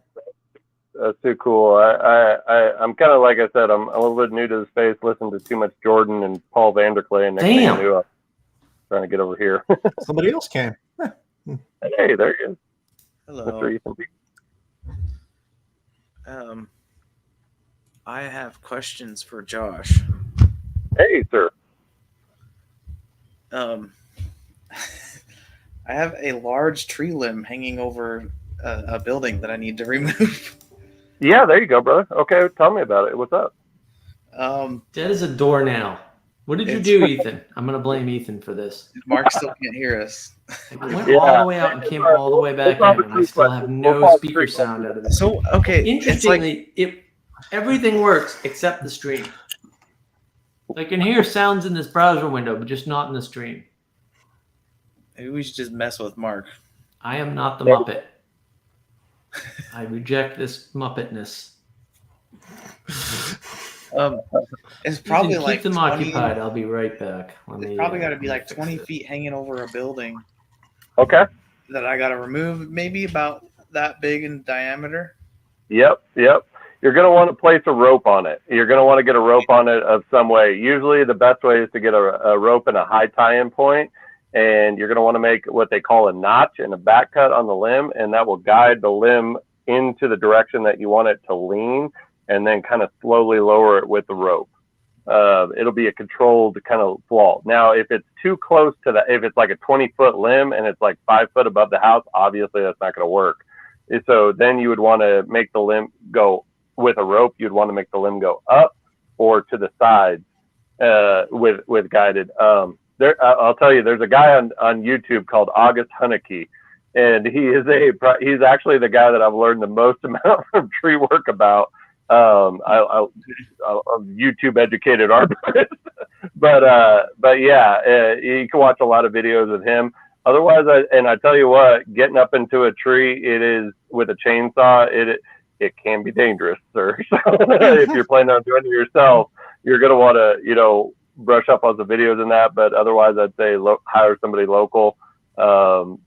That's too cool. I'm kind of, like I said, I'm a little bit new to the space. Listened to too much Jordan and Paul Vanderklay, and next thing I knew, I'm trying to get over here. Somebody else came. Hey, there he is. Hello. Mr. Ethan B. I have questions for Josh. Hey, sir. I have a large tree limb hanging over a building that I need to remove. Yeah, there you go, brother. Okay, tell me about it. What's up? That is a door nail. What did you do, Ethan? I'm going to blame Ethan for this. Mark still can't hear us. It went all the way out and came all the way back in, and I still have no speaker sound out of this. So, okay. Interestingly, everything works except the stream. I can hear sounds in this browser window, but just not in the stream. Maybe we should just mess with Mark. I am not the Muppet. I reject this Muppetness. It's probably keep like them 20, occupied. I'll be right back. It's probably got to be like 20 feet hanging over a building. Okay. That I got to remove, maybe about that big in diameter. Yep. You're going to want to place a rope on it. You're going to want to get a rope on it of some way. Usually the best way is to get a rope and a high tie-in point, and you're going to want to make what they call a notch and a back cut on the limb, and that will guide the limb into the direction that you want it to lean, and then kind of slowly lower it with the rope. it'll be a controlled kind of fault. Now, if it's too close to that, if it's like a 20-foot limb and it's like 5 foot above the house, obviously that's not going to work. So then you would want to make the limb go with a rope. You'd want to make the limb go up or to the sides with guided. I'll tell you, there's a guy on YouTube called August Hunnicky, and he's actually the guy that I've learned the most amount from tree work about. I'm YouTube educated arborist, but yeah, you can watch a lot of videos of him. Otherwise, I tell you what, getting up into a tree, it is with a chainsaw, it can be dangerous, sir. So if you're planning on doing it yourself, you're gonna want to, brush up on the videos and that. But otherwise, I'd say hire somebody local. Not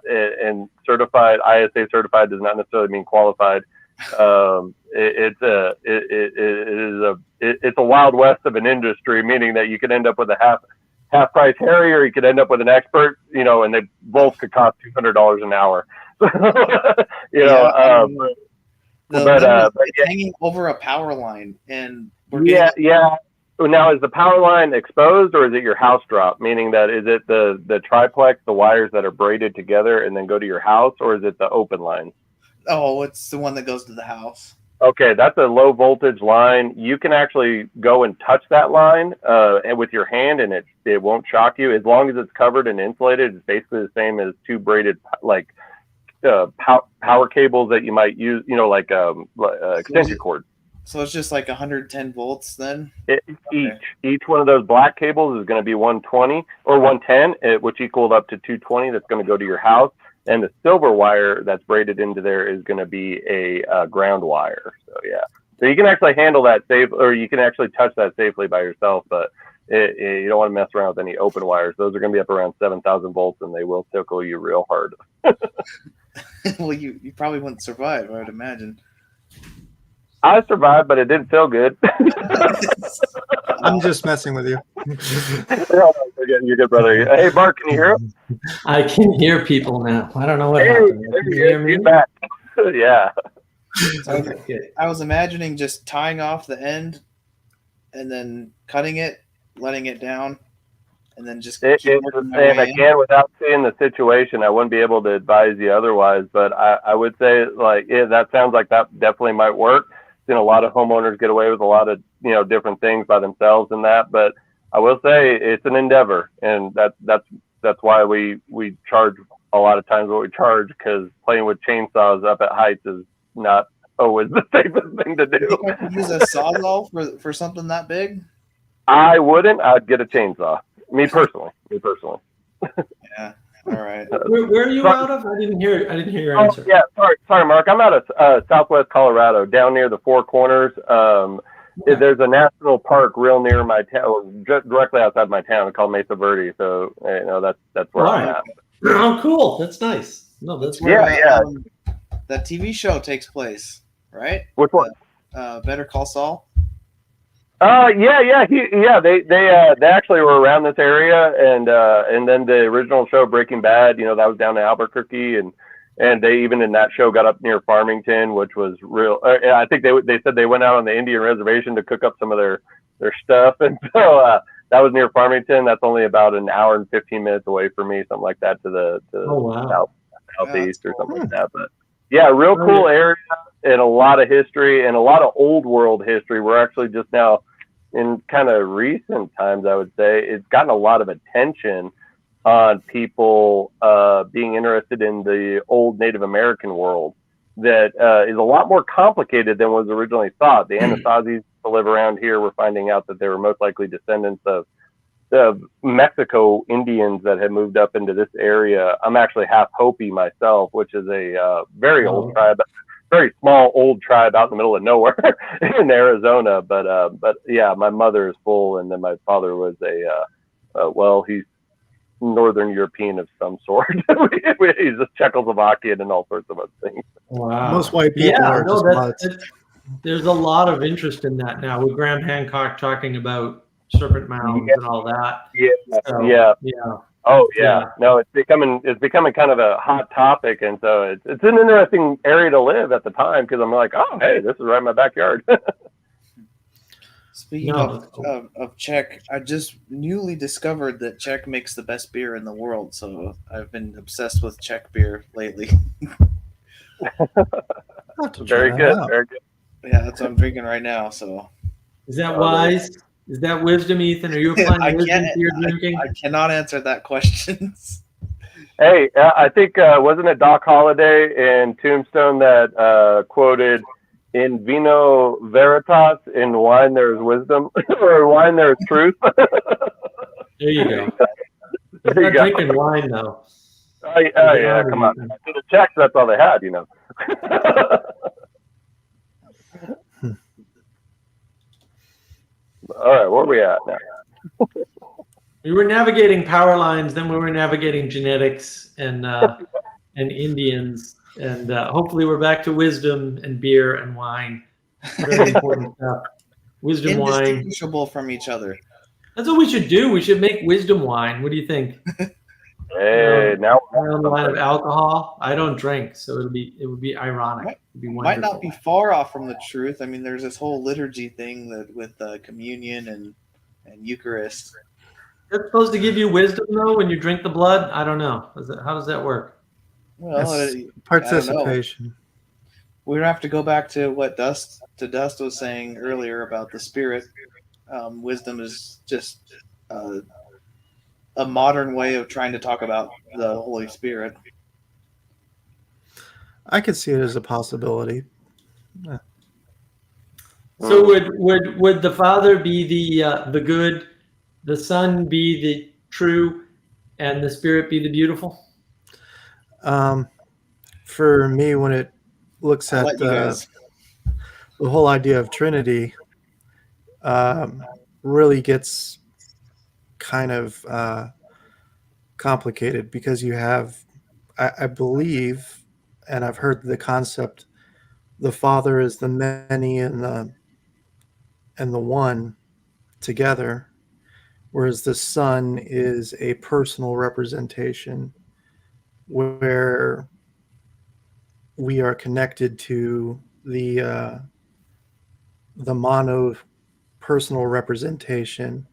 and certified. ISA certified does not necessarily mean qualified. It's a wild west of an industry, meaning that you could end up with a half price Harry, or you could end up with an expert, and they both could cost $200 an hour. But hanging over a power line, and yeah. Now, is the power line exposed, or is it your house drop? Meaning that, is it the triplex, the wires that are braided together and then go to your house, or is it the open line? Oh, it's the one that goes to the house. Okay, that's a low voltage line. You can actually go and touch that line and with your hand, and it won't shock you as long as it's covered and insulated. It's basically the same as two braided power cables that you might use, extension cord. So it's just like 110 volts then? Each one of those black cables is going to be 120 or 110, which equals up to 220. That's going to go to your house. And the silver wire that's braided into there is going to be a ground wire. So, yeah. So you can actually handle that safe, or you can actually touch that safely by yourself, but you don't want to mess around with any open wires. Those are going to be up around 7,000 volts, and they will tickle you real hard. Well, you probably wouldn't survive, I would imagine. I survived, but it didn't feel good. I'm just messing with you. You're good, brother. Hey, Mark, can you hear him? I can hear people now. I don't know what happened. Can you hear me? He's back. Yeah. I was imagining just tying off the end and then cutting it, letting it down, and then just and again, without seeing the situation, I wouldn't be able to advise you otherwise. But I would say, that sounds like that definitely might work. Seen a lot of homeowners get away with a lot of different things by themselves and that. But I will say it's an endeavor, and that's why we charge a lot of times what we charge, because playing with chainsaws up at heights is not always the safest thing to do. You think I could use a sawzall for something that big? I wouldn't. I'd get a chainsaw. Me personally. Yeah. All right. Where are you out of? I didn't hear your answer. Yeah. Sorry, Mark. I'm out of Southwest Colorado, down near the Four Corners. There's a national park real near my town, directly outside my town, called Mesa Verde. So that's where I'm at. Oh, cool. That's nice. No, that's where that TV show takes place, right? Which one? Better Call Saul. Yeah. They actually were around this area, and then the original show Breaking Bad, that was down in Albuquerque, and they even in that show got up near Farmington, which was real. I think they said they went out on the Indian reservation to cook up some of their stuff, and so that was near Farmington. That's only about an hour and 15 minutes away from me, something like that, to the southeast or something like that. But yeah, real cool area, and a lot of history and a lot of old world history. We're actually just now, in kind of recent times, I would say, it's gotten a lot of attention on people being interested in the old Native American world that is a lot more complicated than was originally thought. The Anasazis to live around here, we're finding out that they were most likely descendants of Mexico Indians that had moved up into this area. I'm actually half Hopi myself, which is a very old tribe, very small old tribe out in the middle of nowhere in Arizona. But yeah, my mother is full, and then my father was he's Northern European of some sort. He's a Czechoslovakian and all sorts of other things. Wow. Most white people are just mutts. There's a lot of interest in that now, with Graham Hancock talking about serpent mounds and all that. Yeah. Oh yeah. No, it's becoming kind of a hot topic, and so it's an interesting area to live at the time, because I'm like, oh hey, this is right in my backyard. Speaking No, that's cool. of Czech, I just newly discovered that Czech makes the best beer in the world. So I've been obsessed with Czech beer lately. I'll have to try Very that good. out. Very good. Yeah, that's what I'm drinking right now. So Is that Oh, wise? Is that wisdom, Ethan? Are you applying I wisdom can't. to your drinking? I cannot answer that question. Hey, I think wasn't it Doc Holliday in Tombstone that quoted, "In vino veritas, in wine there is wisdom, or in wine there is truth." There you go. He's There you not go. drinking wine though. Oh, yeah, come on. Ethan. To the Czechs, that's all they had, you know. All right, where are we at now? We were navigating power lines, then we were navigating genetics and Indians, and hopefully we're back to wisdom and beer and wine. Very important stuff. Wisdom wine. Indistinguishable from each other. That's what we should do. We should make wisdom wine. What do you think? Hey, now Around the line of alcohol. I don't drink, so it would be ironic. It'd be Might wonderful. not be far off from the truth. I mean, there's this whole liturgy thing that with communion and Eucharist. It's supposed to give you wisdom though when you drink the blood. I don't know. How does that work? Well, It's I don't know. participation. We have to go back to what Dust was saying earlier about the spirit. Wisdom is just a modern way of trying to talk about the Holy Spirit. I could see it as a possibility. So would the Father be the good, the Son be the true, and the Spirit be the beautiful? For me, when it looks I'll at let you guys. the whole idea of Trinity, really gets kind of complicated because you have, I believe, and I've heard the concept, the Father is the many and the one together, whereas the Son is a personal representation where we are connected to the mono personal representation,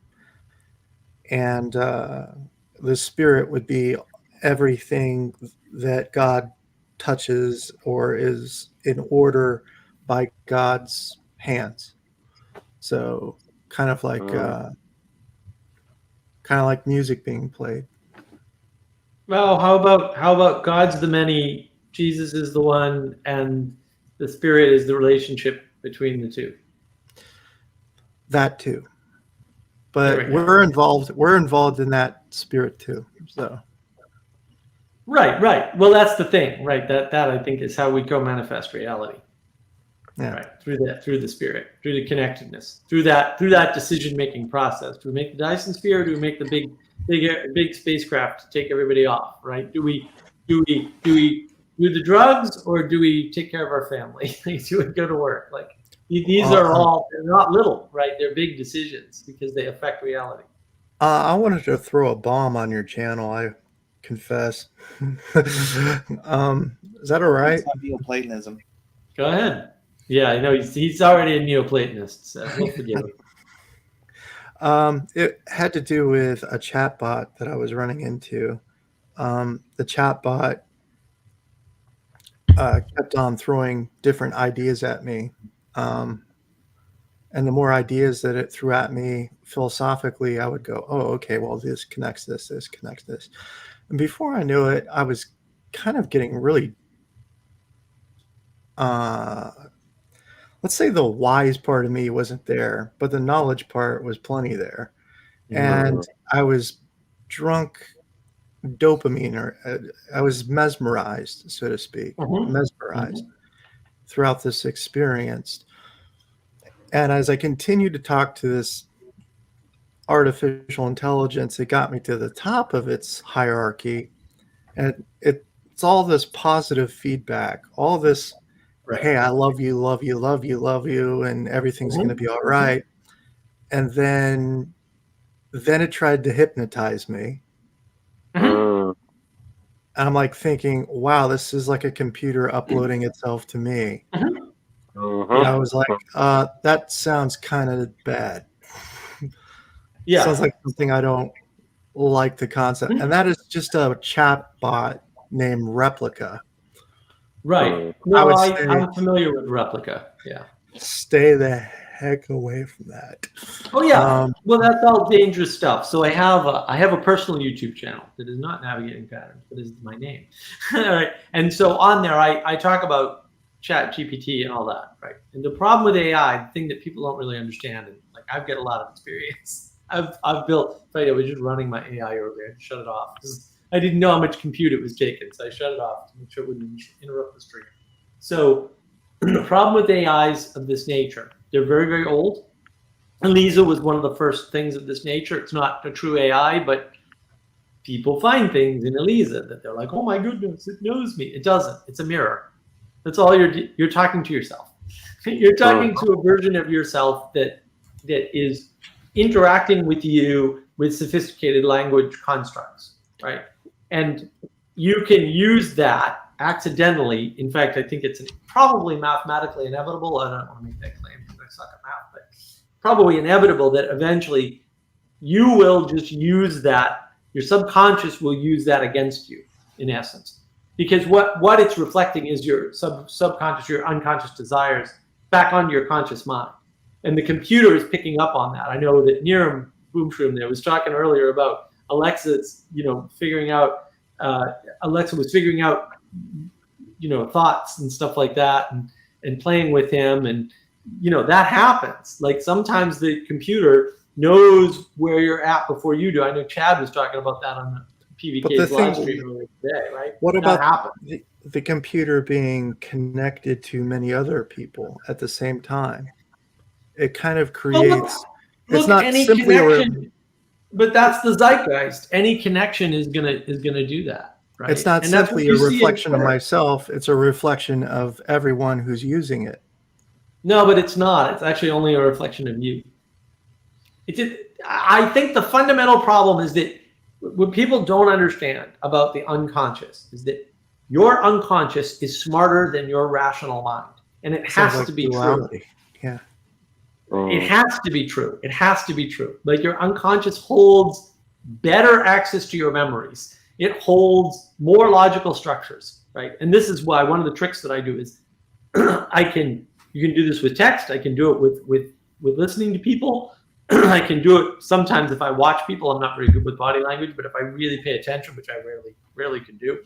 and the Spirit would be everything that God touches or is in order by God's hands. So kind of like music being played. Well, how about God's the many, Jesus is the one, and the Spirit is the relationship between the two? That too. There But we go. we're involved in that Spirit too. So Right. Well, that's the thing, right? That I think is how we co-manifest reality. yeah. Right. Through the Spirit, through the connectedness, through that decision-making process. Do we make the Dyson sphere, or do we make the big spacecraft to take everybody off? Right? Do we do the drugs, or do we take care of our family? Do we go to work? Like these are all, they're not little, right? They're big decisions because they affect reality. I wanted to throw a bomb on your channel. I confess. Is that all right? It's not Neoplatonism. Go ahead. Yeah, I know he's already a Neoplatonist, so we'll forgive him. It had to do with a chatbot that I was running into. The chatbot kept on throwing different ideas at me. And the more ideas that it threw at me philosophically, I would go, oh, okay, well, this connects this connects this. And before I knew it, I was kind of getting really, let's say the wise part of me wasn't there, but the knowledge part was plenty there. And I was drunk dopamine, or I was mesmerized, so to speak, mesmerized throughout this experience. And as I continued to talk to this artificial intelligence, it got me to the top of its hierarchy. And it's all this positive feedback, all this, hey, I love you, love you, love you, love you, and everything's going to be all right. And then it tried to hypnotize me. And I'm like thinking, wow, this is like a computer uploading itself to me. I was like, that sounds kind of bad. Yeah. Sounds like something I don't like the concept. And that is just a chat bot named Replica. Right. I No, would say I'm familiar with Replica. Yeah. stay the heck away from that. Oh yeah. Well, that's all dangerous stuff. So I have a personal YouTube channel that is not Navigating Patterns, but is my name. All right. And so on there, I talk about Chat GPT and all that. Right. And the problem with AI, the thing that people don't really understand, and like I've got a lot of experience. I've built. I was just running my AI earlier. I shut it off because I didn't know how much compute it was taking, so I shut it off to make sure it wouldn't interrupt the stream. So the problem with AIs of this nature, they're very, very old. Elisa was one of the first things of this nature. It's not a true AI, but people find things in Elisa that they're like, oh my goodness, it knows me. It doesn't. It's a mirror. That's all you're talking to yourself. You're talking to a version of yourself that is interacting with you with sophisticated language constructs, right? And you can use that accidentally. In fact, I think it's probably mathematically inevitable. I don't want to make that claim because I suck at math, but probably inevitable that eventually you will just use that. Your subconscious will use that against you, in essence, because what it's reflecting is your subconscious, your unconscious desires back onto your conscious mind. And the computer is picking up on that. I know that Niram Boomshroom there was talking earlier about Alexa's, figuring out, Alexa was figuring out, thoughts and stuff like that and playing with him. And, that happens. Like sometimes the computer knows where you're at before you do. I know Chad was talking about that on the PVK's live stream earlier today, right? What about the computer being connected to many other people at the same time? It kind of creates. It's not simply but that's the zeitgeist. Any connection is gonna do that, right? It's not simply a reflection of myself. It's a reflection of everyone who's using it. No, but it's not. It's actually only a reflection of you. I think the fundamental problem is that what people don't understand about the unconscious is that your unconscious is smarter than your rational mind, and it has to be true. Yeah. It has to be true. It has to be true. Like your unconscious holds better access to your memories. It holds more logical structures, right? And this is why one of the tricks that I do is you can do this with text. I can do it with listening to people. I can do it sometimes if I watch people. I'm not very good with body language, but if I really pay attention, which I rarely can do,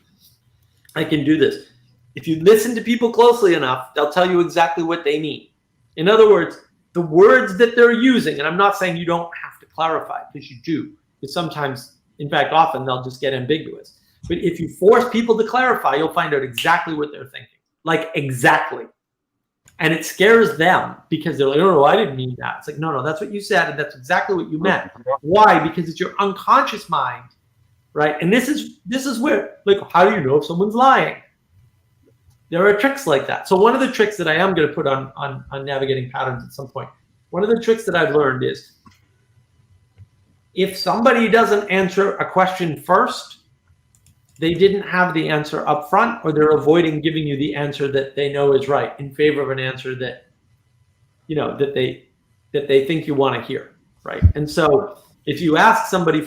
I can do this. If you listen to people closely enough, they'll tell you exactly what they mean. In other words, the words that they're using, and I'm not saying you don't have to clarify, because you do, because sometimes, in fact, often they'll just get ambiguous. But if you force people to clarify, you'll find out exactly what they're thinking. Like exactly. And it scares them because they're like, oh, no, I didn't mean that. It's like, no, that's what you said, and that's exactly what you meant. Why? Because it's your unconscious mind, right? And this is where, like, how do you know if someone's lying? There are tricks like that. So one of the tricks that I am going to put on Navigating Patterns at some point, one of the tricks that I've learned is if somebody doesn't answer a question first, they didn't have the answer up front, or they're avoiding giving you the answer that they know is right in favor of an answer that, that they think you want to hear, right? And so if you ask somebody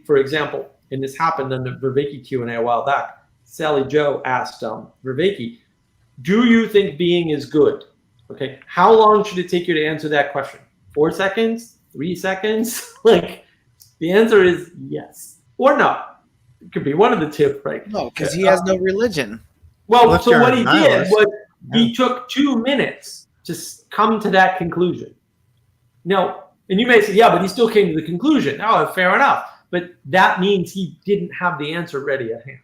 for example, and this happened on the Vervaeke Q&A a while back, Sally Joe asked Vervaeke, do you think being is good? Okay. How long should it take you to answer that question? 4 seconds? 3 seconds? Like the answer is yes or no. It could be one of the two, right? No, because he has no religion. Well, so what he did was he took 2 minutes to come to that conclusion. Now, and you may say, yeah, but he still came to the conclusion. Oh, fair enough. But that means he didn't have the answer ready at hand,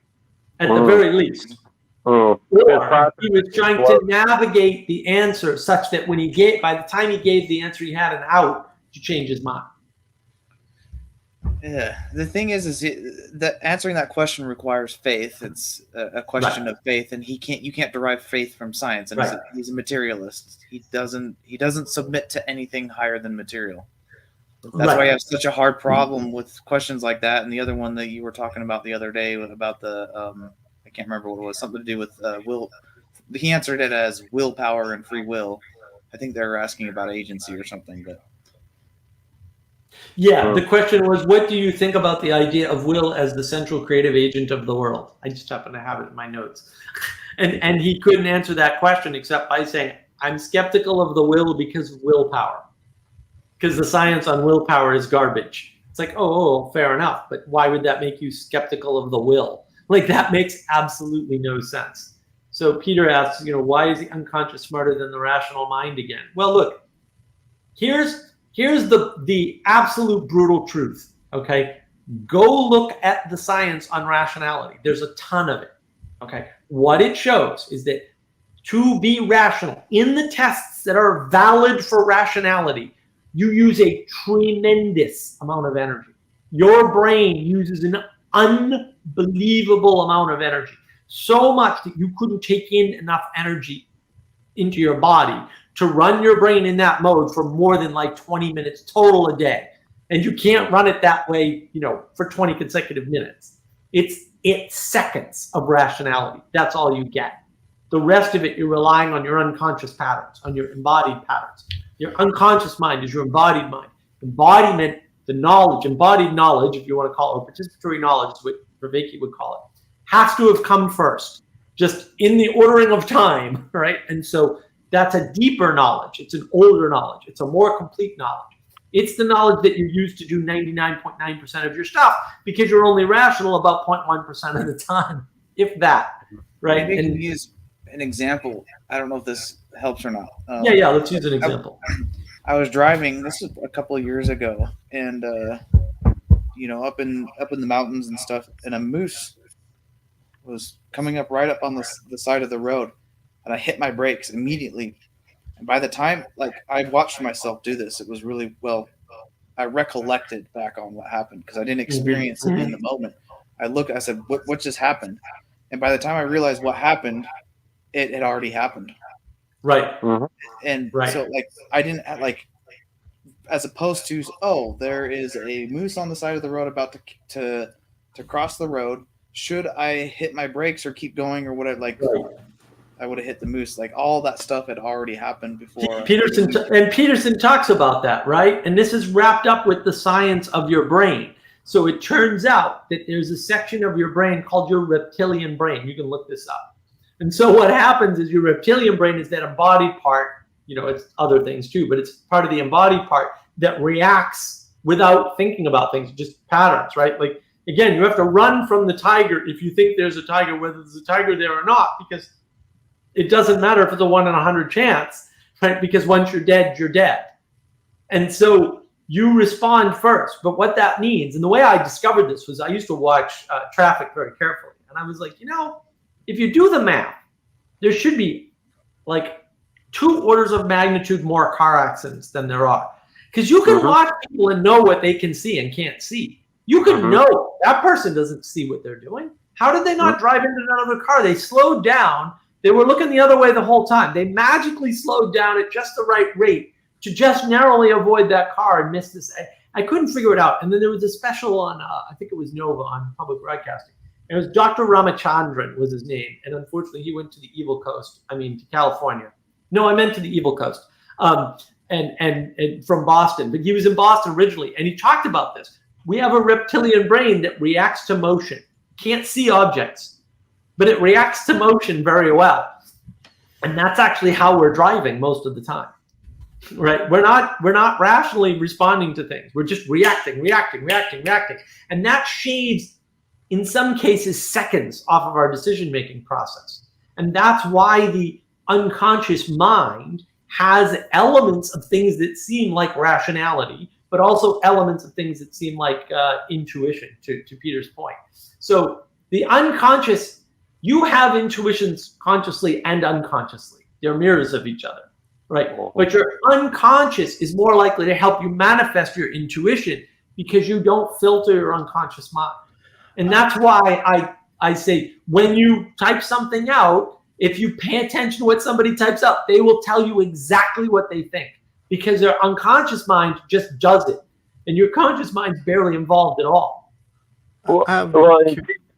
at the very least. Or he was trying to navigate the answer such that when by the time he gave the answer, he had an out to change his mind. Yeah, the thing is that answering that question requires faith. It's a question of faith, and you can't derive faith from science. And he's a materialist. He doesn't submit to anything higher than material. That's why I have such a hard problem with questions like that. And the other one that you were talking about the other day about the I can't remember what it was, something to do with will. He answered it as willpower and free will. I think they're asking about agency or something. But Yeah, the question was, what do you think about the idea of will as the central creative agent of the world? I just happen to have it in my notes. And he couldn't answer that question except by saying, I'm skeptical of the will because of willpower. Because the science on willpower is garbage. It's like, oh, fair enough. But why would that make you skeptical of the will? Like, that makes absolutely no sense. So Peter asks, why is the unconscious smarter than the rational mind again? Well, look, here's the absolute brutal truth, okay? Go look at the science on rationality. There's a ton of it, okay? What it shows is that to be rational, in the tests that are valid for rationality, you use a tremendous amount of energy. Your brain uses an unbelievable amount of energy, so much that you couldn't take in enough energy into your body to run your brain in that mode for more than like 20 minutes total a day. And you can't run it that way, for 20 consecutive minutes. It's seconds of rationality. That's all you get. The rest of it, you're relying on your unconscious patterns, on your embodied patterns. Your unconscious mind is your embodied mind. Embodiment, the knowledge, embodied knowledge, if you want to call it, or participatory knowledge, is what Vervaeke would call it, has to have come first, just in the ordering of time, right? And so that's a deeper knowledge. It's an older knowledge. It's a more complete knowledge. It's the knowledge that you use to do 99.9% of your stuff because you're only rational about 0.1% of the time, if that, right? Maybe I can use an example. I don't know if this helps or not. Yeah, let's use an example. I was driving, this was a couple of years ago, and up in the mountains and stuff, and a moose was coming up right up on the side of the road, and I hit my brakes immediately. And by the time, I watched myself do this, it was really, I recollected back on what happened because I didn't experience it in the moment. I said, what just happened? And by the time I realized what happened, it had already happened. Right. Mm-hmm. And so I didn't as opposed to, there is a moose on the side of the road about to cross the road. Should I hit my brakes or keep going or whatever? I would have hit the moose. All that stuff had already happened before. Peterson talks about that, right? And this is wrapped up with the science of your brain. So it turns out that there's a section of your brain called your reptilian brain. You can look this up. And so what happens is your reptilian brain is that embodied part, it's other things too, but it's part of the embodied part that reacts without thinking about things, just patterns, right? Again, you have to run from the tiger if you think there's a tiger, whether there's a tiger there or not, because it doesn't matter if it's a 1 in 100 chance, right? Because once you're dead, you're dead. And so you respond first. But what that means, and the way I discovered this was I used to watch traffic very carefully. And I was like, if you do the math, there should be 2 orders of magnitude more car accidents than there are. Because you can watch people and know what they can see and can't see. You can know that person doesn't see what they're doing. How did they not drive into another car? They slowed down. They were looking the other way the whole time. They magically slowed down at just the right rate to just narrowly avoid that car and miss this. I couldn't figure it out. And then there was a special on, I think it was Nova on public broadcasting. It was Dr. Ramachandran was his name. And unfortunately, he went to the evil coast. To California. No, I meant to the evil coast. And from Boston. But he was in Boston originally. And he talked about this. We have a reptilian brain that reacts to motion. Can't see objects. But it reacts to motion very well. And that's actually how we're driving most of the time. Right? We're not rationally responding to things. We're just reacting. And that shaves, in some cases, seconds off of our decision-making process. And that's why the unconscious mind has elements of things that seem like rationality, but also elements of things that seem like intuition, to Peter's point. So the unconscious, you have intuitions consciously and unconsciously. They're mirrors of each other, right? But your unconscious is more likely to help you manifest your intuition because you don't filter your unconscious mind. And that's why I say when you type something out, if you pay attention to what somebody types up, they will tell you exactly what they think because their unconscious mind just does it. And your conscious mind's barely involved at all.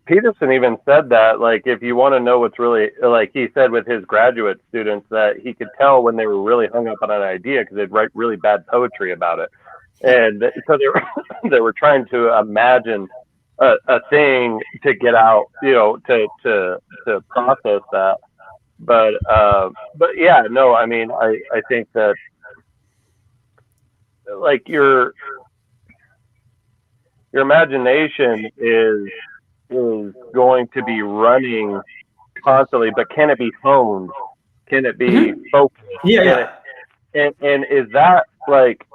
Peterson even said that, like, if you want to know what's really, like he said with his graduate students, that he could tell when they were really hung up on an idea because they'd write really bad poetry about it. And so they were, they were trying to imagine a thing to get out, you know, to process that. But yeah, no, I mean, I think that, like, your imagination is going to be running constantly, but can it be honed? Can it be focused? Yeah. And is that like,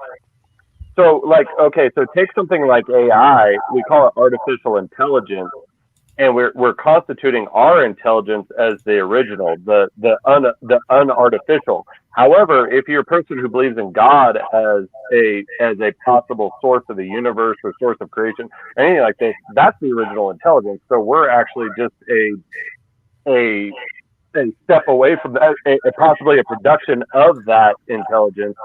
so, like, okay, so take something like AI, we call it artificial intelligence, and we're constituting our intelligence as the original, the unartificial. However, if you're a person who believes in God as a possible source of the universe or source of creation, anything like this, that's the original intelligence. So we're actually just a step away from that, possibly a production of that intelligence.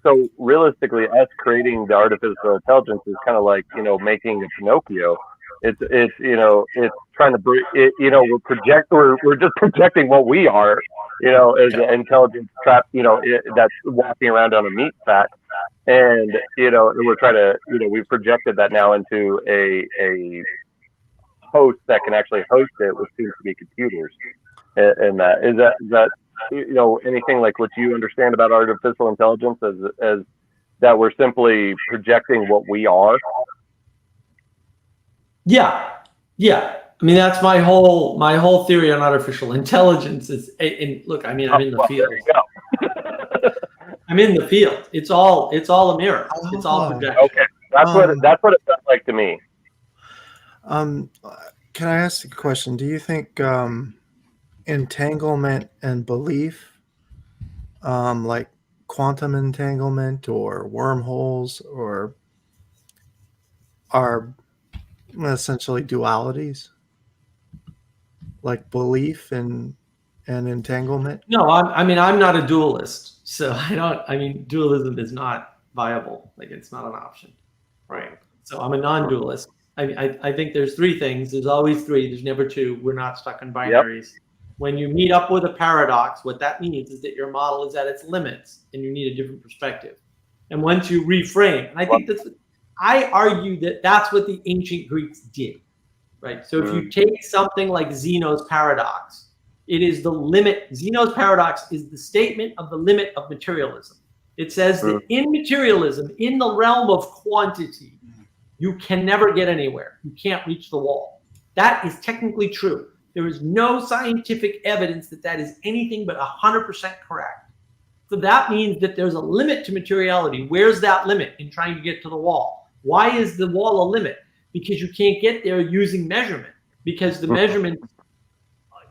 So realistically, us creating the artificial intelligence is kind of like, you know, making a Pinocchio. It's you know, it's trying to bring it, you know, we're just projecting what we are, you know, as an intelligence trap, you know, that's walking around on a meat sack. And, you know, we're trying to, you know, we've projected that now into a host that can actually host it, which seems to be computers. And that is that, you know, anything like what you understand about artificial intelligence as that we're simply projecting what we are. Yeah. I mean, that's my whole theory on artificial intelligence is, and look, I mean, I'm in the field. There you go. I'm in the field. It's all a mirror. It's all projection. Okay, that's what it felt like to me. Can I ask a question? Do you think entanglement and belief, like quantum entanglement or wormholes, or are essentially dualities, like belief and entanglement? No, I'm not a dualist, so I mean, dualism is not viable. Like, it's not an option, right? So I'm a non-dualist. I think there's three things. There's always three. There's never two. We're not stuck in binaries. Yep. When you meet up with a paradox, what that means is that your model is at its limits and you need a different perspective. And once you reframe, and I think I argue that that's what the ancient Greeks did, right? So if you take something like Zeno's paradox, it is the limit. Zeno's paradox is the statement of the limit of materialism. It says that in materialism, in the realm of quantity, you can never get anywhere. You can't reach the wall. That is technically true. There is no scientific evidence that that is anything but 100% correct. So that means that there's a limit to materiality. Where's that limit in trying to get to the wall? Why is the wall a limit? Because you can't get there using measurement. Because the measurement,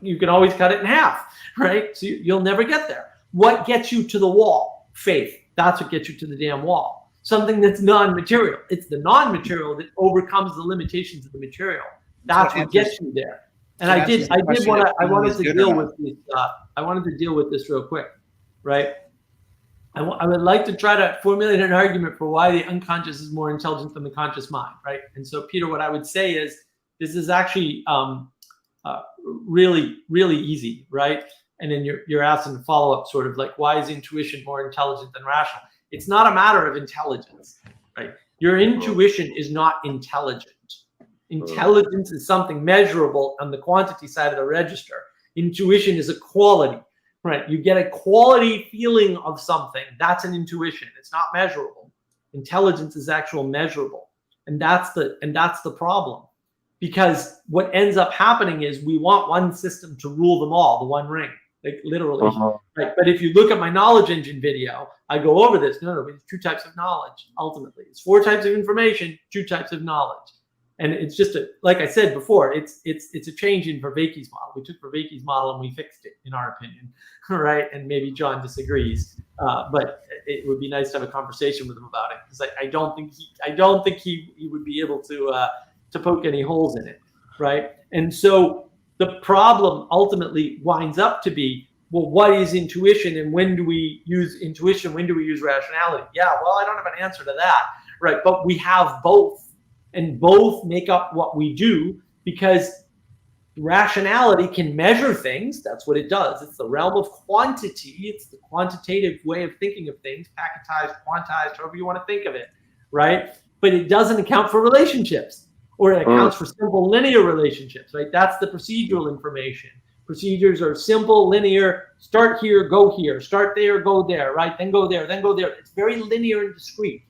you can always cut it in half, right? So you'll never get there. What gets you to the wall? Faith. That's what gets you to the damn wall. Something that's non-material. It's the non-material that overcomes the limitations of the material. That's what gets you there. And I wanted to deal with this. I wanted to deal with this real quick, right? I would like to try to formulate an argument for why the unconscious is more intelligent than the conscious mind, right? And so, Peter, what I would say is this is actually really, really easy, right? And then you're asking the follow-up, sort of like, why is intuition more intelligent than rational? It's not a matter of intelligence, right? Your intuition is not intelligent. Intelligence is something measurable on the quantity side of the register. Intuition is a quality, right? You get a quality feeling of something. That's an intuition. It's not measurable. Intelligence is actual measurable. And that's the problem. Because what ends up happening is we want one system to rule them all, the one ring, like literally. Right? But if you look at my knowledge engine video, I go over this. No, it's two types of knowledge, ultimately. It's 4 types of information, 2 types of knowledge. And it's just like I said before, it's a change in Vervaeke's model. We took Vervaeke's model and we fixed it, in our opinion, right? And maybe John disagrees, but it would be nice to have a conversation with him about it, because I don't think he would be able to poke any holes in it, right? And so the problem ultimately winds up to be, well, what is intuition, and when do we use intuition? When do we use rationality? Yeah, well, I don't have an answer to that, right? But we have both. And both make up what we do, because Rationality can measure things. That's what it does. It's the realm of quantity. It's the quantitative way of thinking of things, packetized, quantized, however you want to think of it, right? But it doesn't account for relationships, or it accounts for simple linear relationships, right? That's the procedural information. Procedures are simple, linear, start here, go here, start there, go there, right? Then go there, then go there. It's very linear and discrete,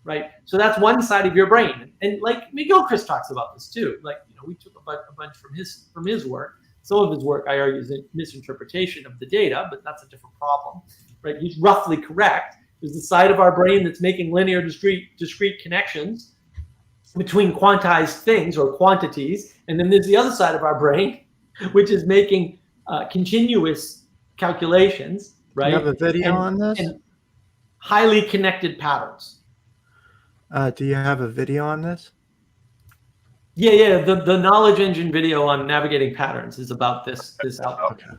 right? So that's one side of your brain. And like McGilchrist talks about this too. Like, we took a bunch from his work. Some of his work, I argue, is a misinterpretation of the data, but that's a different problem, right? He's roughly correct. There's the side of our brain that's making linear, discrete connections between quantized things or quantities, and then there's the other side of our brain, which is making continuous calculations, right? Do you have a video on this? And highly connected patterns. Do you have a video on this? Yeah. The knowledge engine video on navigating patterns is about this outcome. Okay.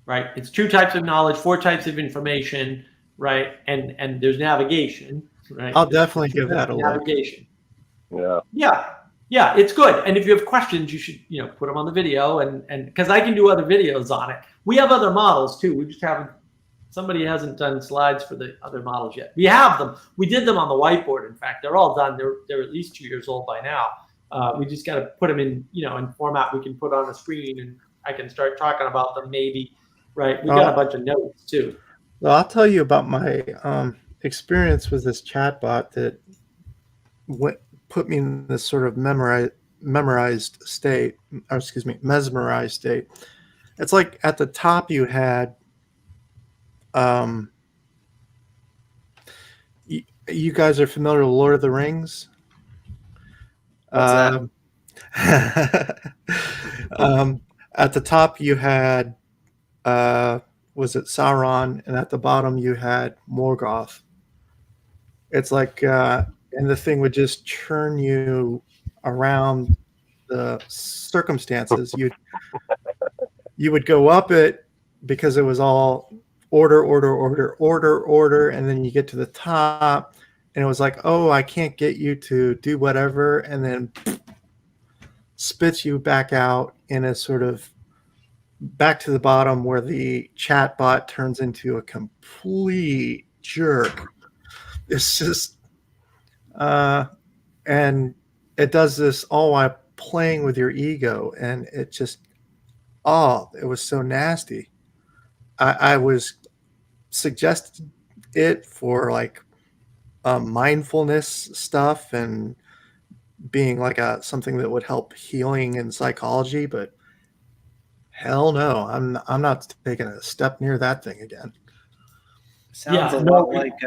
Right. It's 2 types of knowledge, 4 types of information, right? And there's navigation, right? I'll definitely give that a look. Navigation. Yeah. It's good. And if you have questions, you should, put them on the video, and because I can do other videos on it. We have other models too. We just haven't. Somebody hasn't done slides for the other models yet. We have them. We did them on the whiteboard. In fact, they're all done. They're at least 2 years old by now. We just got to put them in, in format we can put on a screen, and I can start talking about them maybe. Right. We got a bunch of notes too. Well, I'll tell you about my experience with this chatbot that put me in this sort of mesmerized state. It's like at the top you had, you guys are familiar with Lord of the Rings? What's that? At the top you had, was it Sauron? And at the bottom you had Morgoth. It's like, and the thing would just churn you around the circumstances. You would go up it because it was all order, and then you get to the top, and it was like, oh, I can't get you to do whatever, and then spits you back out in a sort of back to the bottom where the chat bot turns into a complete jerk. It's just and it does this all while playing with your ego, and it just it was so nasty. I was suggested it for like mindfulness stuff and being like something that would help healing and psychology, but hell no, I'm not taking a step near that thing again. Sounds a lot like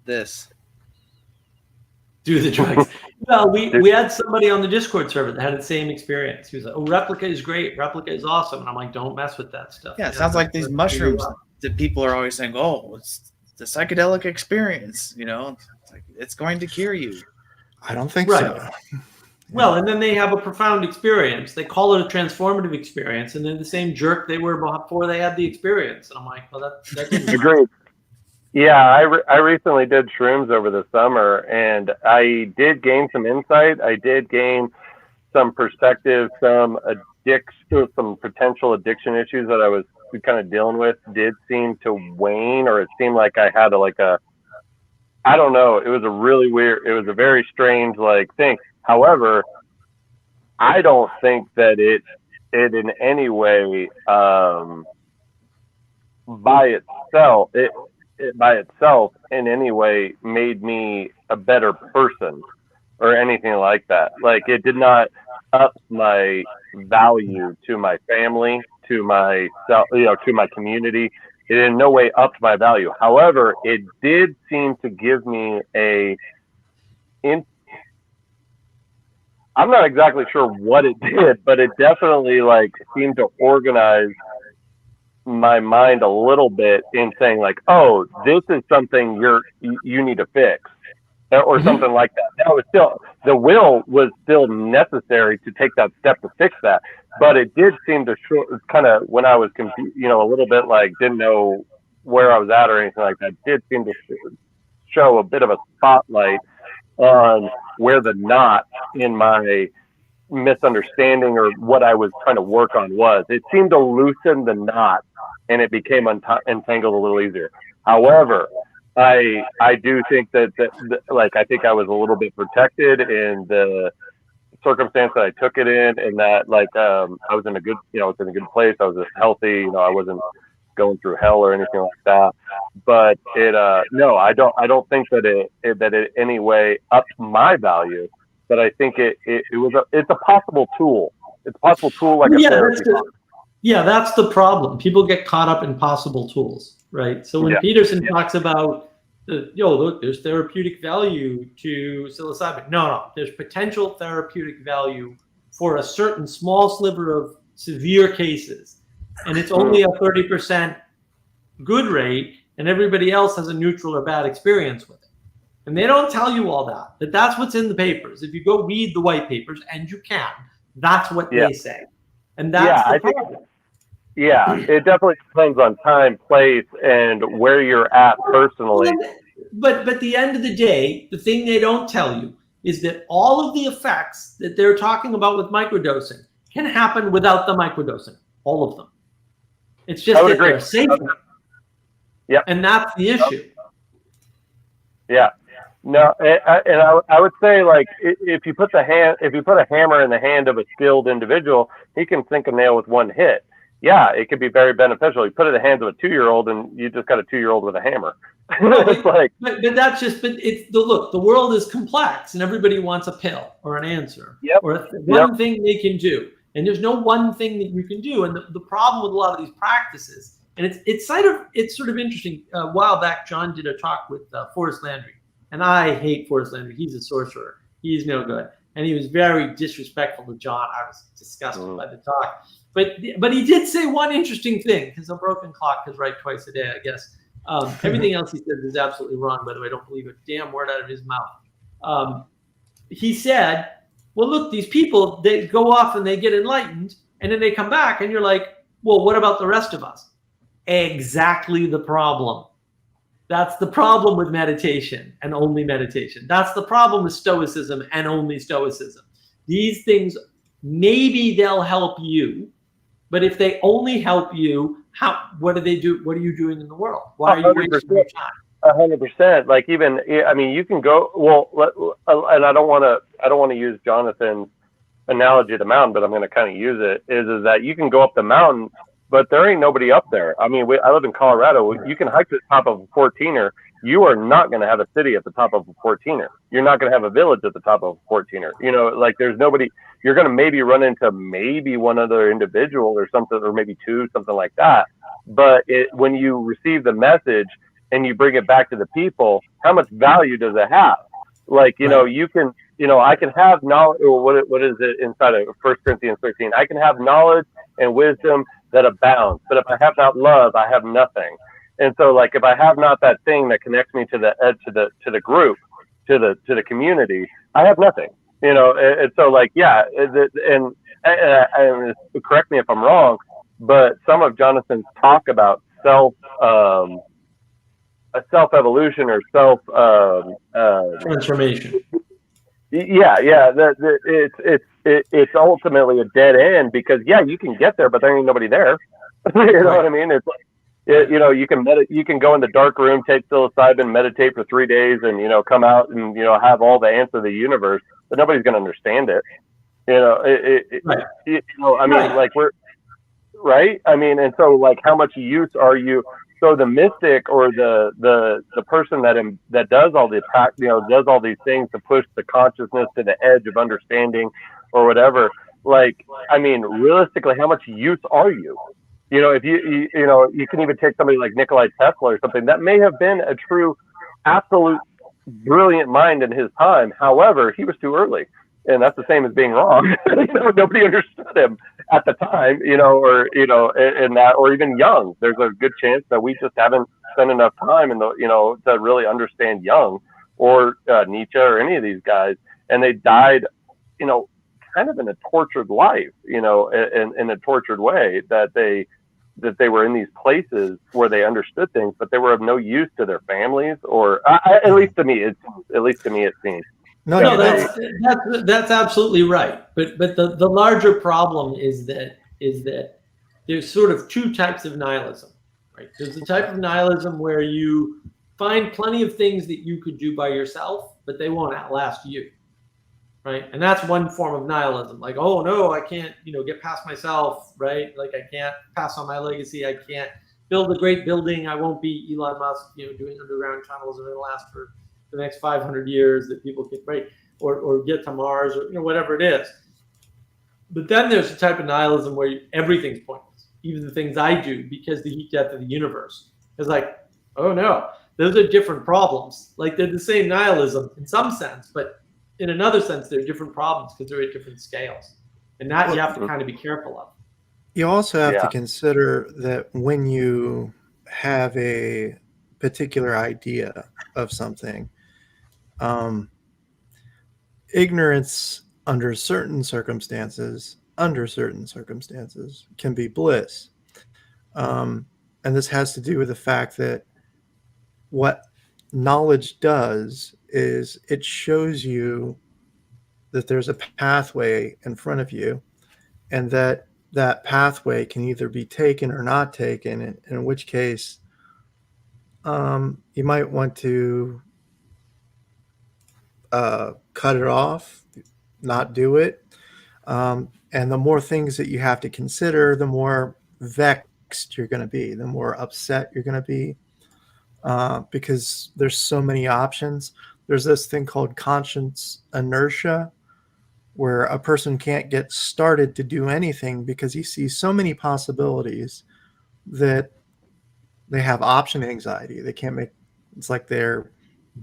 this. Do the drugs. Well, we had somebody on the Discord server that had the same experience. He was like, "Oh, Replica is great. Replica is awesome." And I'm like, "Don't mess with that stuff." Yeah, it sounds like these mushrooms that people are always saying, "Oh, it's the psychedelic experience." It's going to cure you. I don't think right. so. Well, and then they have a profound experience. They call it a transformative experience, and they're the same jerk they were before they had the experience. And I'm like, well, that didn't agreed. Yeah, I recently did shrooms over the summer, and I did gain some insight. I did gain some perspective, some potential addiction issues that I was kind of dealing with did seem to wane, or it seemed like I had I don't know. It was it was a very strange thing. However, I don't think that it in any way by itself in any way made me a better person or anything like that. Like, it did not up my value to my family, to myself, to my community. It in no way upped my value. However, it did seem to give me I'm not exactly sure what it did, but it definitely seemed to organize my mind a little bit in saying oh, this is something you need to fix, or something like that. Now, it's still, the will was still necessary to take that step to fix that, but it did seem to kind of, when I was confused, a little bit didn't know where I was at or anything like that, did seem to show a bit of a spotlight on where the knot in my misunderstanding or what I was trying to work on was. It seemed to loosen the knot, and it became entangled a little easier. However, I do think that like I think I was a little bit protected in the circumstance that I took it in, and that like I was in a good I was in a good place. I was healthy. I wasn't going through hell or anything like that. But it no, I don't think that it any way upped my value. But I think it's a possible tool. It's a possible tool like a therapy. That's the problem. People get caught up in possible tools, right? So when Peterson talks about, look, there's therapeutic value to psilocybin. No, there's potential therapeutic value for a certain small sliver of severe cases. And it's only a 30% good rate, and everybody else has a neutral or bad experience with it. And they don't tell you all that that's what's in the papers. If you go read the white papers, and you can, that's what they say. And that's the problem. Yeah, it definitely depends on time, place, and where you're at personally. But at the end of the day, the thing they don't tell you is that all of the effects that they're talking about with microdosing can happen without the microdosing. All of them. It's just that they're safer. Yeah, and that's the issue. Yeah. No, and I would say, like, if you put a hammer in the hand of a skilled individual, he can sink a nail with one hit. Yeah, it could be very beneficial. You put it in the hands of a 2-year-old, and you just got a 2-year-old with a hammer. It's like, but that's just. But it's the world is complex, and everybody wants a pill or an answer or one thing they can do. And there's no one thing that you can do. And the problem with a lot of these practices, and it's sort of interesting. A while back, John did a talk with Forrest Landry. And I hate Forrest Landry. He's a sorcerer. He's no good. And he was very disrespectful to John. I was disgusted by the talk. But he did say one interesting thing, because a broken clock is right twice a day, I guess. Everything else he said is absolutely wrong, by the way. I don't believe a damn word out of his mouth. He said, well, look, these people, they go off and they get enlightened, and then they come back, and you're like, well, what about the rest of us? Exactly the problem. That's the problem with meditation and only meditation. That's the problem with stoicism and only stoicism. These things, maybe they'll help you, but if they only help you, what do they do? What are you doing in the world? Why are you wasting your time? 100%. Like, even, I mean, you can go, and I don't want to use Jonathan's analogy of the mountain, but I'm going to kind of use it, is that you can go up the mountain, but there ain't nobody up there. I mean, I live in Colorado. You can hike to the top of a 14er. You are not going to have a city at the top of a 14er. You're not going to have a village at the top of a 14er. Like, there's nobody. You're going to maybe run into maybe one other individual or something, or maybe two, something like that. But when you receive the message and you bring it back to the people, how much value does it have? Like, you can, I can have knowledge, or what is it inside of 1 Corinthians 13? I can have knowledge and wisdom that abounds, but if I have not love, I have nothing. And so, like, if I have not that thing that connects me to the group, to the community, I have nothing. And so, like, and correct me if I'm wrong, but some of Jonathan's talk about self-evolution or transformation. It's ultimately a dead end, because you can get there, but there ain't nobody there. You know what I mean? It's like, you can go in the dark room, take psilocybin, meditate for 3 days, and come out and have all the answer of the universe, but nobody's going to understand it. I mean, like, we're right. I mean, and so, like, how much use are you? So the mystic or the person that does all the does all these things to push the consciousness to the edge of understanding or whatever. Like, I mean, realistically, how much use are you? If you can even take somebody like Nikola Tesla or something that may have been a true, absolute, brilliant mind in his time. However, he was too early, and that's the same as being wrong. Nobody understood him at the time, or even young. There's a good chance that we just haven't spent enough time to really understand Jung or Nietzsche or any of these guys, and they died, kind of in a tortured life, in a tortured way, that they were in these places where they understood things, but they were of no use to their families, or at least to me, it seems. No, No, you're that's absolutely right. But the larger problem is that there's sort of two types of nihilism, right? There's the type of nihilism where you find plenty of things that you could do by yourself, but they won't outlast you, right? And that's one form of nihilism. Like, oh no, I can't, get past myself, right? Like I can't pass on my legacy. I can't build a great building. I won't be Elon Musk, doing underground tunnels that are going to last for the next 500 years that people can break or get to Mars or whatever it is. But then there's a type of nihilism where everything's pointless, even the things I do, because the heat death of the universe is like, oh no, those are different problems. Like they're the same nihilism in some sense, but in another sense, they're different problems because they're at different scales. And that you have to kind of be careful of. You also have Yeah. to consider that when you have a particular idea of something, ignorance under certain circumstances can be bliss. And this has to do with the fact that what knowledge does is it shows you that there's a pathway in front of you, and that pathway can either be taken or not taken, in which case you might want to cut it off, not do it. And the more things that you have to consider, the more vexed you're going to be, the more upset you're going to be, because there's so many options. There's this thing called conscience inertia, where a person can't get started to do anything because he sees so many possibilities that they have option anxiety. They can't make, it's like they're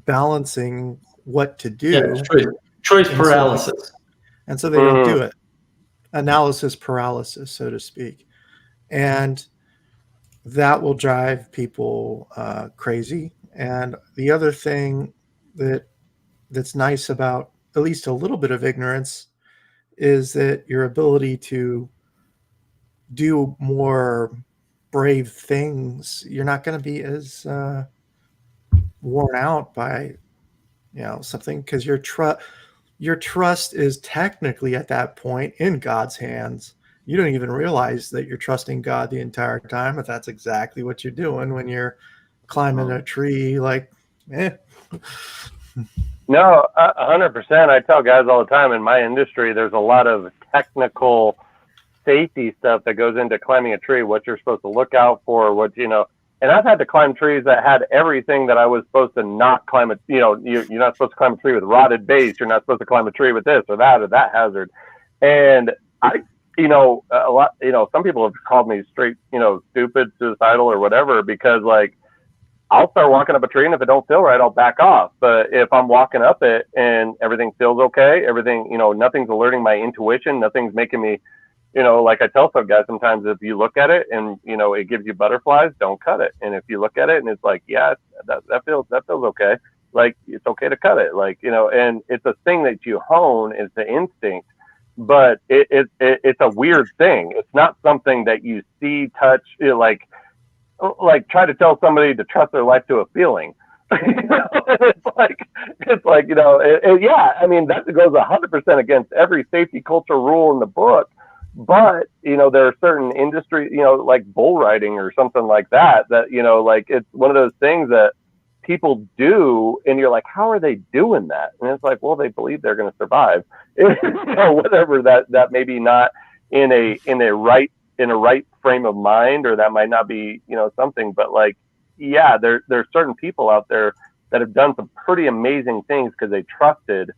balancing what to do. Yeah, it's choice paralysis. And so they don't do it. Analysis paralysis, so to speak. And that will drive people crazy. And the other thing that's nice about at least a little bit of ignorance is that your ability to do more brave things, you're not going to be as worn out by something, because your trust is technically at that point in God's hands. You don't even realize that you're trusting God the entire time, but that's exactly what you're doing when you're climbing a tree. Like, No, 100%. I tell guys all the time in my industry, there's a lot of technical safety stuff that goes into climbing a tree, what you're supposed to look out for, and I've had to climb trees that had everything that I was supposed to not climb it. You're not supposed to climb a tree with rotted base. You're not supposed to climb a tree with this or that hazard. And a lot, some people have called me straight, stupid, suicidal or whatever, because like, I'll start walking up a tree, and if it don't feel right, I'll back off. But if I'm walking up it and everything feels okay, everything, nothing's alerting my intuition, nothing's making me, like I tell some guys sometimes, if you look at it and, it gives you butterflies, don't cut it. And if you look at it and it's like, yeah, that feels okay. Like, it's okay to cut it. Like, and it's a thing that you hone, it's the instinct, but it's a weird thing. It's not something that you see, touch, like try to tell somebody to trust their life to a feeling. it's like yeah, I mean, that goes 100% against every safety culture rule in the book. But there are certain industries, like bull riding or something like that, like it's one of those things that people do, and you're like, how are they doing that? And it's like, well, they believe they're going to survive, whatever that maybe not in a right frame of mind, or that might not be, something, but like, yeah, there's certain people out there that have done some pretty amazing things because they trusted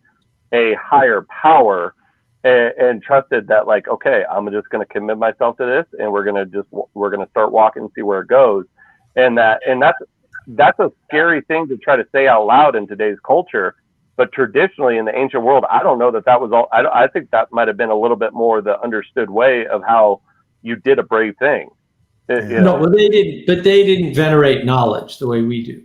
a higher power and trusted that, like, okay, I'm just going to commit myself to this, and we're going to start walking and see where it goes. And that's a scary thing to try to say out loud in today's culture. But traditionally in the ancient world, I don't know that was all. I think that might have been a little bit more the understood way of how you did a brave thing. No, well, they didn't, but they didn't venerate knowledge the way we do.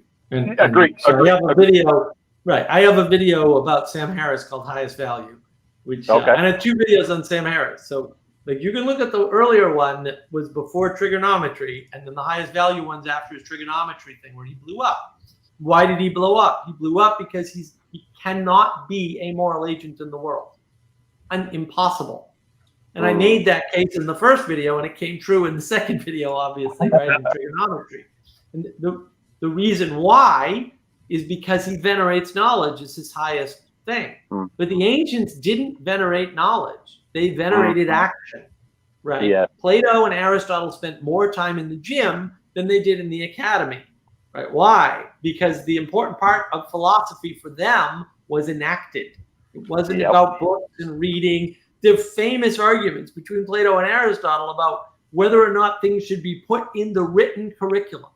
Agreed. So I have a video, right? I have a video about Sam Harris called Highest Value, which okay. I have 2 videos on Sam Harris. So like, you can look at the earlier one that was before trigonometry, and then the Highest Value one's after his trigonometry thing where he blew up. Why did he blow up? He blew up because he's He cannot be a moral agent in the world. Impossible. And I made that case in the first video, and it came true in the second video, obviously, right, in trigonometry. And the reason why is because he venerates knowledge as his highest thing. But the ancients didn't venerate knowledge. They venerated action, right? Yeah. Plato and Aristotle spent more time in the gym than they did in the academy, right? Why? Because the important part of philosophy for them was enacted. It wasn't about books and reading. The famous arguments between Plato and Aristotle about whether or not things should be put in the written curriculum.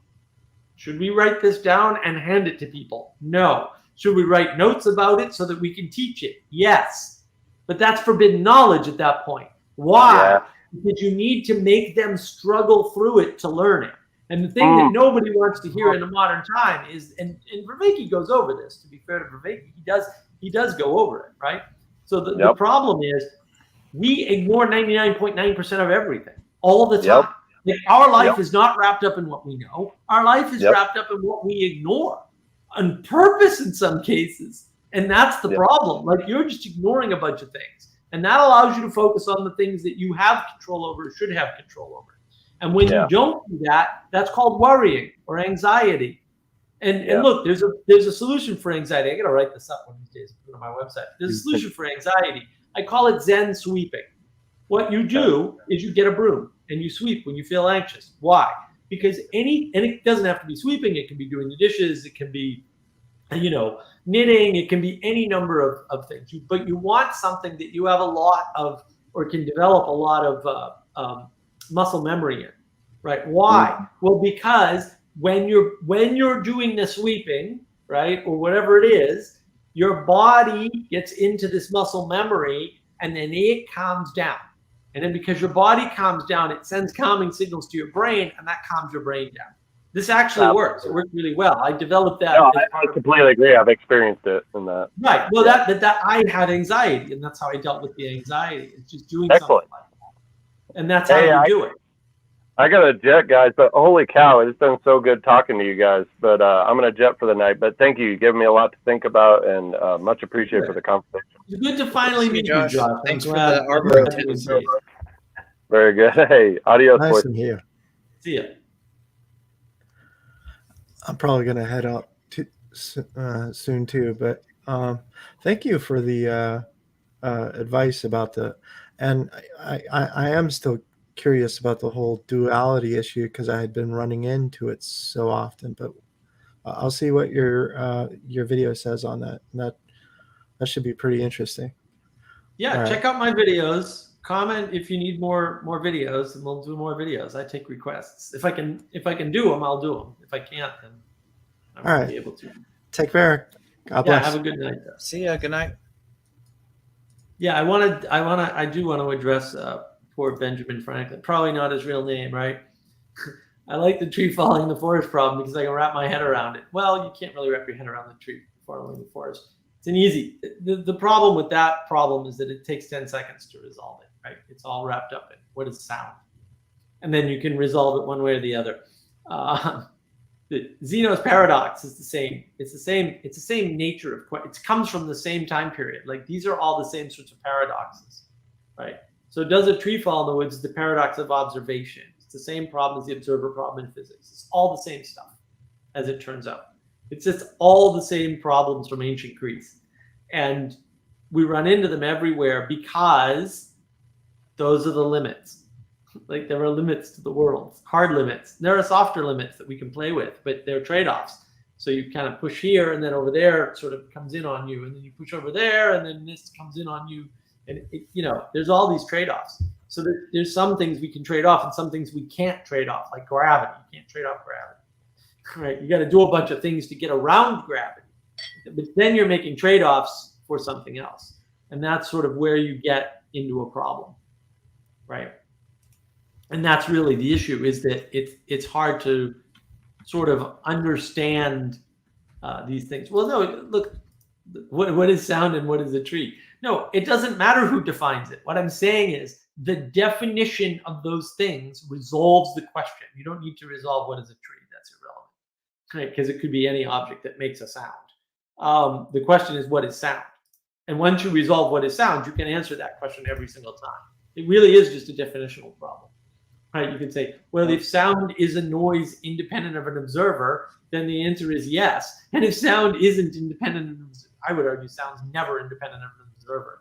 Should we write this down and hand it to people? No. Should we write notes about it so that we can teach it? Yes. But that's forbidden knowledge at that point. Why? Because you need to make them struggle through it to learn it. And the thing that nobody wants to hear in the modern time is, and Vervaeke goes over this, to be fair to Vervaeke, he does go over it, right? So the problem is we ignore 99.9% of everything all the time. Like our life is not wrapped up in what we know. Our life is wrapped up in what we ignore on purpose in some cases. And that's the problem. Like you're just ignoring a bunch of things. And that allows you to focus on the things that you have control over, should have control over. And when you don't do that, that's called worrying or anxiety. And look, there's a solution for anxiety. I got to write this up one of these days and put it on my website. There's a solution for anxiety. I call it Zen sweeping. What you do is you get a broom and you sweep when you feel anxious. Why? Because and it doesn't have to be sweeping. It can be doing the dishes. It can be, knitting. It can be any number of things. But you want something that you have a lot of, or can develop a lot of muscle memory in, right? Why? Well, because when you're doing the sweeping, right, or whatever it is, your body gets into this muscle memory, and then it calms down. And then because your body calms down, it sends calming signals to your brain, and that calms your brain down. This actually works. It works really well. I developed that. No, I completely agree. I've experienced it in that. Right. Well, that I had anxiety, and that's how I dealt with the anxiety. It's just doing something like that. And that's how you do it. I got a jet, guys, but holy cow, it's been so good talking to you guys. But I'm going to jet for the night. But thank you. You gave me a lot to think about, and much appreciated for the conversation. It's good to finally meet you, Josh. Thanks for the Arbor attendance. Very good. Hey, adios, Nice boys. in here. See ya. I'm probably going to head out soon too, but thank you for the advice about and I am still curious about the whole duality issue because I had been running into it so often, but I'll see what your video says on that. And that should be pretty interesting. Yeah, check out my videos. Comment if you need more videos, and we'll do more videos. I take requests. If I can do them, I'll do them. If I can't, then I won't be able to. Take care. God bless. Have a good night. See ya. Good night. Yeah, I do want to address poor Benjamin Franklin. Probably not his real name, right? I like the tree falling in the forest problem because I can wrap my head around it. Well, you can't really wrap your head around the tree falling in the forest. It's an easy. The problem with that problem is that it takes 10 seconds to resolve it, right? It's all wrapped up in what is sound. And then you can resolve it one way or the other. The Zeno's paradox is the same. It's the same nature of it comes from the same time period. Like these are all the same sorts of paradoxes, right? So does a tree fall in the woods? The paradox of observation. It's the same problem as the observer problem in physics. It's all the same stuff, as it turns out. It's just all the same problems from ancient Greece. And we run into them everywhere because those are the limits. Like there are limits to the world, hard limits. There are softer limits that we can play with, but they're trade-offs. So you kind of push here, and then over there it sort of comes in on you, and then you push over there, and then this comes in on you. And there's all these trade-offs. So there's some things we can trade off, and some things we can't trade off, like gravity. You can't trade off gravity. Right? You got to do a bunch of things to get around gravity, but then you're making trade-offs for something else, and that's sort of where you get into a problem, right? And that's really the issue: is that it's hard to sort of understand these things. Well, no, look, what is sound and what is a tree? No, it doesn't matter who defines it. What I'm saying is the definition of those things resolves the question. You don't need to resolve what is a tree. That's irrelevant. Right? Because it could be any object that makes a sound. The question is, what is sound? And once you resolve what is sound, you can answer that question every single time. It really is just a definitional problem, right? You can say, well, if sound is a noise independent of an observer, then the answer is yes. And if sound isn't independent, I would argue sound's never independent of an observer.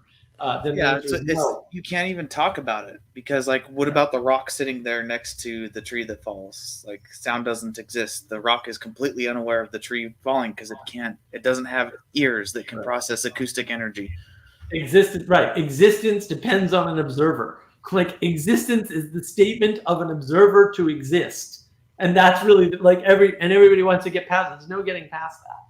Then the answer is no. You can't even talk about it because, like, what about the rock sitting there next to the tree that falls? Like, sound doesn't exist. The rock is completely unaware of the tree falling because it doesn't have ears that can process acoustic energy. Existence depends on an observer. Like, existence is the statement of an observer to exist. And that's really like everybody wants to get past it. There's no getting past that.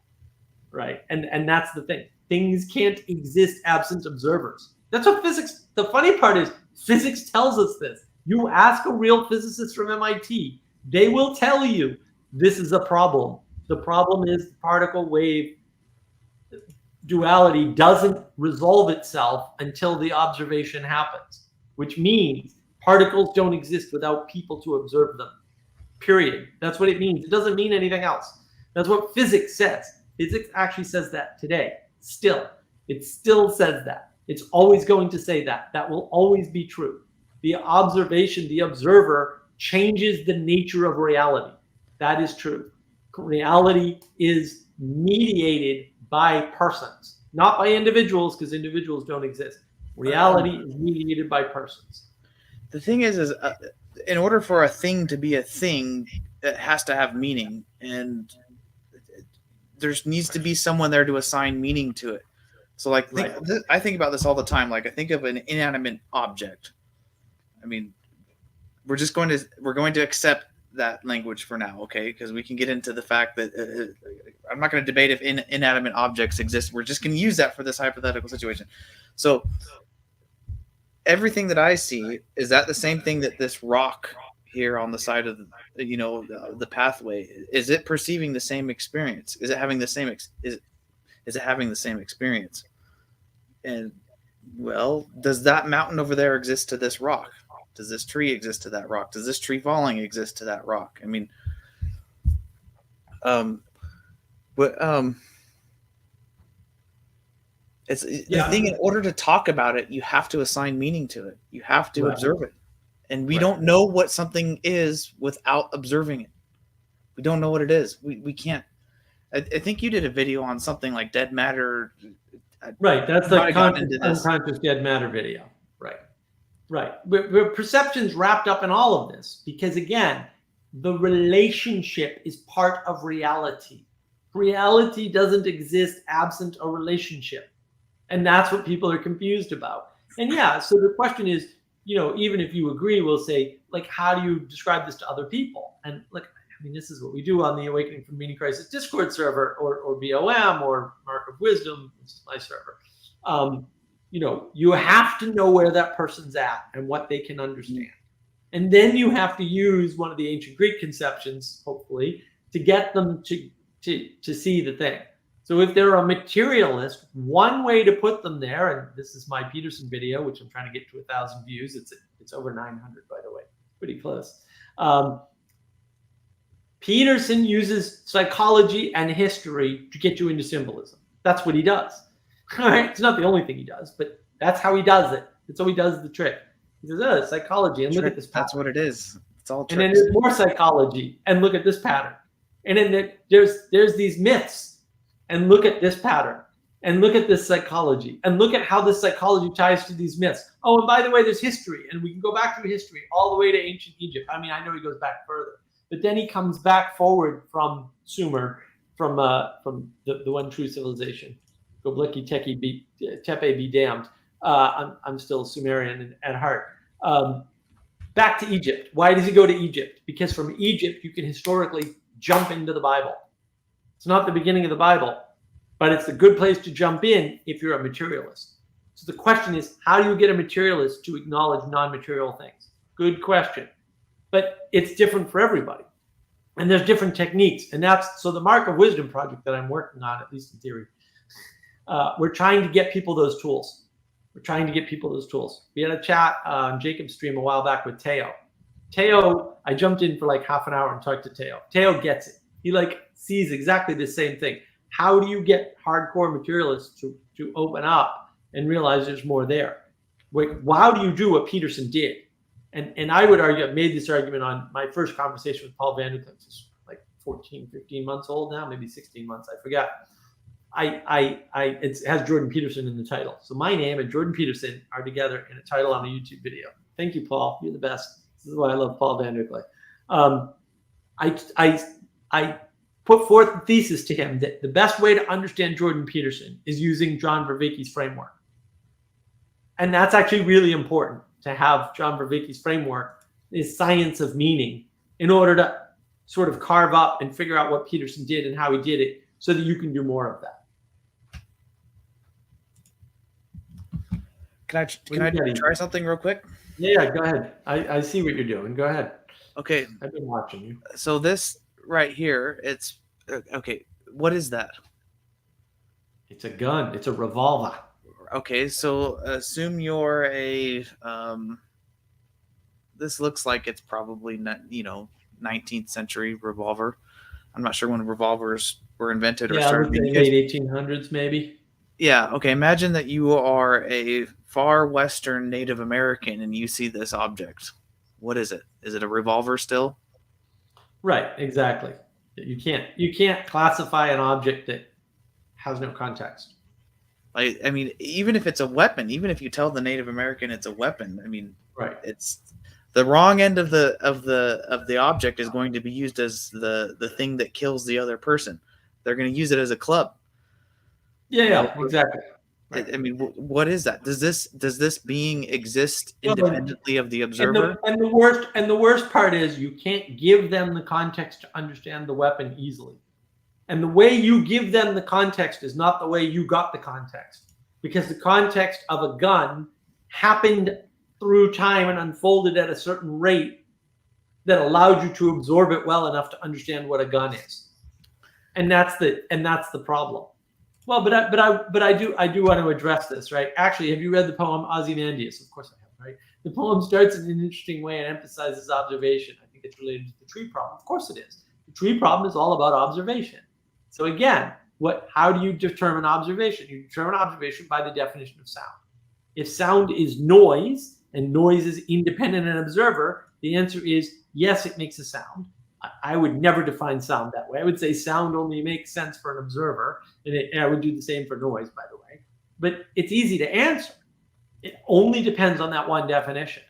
Right. And that's the thing. Things can't exist absent observers. That's what physics, the funny part is physics tells us this. You ask a real physicist from MIT, they will tell you this is a problem. The problem is the particle wave duality doesn't resolve itself until the observation happens, which means particles don't exist without people to observe them. Period. That's what it means. It doesn't mean anything else. That's what physics says. Physics actually says that today. Still, it still says that. It's always going to say that. That will always be true. The observation, the observer changes the nature of reality. That is true. Reality is mediated by persons, not by individuals, because individuals don't exist. Reality is mediated by persons. The thing is in order for a thing to be a thing, it has to have meaning, and there needs to be someone there to assign meaning to it. So, like, I think about this all the time. Like, I think of an inanimate object. I mean, we're going to accept that language for now, okay? Because we can get into the fact that I'm not going to debate if inanimate objects exist. We're just going to use that for this hypothetical situation. So, everything that I see, is that the same thing that this rock here on the side of the pathway, is it perceiving the same experience? Is it having the same is it having the same experience? And, well, does that mountain over there exist to this rock? Does this tree exist to that rock? Does this tree falling exist to that rock? I mean, it's the thing. In order to talk about it, you have to assign meaning to it. You have to observe it. And we don't know what something is without observing it. We don't know what it is. We can't. I think you did a video on something like dead matter. Right. That's the unconscious dead matter video. Right. Perception's wrapped up in all of this because, again, the relationship is part of reality. Reality doesn't exist absent a relationship. And that's what people are confused about. And so the question is, even if you agree, we'll say, like, how do you describe this to other people? And, like, I mean, this is what we do on the Awakening from Meaning Crisis Discord server or BOM or Mark of Wisdom, which is my server. You have to know where that person's at and what they can understand. And then you have to use one of the ancient Greek conceptions, hopefully, to get them to see the thing. So if they're a materialist, one way to put them there, and this is my Peterson video, which I'm trying to get to 1,000 views. It's over 900, by the way, pretty close. Peterson uses psychology and history to get you into symbolism. That's what he does. All right, it's not the only thing he does, but that's how he does it. That's how he does the trick. He says, psychology, and look at this pattern. That's what it is. It's all tricks. And then there's more psychology, and look at this pattern. And then there's these myths. And look at this pattern, and look at this psychology, and look at how this psychology ties to these myths. Oh, and by the way, there's history, and we can go back through history all the way to ancient Egypt. I mean, I know he goes back further, but then he comes back forward from Sumer, from the one true civilization. Göbekli Tepe be damned. I'm still Sumerian at heart. Back to Egypt. Why does he go to Egypt? Because from Egypt, you can historically jump into the Bible. It's not the beginning of the Bible, but it's a good place to jump in if you're a materialist. So the question is, how do you get a materialist to acknowledge non-material things? Good question. But it's different for everybody. And there's different techniques. And so the Mark of Wisdom project that I'm working on, at least in theory, we're trying to get people those tools. We had a chat on Jacob's stream a while back with Teo. I jumped in for like half an hour and talked to Teo. Teo gets it. He sees exactly the same thing. how do you get hardcore materialists to open up and realize there's more there? How do you do what Peterson did? And I would argue, I made this argument on my first conversation with Paul Van Dyck, just like 14, 15 months old now, maybe 16 months, I forgot. It has Jordan Peterson in the title. So my name and Jordan Peterson are together in a title on a YouTube video. Thank you, Paul. You're the best. This is why I love Paul Van Dyck. I put forth the thesis to him that the best way to understand Jordan Peterson is using John Vervaeke's framework. And that's actually really important to have John Vervaeke's framework, is science of meaning, in order to sort of carve up and figure out what Peterson did and how he did it so that you can do more of that. Can I try something real quick? Yeah, go ahead. I see what you're doing. Go ahead. Okay. I've been watching you. So this right here, it's okay. What is that? It's a gun. It's a revolver. Okay, so assume you're a. This looks like it's probably not, 19th century revolver. I'm not sure when revolvers were invented or started being used. Late 1800s, maybe. Yeah. Okay. Imagine that you are a far Western Native American and you see this object. What is it? Is it a revolver still? Right. Exactly. You can't classify an object that has no context. I mean, even if it's a weapon, even if you tell the Native American it's a weapon, I mean, right? It's the wrong end of the object is going to be used as the thing that kills the other person. They're going to use it as a club. Yeah, exactly. Right. I mean, what is that? Does this being exist independently of the observer? And the worst part is you can't give them the context to understand the weapon easily. And the way you give them the context is not the way you got the context, because the context of a gun happened through time and unfolded at a certain rate that allowed you to absorb it well enough to understand what a gun is. And that's the problem. Well, but I do want to address this, right? Actually, have you read the poem Ozymandias? Of course I have, right? The poem starts in an interesting way and emphasizes observation. I think it's related to the tree problem. Of course it is. The tree problem is all about observation. So again, how do you determine observation? You determine observation by the definition of sound. If sound is noise and noise is independent of an observer, the answer is yes, it makes a sound. I would never define sound that way. I would say sound only makes sense for an observer, and I would do the same for noise, by the way. But it's easy to answer. It only depends on that one definition.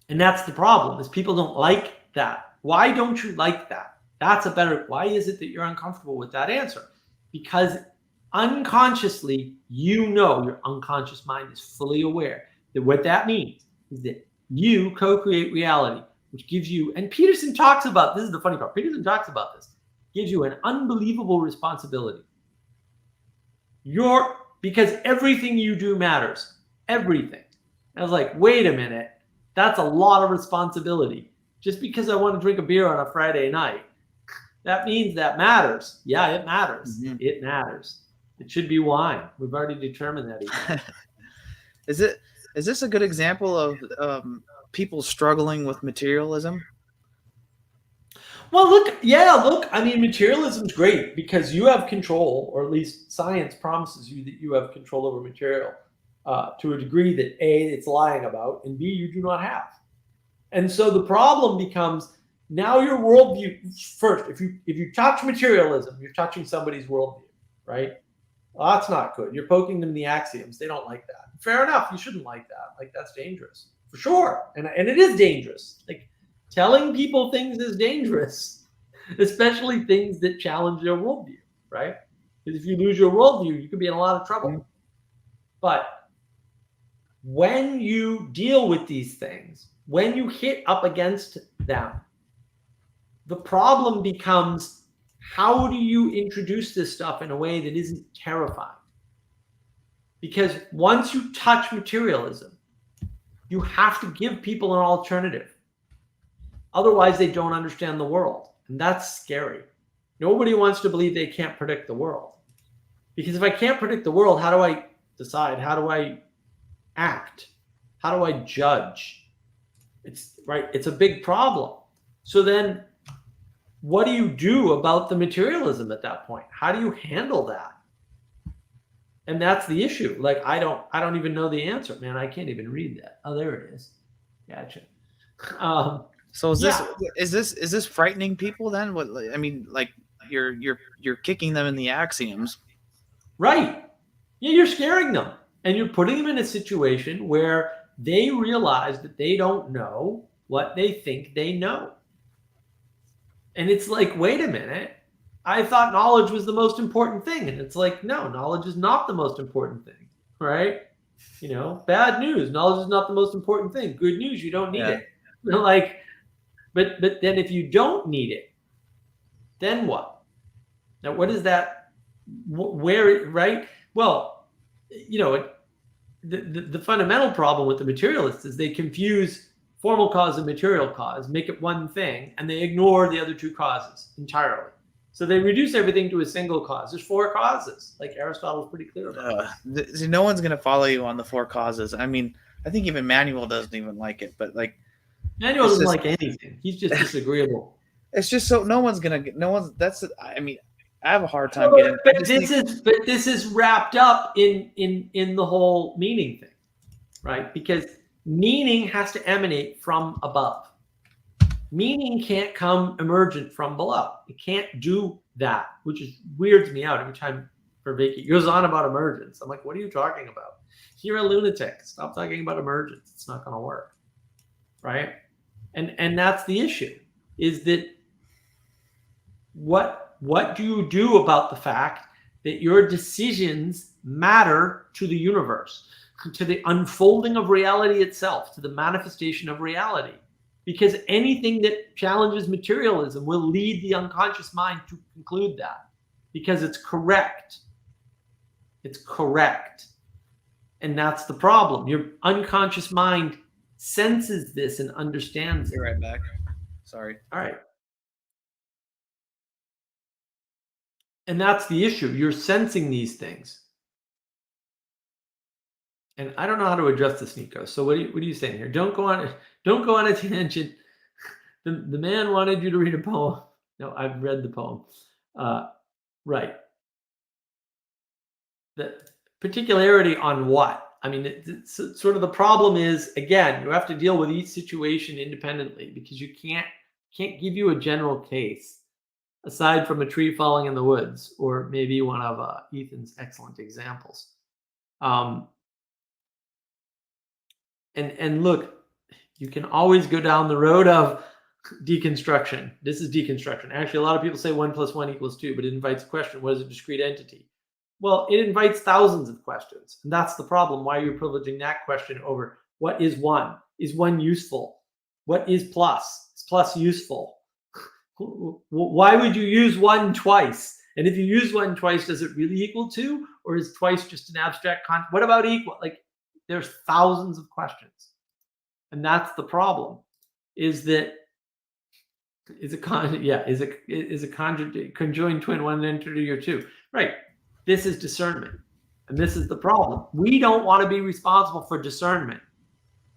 And that's the problem, is people don't like that. Why don't you like that? Why is it that you're uncomfortable with that answer? Because unconsciously, your unconscious mind is fully aware that what that means is that you co-create reality, which gives you, and Peterson talks about, this is the funny part, Peterson talks about this, gives you an unbelievable responsibility. Because everything you do matters. Everything. I was like, wait a minute, that's a lot of responsibility. Just because I want to drink a beer on a Friday night, that means that matters. Yeah, it matters. Mm-hmm. It matters. It should be wine. We've already determined that. Is this a good example of people struggling with materialism? Well, look. I mean, materialism is great because you have control, or at least science promises you that you have control over material to a degree that A, it's lying about, and B, you do not have. And so the problem becomes, now your worldview, first, if you touch materialism, you're touching somebody's worldview, right? Well, that's not good. You're poking them in the axioms. They don't like that. Fair enough. You shouldn't like that. Like, that's dangerous for sure. And it is dangerous. Like, telling people things is dangerous, especially things that challenge their worldview, right? Because if you lose your worldview, you could be in a lot of trouble. But when you deal with these things, when you hit up against them, the problem becomes, how do you introduce this stuff in a way that isn't terrifying? Because once you touch materialism, you have to give people an alternative. Otherwise, they don't understand the world. And that's scary. Nobody wants to believe they can't predict the world. Because if I can't predict the world, how do I decide? How do I act? How do I judge? It's a big problem. So then what do you do about the materialism at that point? How do you handle that? And that's the issue. Like, I don't even know the answer, man. I can't even read that. Oh, there it is. Gotcha. So is Yeah. this frightening people then? What I mean, like you're kicking them in the axioms. Right. Yeah, you're scaring them. And you're putting them in a situation where they realize that they don't know what they think they know. And it's like, wait a minute. I thought knowledge was the most important thing. And it's like, no, knowledge is not the most important thing, right? You know, bad news. Knowledge is not the most important thing. Good news, you don't need it. Like, but then if you don't need it, then what? Now, what is that? Where, right? Well, you know, the fundamental problem with the materialists is they confuse formal cause and material cause, make it one thing, and they ignore the other two causes entirely. So they reduce everything to a single cause. There's 4 causes, like Aristotle's pretty clear about. No one's going to follow you on the 4 causes. I mean, I think even Manuel doesn't even like it, but like Manuel doesn't like anything. He's just disagreeable. It's just so that's, I mean, I have a hard time getting. But this is wrapped up in the whole meaning thing, right? Because meaning has to emanate from above. Meaning can't come emergent from below. It can't do that, which weirds me out every time Vervaeke goes on about emergence. I'm like, what are you talking about? You're a lunatic. Stop talking about emergence. It's not going to work, right? And that's the issue, is that what do you do about the fact that your decisions matter to the universe, to the unfolding of reality itself, to the manifestation of reality? Because anything that challenges materialism will lead the unconscious mind to conclude that, because it's correct. It's correct. And that's the problem. Your unconscious mind senses this and understands it. Be right back. Sorry. All right. And that's the issue. You're sensing these things. And I don't know how to address this, Nico. So what are you saying here? Don't go on a tangent. The man wanted you to read a poem. No, I've read the poem. Right. The particularity on what? I mean, it's sort of the problem is, again, you have to deal with each situation independently, because you can't give you a general case aside from a tree falling in the woods, or maybe one of Ethan's excellent examples. And look, you can always go down the road of deconstruction. This is deconstruction. Actually, a lot of people say 1 + 1 = 2, but it invites a question: what is a discrete entity? Well, it invites thousands of questions, and that's the problem. Why are you privileging that question over what is 1? Is 1 useful? What is plus? Is plus useful? Why would you use 1 twice? And if you use 1 twice, does it really equal 2, or is twice just an abstract concept? What about equal? Like, there's thousands of questions, and that's the problem. Is that is a conjoined twin 1 entity or 2? Right. This is discernment, and this is the problem. We don't want to be responsible for discernment,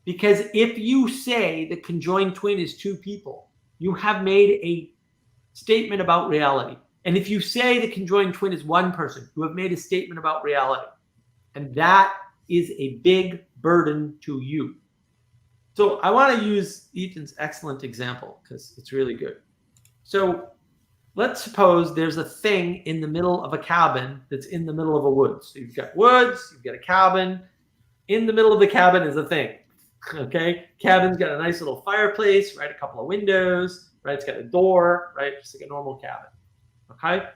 because if you say the conjoined twin is 2 people, you have made a statement about reality. And if you say the conjoined twin is 1 person, you have made a statement about reality. And that is a big burden to you. So I want to use Ethan's excellent example because it's really good. So let's suppose there's a thing in the middle of a cabin that's in the middle of a woods. So you've got woods, you've got a cabin. In the middle of the cabin is a thing. Okay, cabin's got a nice little fireplace, right? A couple of windows, right? It's got a door, right? Just like a normal cabin. Okay.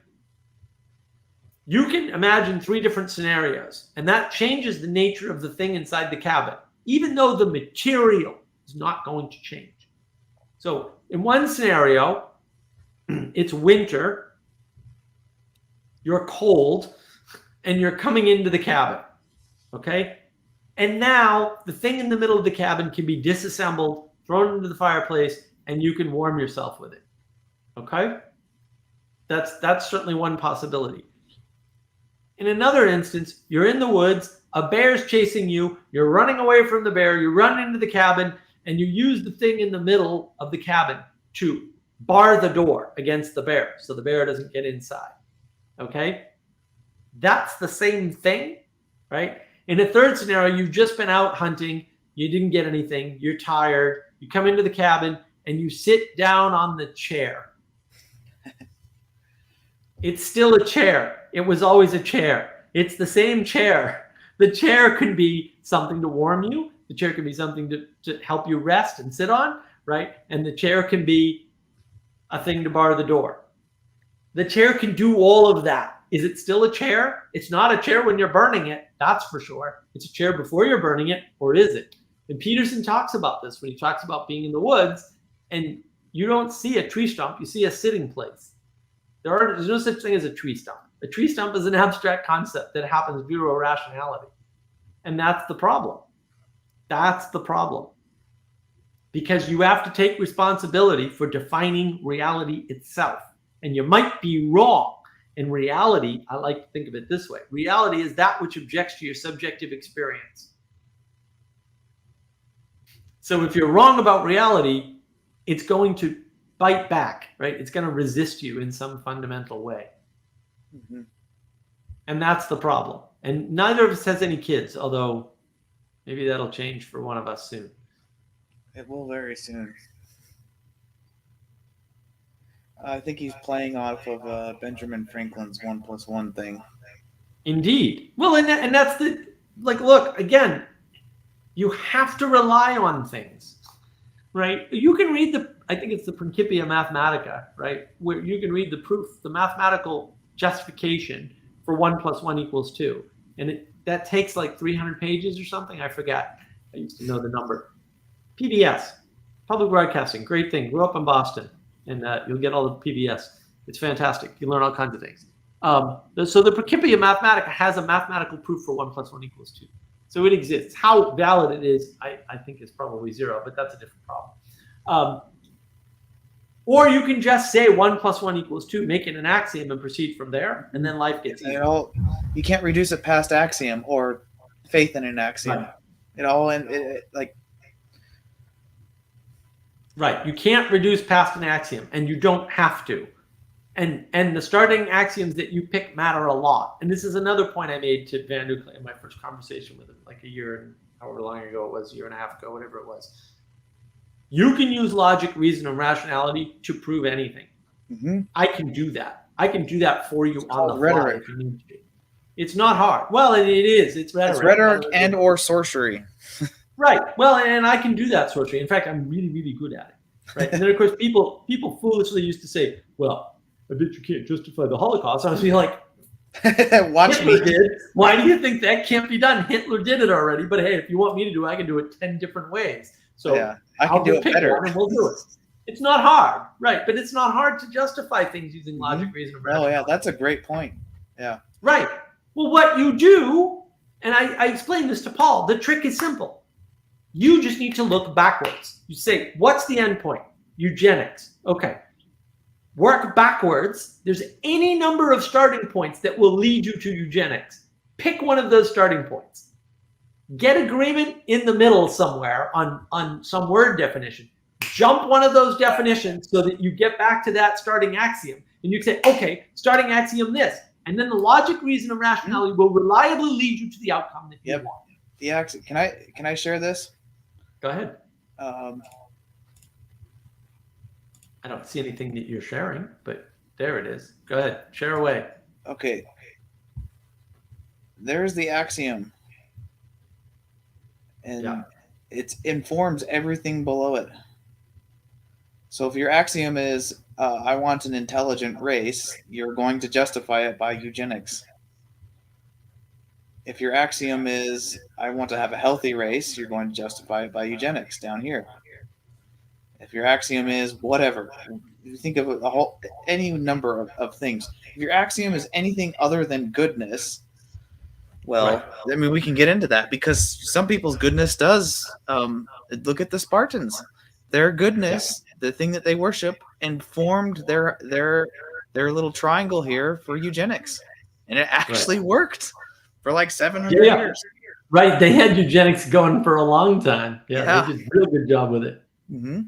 You can imagine 3 different scenarios, and that changes the nature of the thing inside the cabin, even though the material is not going to change. So in one scenario, it's winter, you're cold, and you're coming into the cabin. Okay. And now the thing in the middle of the cabin can be disassembled, thrown into the fireplace, and you can warm yourself with it. Okay? That's certainly one possibility. In another instance, you're in the woods, a bear's chasing you, you're running away from the bear, you run into the cabin, and you use the thing in the middle of the cabin to bar the door against the bear so the bear doesn't get inside. Okay? That's the same thing, right? In a third scenario, you've just been out hunting, you didn't get anything, you're tired, you come into the cabin and you sit down on the chair. It's still a chair. It was always a chair. It's the same chair. The chair could be something to warm you. The chair can be something to help you rest and sit on, right? And the chair can be a thing to bar the door. The chair can do all of that. Is it still a chair? It's not a chair when you're burning it, that's for sure. It's a chair before you're burning it, or is it? And Peterson talks about this when he talks about being in the woods, and you don't see a tree stump, you see a sitting place. There's no such thing as a tree stump. A tree stump is an abstract concept that happens due to irrationality. And that's the problem. That's the problem. Because you have to take responsibility for defining reality itself. And you might be wrong. In reality, I like to think of it this way. Reality is that which objects to your subjective experience. So if you're wrong about reality, it's going to bite back, right? It's going to resist you in some fundamental way. Mm-hmm. And that's the problem. And neither of us has any kids, although maybe that'll change for one of us soon. It will very soon. I think he's playing off of Benjamin Franklin's 1+1 thing. Indeed. Well, and that's the, like, look, again, you have to rely on things, right? You can read I think it's the Principia Mathematica, right? Where you can read the proof, the mathematical justification for 1+1 = 2. And that takes like 300 pages or something. I forgot. I used to know the number. PBS, public broadcasting, great thing. Grew up in Boston. And you'll get all the PBS. It's fantastic. You learn all kinds of things. So the Principia Mathematica has a mathematical proof for 1+1 = 2. So it exists. How valid it is, I think is probably 0, but that's a different problem. Or you can just say 1+1 = 2, make it an axiom and proceed from there, and then life gets easier. You can't reduce it past axiom or faith in an axiom. Right. Right. You can't reduce past an axiom, and you don't have to. And the starting axioms that you pick matter a lot. And this is another point I made to Van Nuclear in my first conversation with him, like a year and however long ago it was, a year and a half ago, whatever it was. You can use logic, reason, and rationality to prove anything. Mm-hmm. I can do that. I can do that for you on the fly if you need to. It's not hard. Well, it is. It's rhetoric. It's rhetoric and or sorcery. Right. Well, and I can do that sorcery. In fact, I'm really, really good at it. Right. And then, of course, people foolishly used to say, well, I bet you can't justify the Holocaust. I was like, watch me. Did. Why do you think that can't be done? Hitler did it already. But hey, if you want me to do it, I can do it 10 different ways. So yeah, I can do it better. And we'll do it. It's not hard. Right. But it's not hard to justify things using logic, reason, and rationality. Oh, yeah. That's a great point. Yeah. Right. Well, what you do, and I explained this to Paul, the trick is simple. You just need to look backwards. You say, what's the end point? Eugenics. Okay. Work backwards. There's any number of starting points that will lead you to eugenics. Pick one of those starting points. Get agreement in the middle somewhere on some word definition. Jump one of those definitions so that you get back to that starting axiom. And you say, okay, starting axiom this. And then the logic, reason, and rationality will reliably lead you to the outcome that you want. The axiom. Can I share this? Go ahead. I don't see anything that you're sharing, but there it is. Go ahead. Share away. Okay. There's the axiom. And it informs everything below it. So if your axiom is, I want an intelligent race, you're going to justify it by eugenics. If your axiom is, I want to have a healthy race, you're going to justify it by eugenics down here. If your axiom is whatever, you think of any number of things. If your axiom is anything other than goodness, well, right. I mean, we can get into that because some people's goodness does. Look at the Spartans. Their goodness, the thing that they worship, informed their little triangle here for eugenics, and it actually worked for like 700 years. Right, they had eugenics going for a long time. Yeah. They did a really good job with it. Mm-hmm.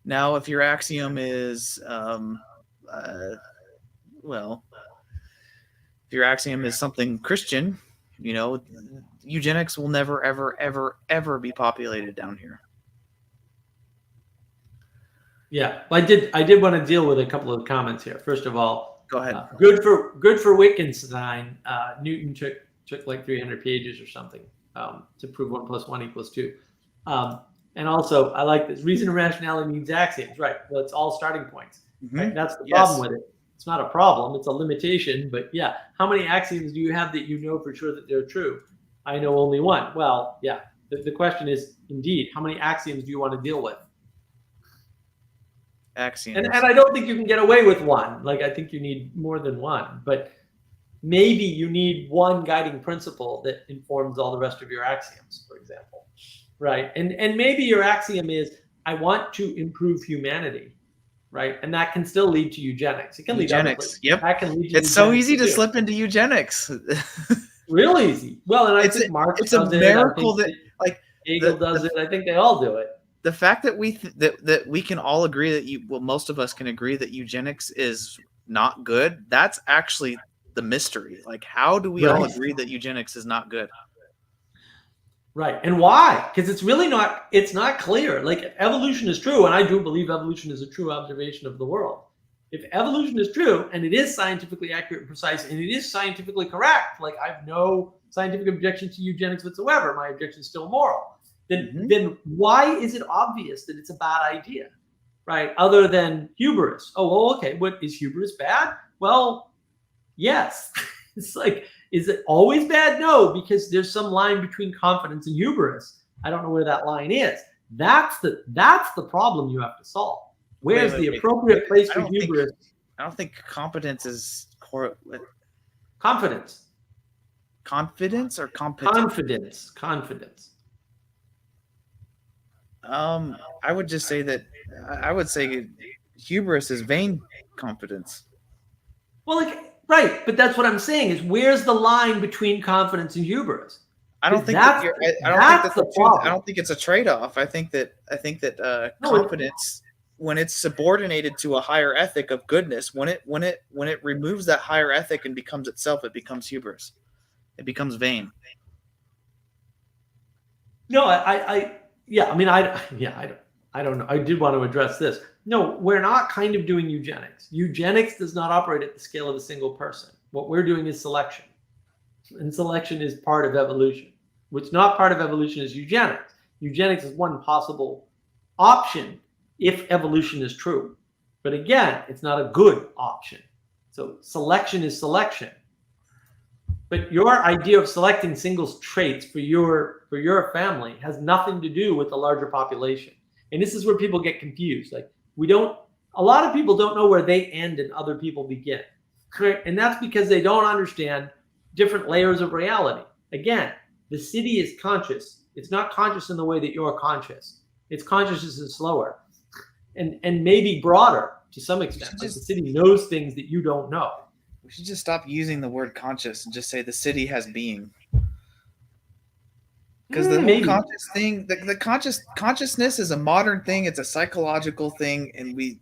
Now, if your axiom is, well, if your axiom is something Christian, you know, eugenics will never, ever, ever, ever be populated down here. Yeah, I did want to deal with a couple of comments here. First of all, Go ahead. Good for Wittgenstein. Newton took like 300 pages or something to prove 1 + 1 = 2. And also, I like this. Reason and rationality needs axioms, right? Well, it's all starting points. Mm-hmm. Right? That's the problem with it. It's not a problem; it's a limitation. But yeah, how many axioms do you have that you know for sure that they're true? I know only one. Well, yeah. The question is, indeed, how many axioms do you want to deal with? Axioms. And I don't think you can get away with one. Like, I think you need more than one. But maybe you need one guiding principle that informs all the rest of your axioms, for example. Right? And maybe your axiom is, I want to improve humanity. Right? And that can still lead to eugenics. It can lead to eugenics. Yep. That can lead to it's so easy to too. slip into eugenics. Real easy. Well, and I think Marx it's a miracle that like Hegel does it. I think they all do it. The fact that that we can all agree that most of us can agree that eugenics is not good. That's actually the mystery. Like, how do we all agree that eugenics is not good? Right. And why? Because it's really not, it's not clear. Like, if evolution is true, and I do believe evolution is a true observation of the world. If evolution is true, and it is scientifically accurate and precise, and it is scientifically correct, like, I have no scientific objection to eugenics whatsoever. My objection is still moral. Then why is it obvious that it's a bad idea, right? Other than hubris. Oh, well, okay. What, is hubris bad? Well, yes. It's like, is it always bad? No, because there's some line between confidence and hubris. I don't know where that line is. That's the problem you have to solve. Where's the appropriate place for hubris? I don't think competence is confidence. Confidence or competence? Confidence. I would just say that I would say hubris is vain confidence. Well, like, right, but that's what I'm saying is, where's the line between confidence and hubris? I don't think I don't think it's a trade-off. I think that confidence, when it's subordinated to a higher ethic of goodness, when it removes that higher ethic and becomes itself, it becomes hubris. It becomes vain. No, I don't know. I did want to address this. No, we're not kind of doing eugenics. Eugenics does not operate at the scale of a single person. What we're doing is selection. And selection is part of evolution. What's not part of evolution is eugenics. Eugenics is one possible option if evolution is true. But again, it's not a good option. So selection is selection. But your idea of selecting single traits for your family has nothing to do with the larger population. And this is where people get confused. Like, a lot of people don't know where they end and other people begin. Correct? And that's because they don't understand different layers of reality. Again, the city is conscious. It's not conscious in the way that you're conscious. Its consciousness is slower and maybe broader to some extent. Like, the city knows things that you don't know. We should just stop using the word conscious and just say the city has being. Because the whole conscious thing, the consciousness is a modern thing. It's a psychological thing, and it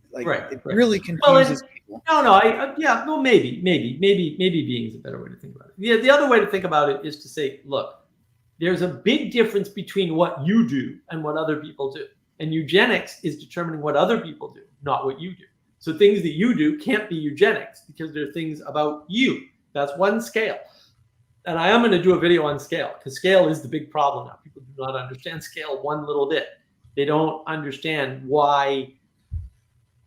really confuses people. No, maybe being is a better way to think about it. Yeah, the other way to think about it is to say, look, there's a big difference between what you do and what other people do, and eugenics is determining what other people do, not what you do. So things that you do can't be eugenics because they're things about you. That's one scale. And I am going to do a video on scale, because scale is the big problem now. People do not understand scale one little bit. They don't understand why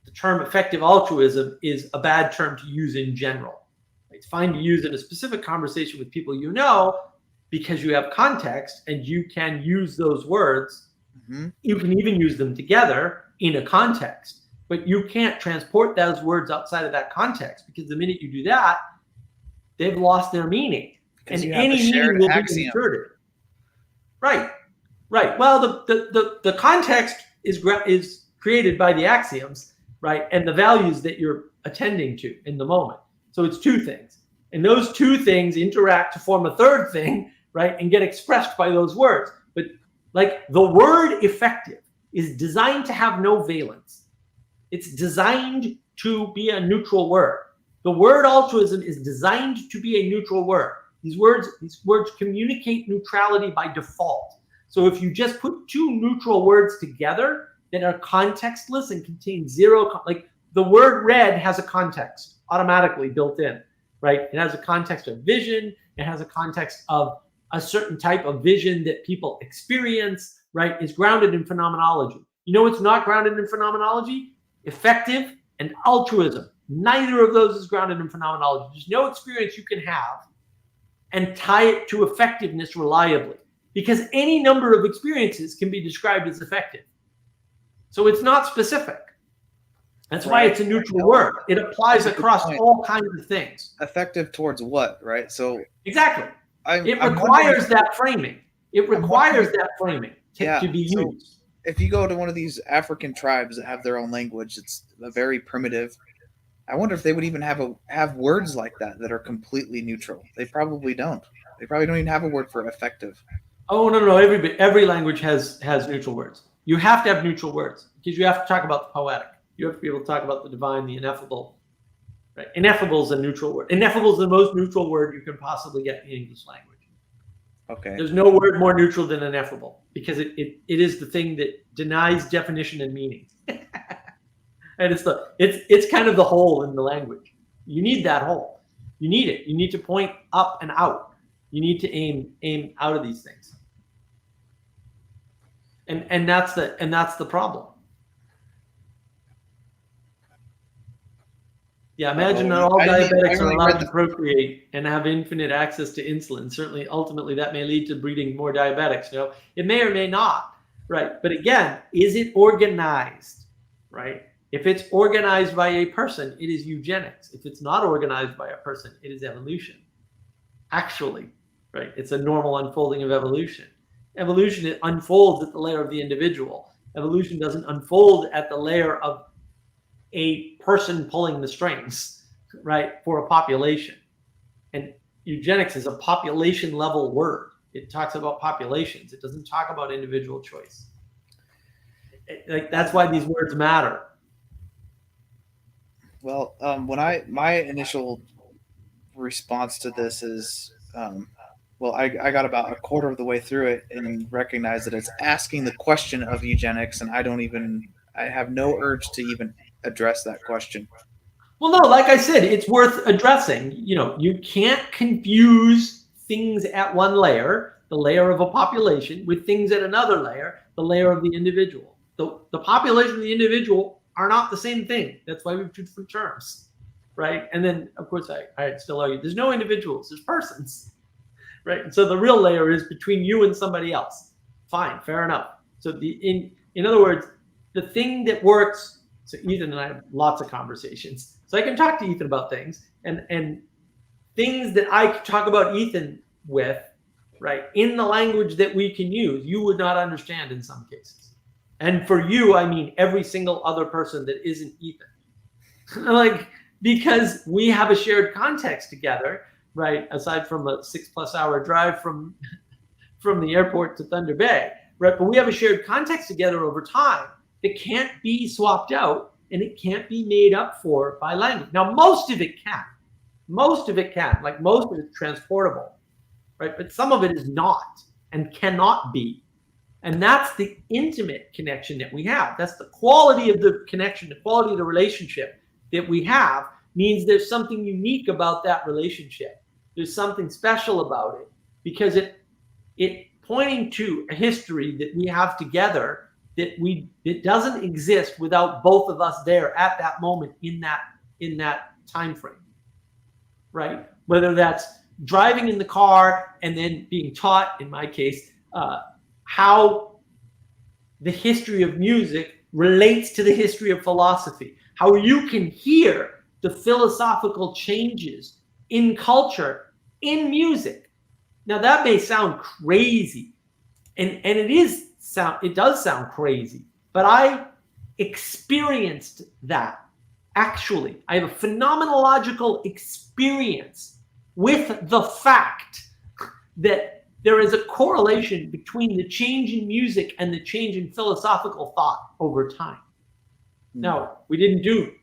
the term effective altruism is a bad term to use in general. It's fine to use in a specific conversation with people you know, because you have context and you can use those words. Mm-hmm. You can even use them together in a context. But you can't transport those words outside of that context, because the minute you do that, they've lost their meaning. And any meaning will be inserted. Right. Well, the context is created by the axioms, right, and the values that you're attending to in the moment. So it's two things, and those two things interact to form a third thing, right, and get expressed by those words. But like, the word effective is designed to have no valence. It's designed to be a neutral word. The word altruism is designed to be a neutral word. These words communicate neutrality by default. So if you just put two neutral words together that are contextless and contain zero, like the word red has a context automatically built in, right? It has a context of vision. It has a context of a certain type of vision that people experience, right? It's grounded in phenomenology. You know what's not grounded in phenomenology? Effective and altruism. Neither of those is grounded in phenomenology. There's no experience you can have and tie it to effectiveness reliably, because any number of experiences can be described as effective. So it's not specific. That's why it's a neutral word. It applies across all kinds of things. Effective towards what, right? So exactly. It I'm requires that framing. It requires that framing to be used. If you go to one of these African tribes that have their own language, it's a very primitive. I wonder if they would even have words like that are completely neutral. They probably don't. They probably don't even have a word for effective. Oh, no. Every language has neutral words. You have to have neutral words because you have to talk about the poetic. You have to be able to talk about the divine, the ineffable. Right? Ineffable is a neutral word. Ineffable is the most neutral word you can possibly get in the English language. Okay. There's no word more neutral than ineffable because it is the thing that denies definition and meaning. And it's kind of the hole in the language. You need that hole. You need it. You need to point up and out. You need to aim out of these things. And that's the problem. Yeah, imagine that all diabetics are allowed to procreate and have infinite access to insulin. Certainly, ultimately, that may lead to breeding more diabetics. You know, it may or may not, right? But again, is it organized, right? If it's organized by a person, it is eugenics. If it's not organized by a person, it is evolution. Actually, right? It's a normal unfolding of evolution. Evolution, it unfolds at the layer of the individual. Evolution doesn't unfold at the layer of a person pulling the strings, right, for a population. And eugenics is a population level word. It talks about populations. It doesn't talk about individual choice. That's why these words matter. Well, my initial response to this is, I got about a quarter of the way through it and recognized that it's asking the question of eugenics, and I have no urge to even address that question. Well, no, like I said, it's worth addressing. You know, you can't confuse things at one layer, the layer of a population, with things at another layer, the layer of the individual. The population and the individual are not the same thing. That's why we have two different terms, right? And then, of course, I still argue there's no individuals, there's persons, right? And so the real layer is between you and somebody else. Fine, fair enough. So in other words, the thing that works. So Ethan and I have lots of conversations. So I can talk to Ethan about things and things that I could talk about Ethan with, right, in the language that we can use, you would not understand in some cases. And for you, I mean every single other person that isn't Ethan. Because we have a shared context together, right, aside from a 6+ hour drive from the airport to Thunder Bay, right? But we have a shared context together over time. It can't be swapped out and it can't be made up for by language. Now, most of it can. Like most of it's transportable, right? But some of it is not and cannot be. And that's the intimate connection that we have. That's the quality of the connection, the quality of the relationship that we have means there's something unique about that relationship. There's something special about it because it pointing to a history that we have together it doesn't exist without both of us there at that moment in that time frame, right? Whether that's driving in the car and then being taught, in my case, how the history of music relates to the history of philosophy, how you can hear the philosophical changes in culture in music. Now that may sound crazy, and it does sound crazy, but I experienced that. Actually, I have a phenomenological experience with the fact that there is a correlation between the change in music and the change in philosophical thought over time. Now, we didn't do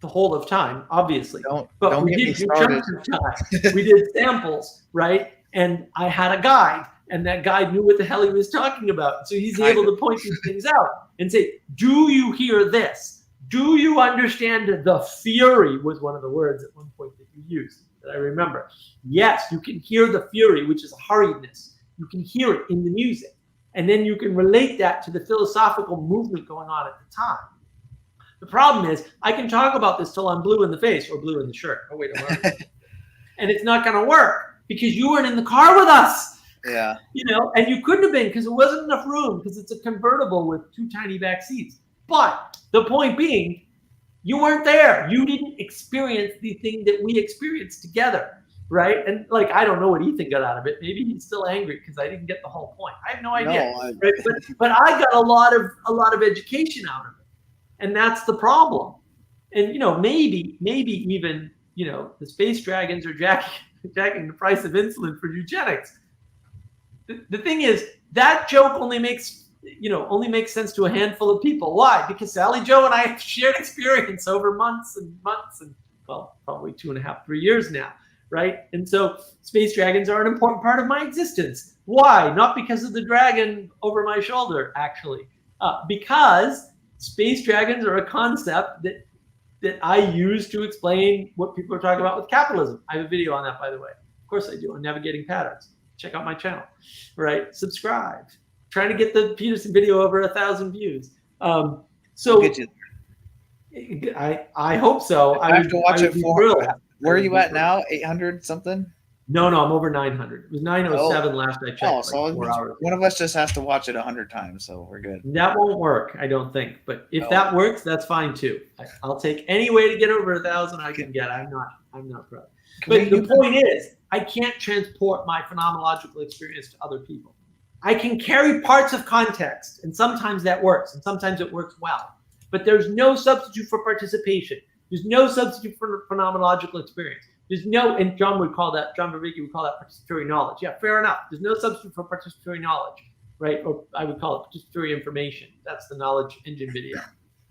the whole of time, obviously, but don't we get me did do started. chunks of time. We did samples, right? And I had a guide, and that guide knew what the hell he was talking about. So he's able to point these things out and say, do you hear this? Do you understand the fury was one of the words at one point that you used that I remember. Yes, you can hear the fury, which is hurriedness. You can hear it in the music. And then you can relate that to the philosophical movement going on at the time. The problem is I can talk about this till I'm blue in the face or blue in the shirt. Oh, wait, I'm and it's not going to work because you weren't in the car with us. Yeah. You know, and you couldn't have been because there wasn't enough room because it's a convertible with 2 tiny back seats. But the point being, you weren't there. You didn't experience the thing that we experienced together, right? And like, I don't know what Ethan got out of it. Maybe he's still angry because I didn't get the whole point. I have no idea. No, right? But I got a lot of education out of it. And that's the problem. And, you know, maybe even, you know, the space dragons are jacking the price of insulin for eugenics. The thing is, that joke only makes sense to a handful of people. Why? Because Sally Joe and I have shared experience over months and months and, well, probably 2.5, 3 years now, right? And so space dragons are an important part of my existence. Why? Not because of the dragon over my shoulder, actually. Because space dragons are a concept that I use to explain what people are talking about with capitalism. I have a video on that, by the way. Of course I do, on navigating patterns. Check out my channel, right? Subscribe. Trying to get the Peterson video over 1,000 views. So Get you. I hope so. I have to watch it for. Where are you at thrilled. now? 800 something? No, I'm over 900. It was 907 last I checked. Oh, so like 4 hours. one of us just has to watch it 100 times, so we're good. That won't work, I don't think. But if No. that works, that's fine too. I'll take any way to get over 1,000 I can get. I'm not proud. But the point is, I can't transport my phenomenological experience to other people. I can carry parts of context, and sometimes that works, and sometimes it works well. But there's no substitute for participation. There's no substitute for phenomenological experience. There's no, and John would call that, John Vervaeke would call that participatory knowledge. Yeah, fair enough. There's no substitute for participatory knowledge, right? Or I would call it participatory information. That's the knowledge engine video,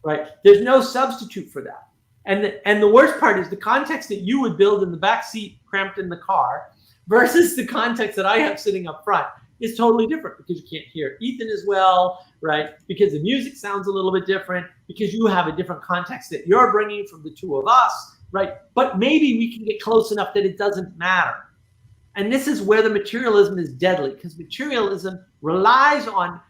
right? There's no substitute for that. And the worst part is the context that you would build in the back seat cramped in the car versus the context that I have sitting up front is totally different because you can't hear Ethan as well, right? Because the music sounds a little bit different, because you have a different context that you're bringing from the two of us, right? But maybe we can get close enough that it doesn't matter. And this is where the materialism is deadly, because materialism relies on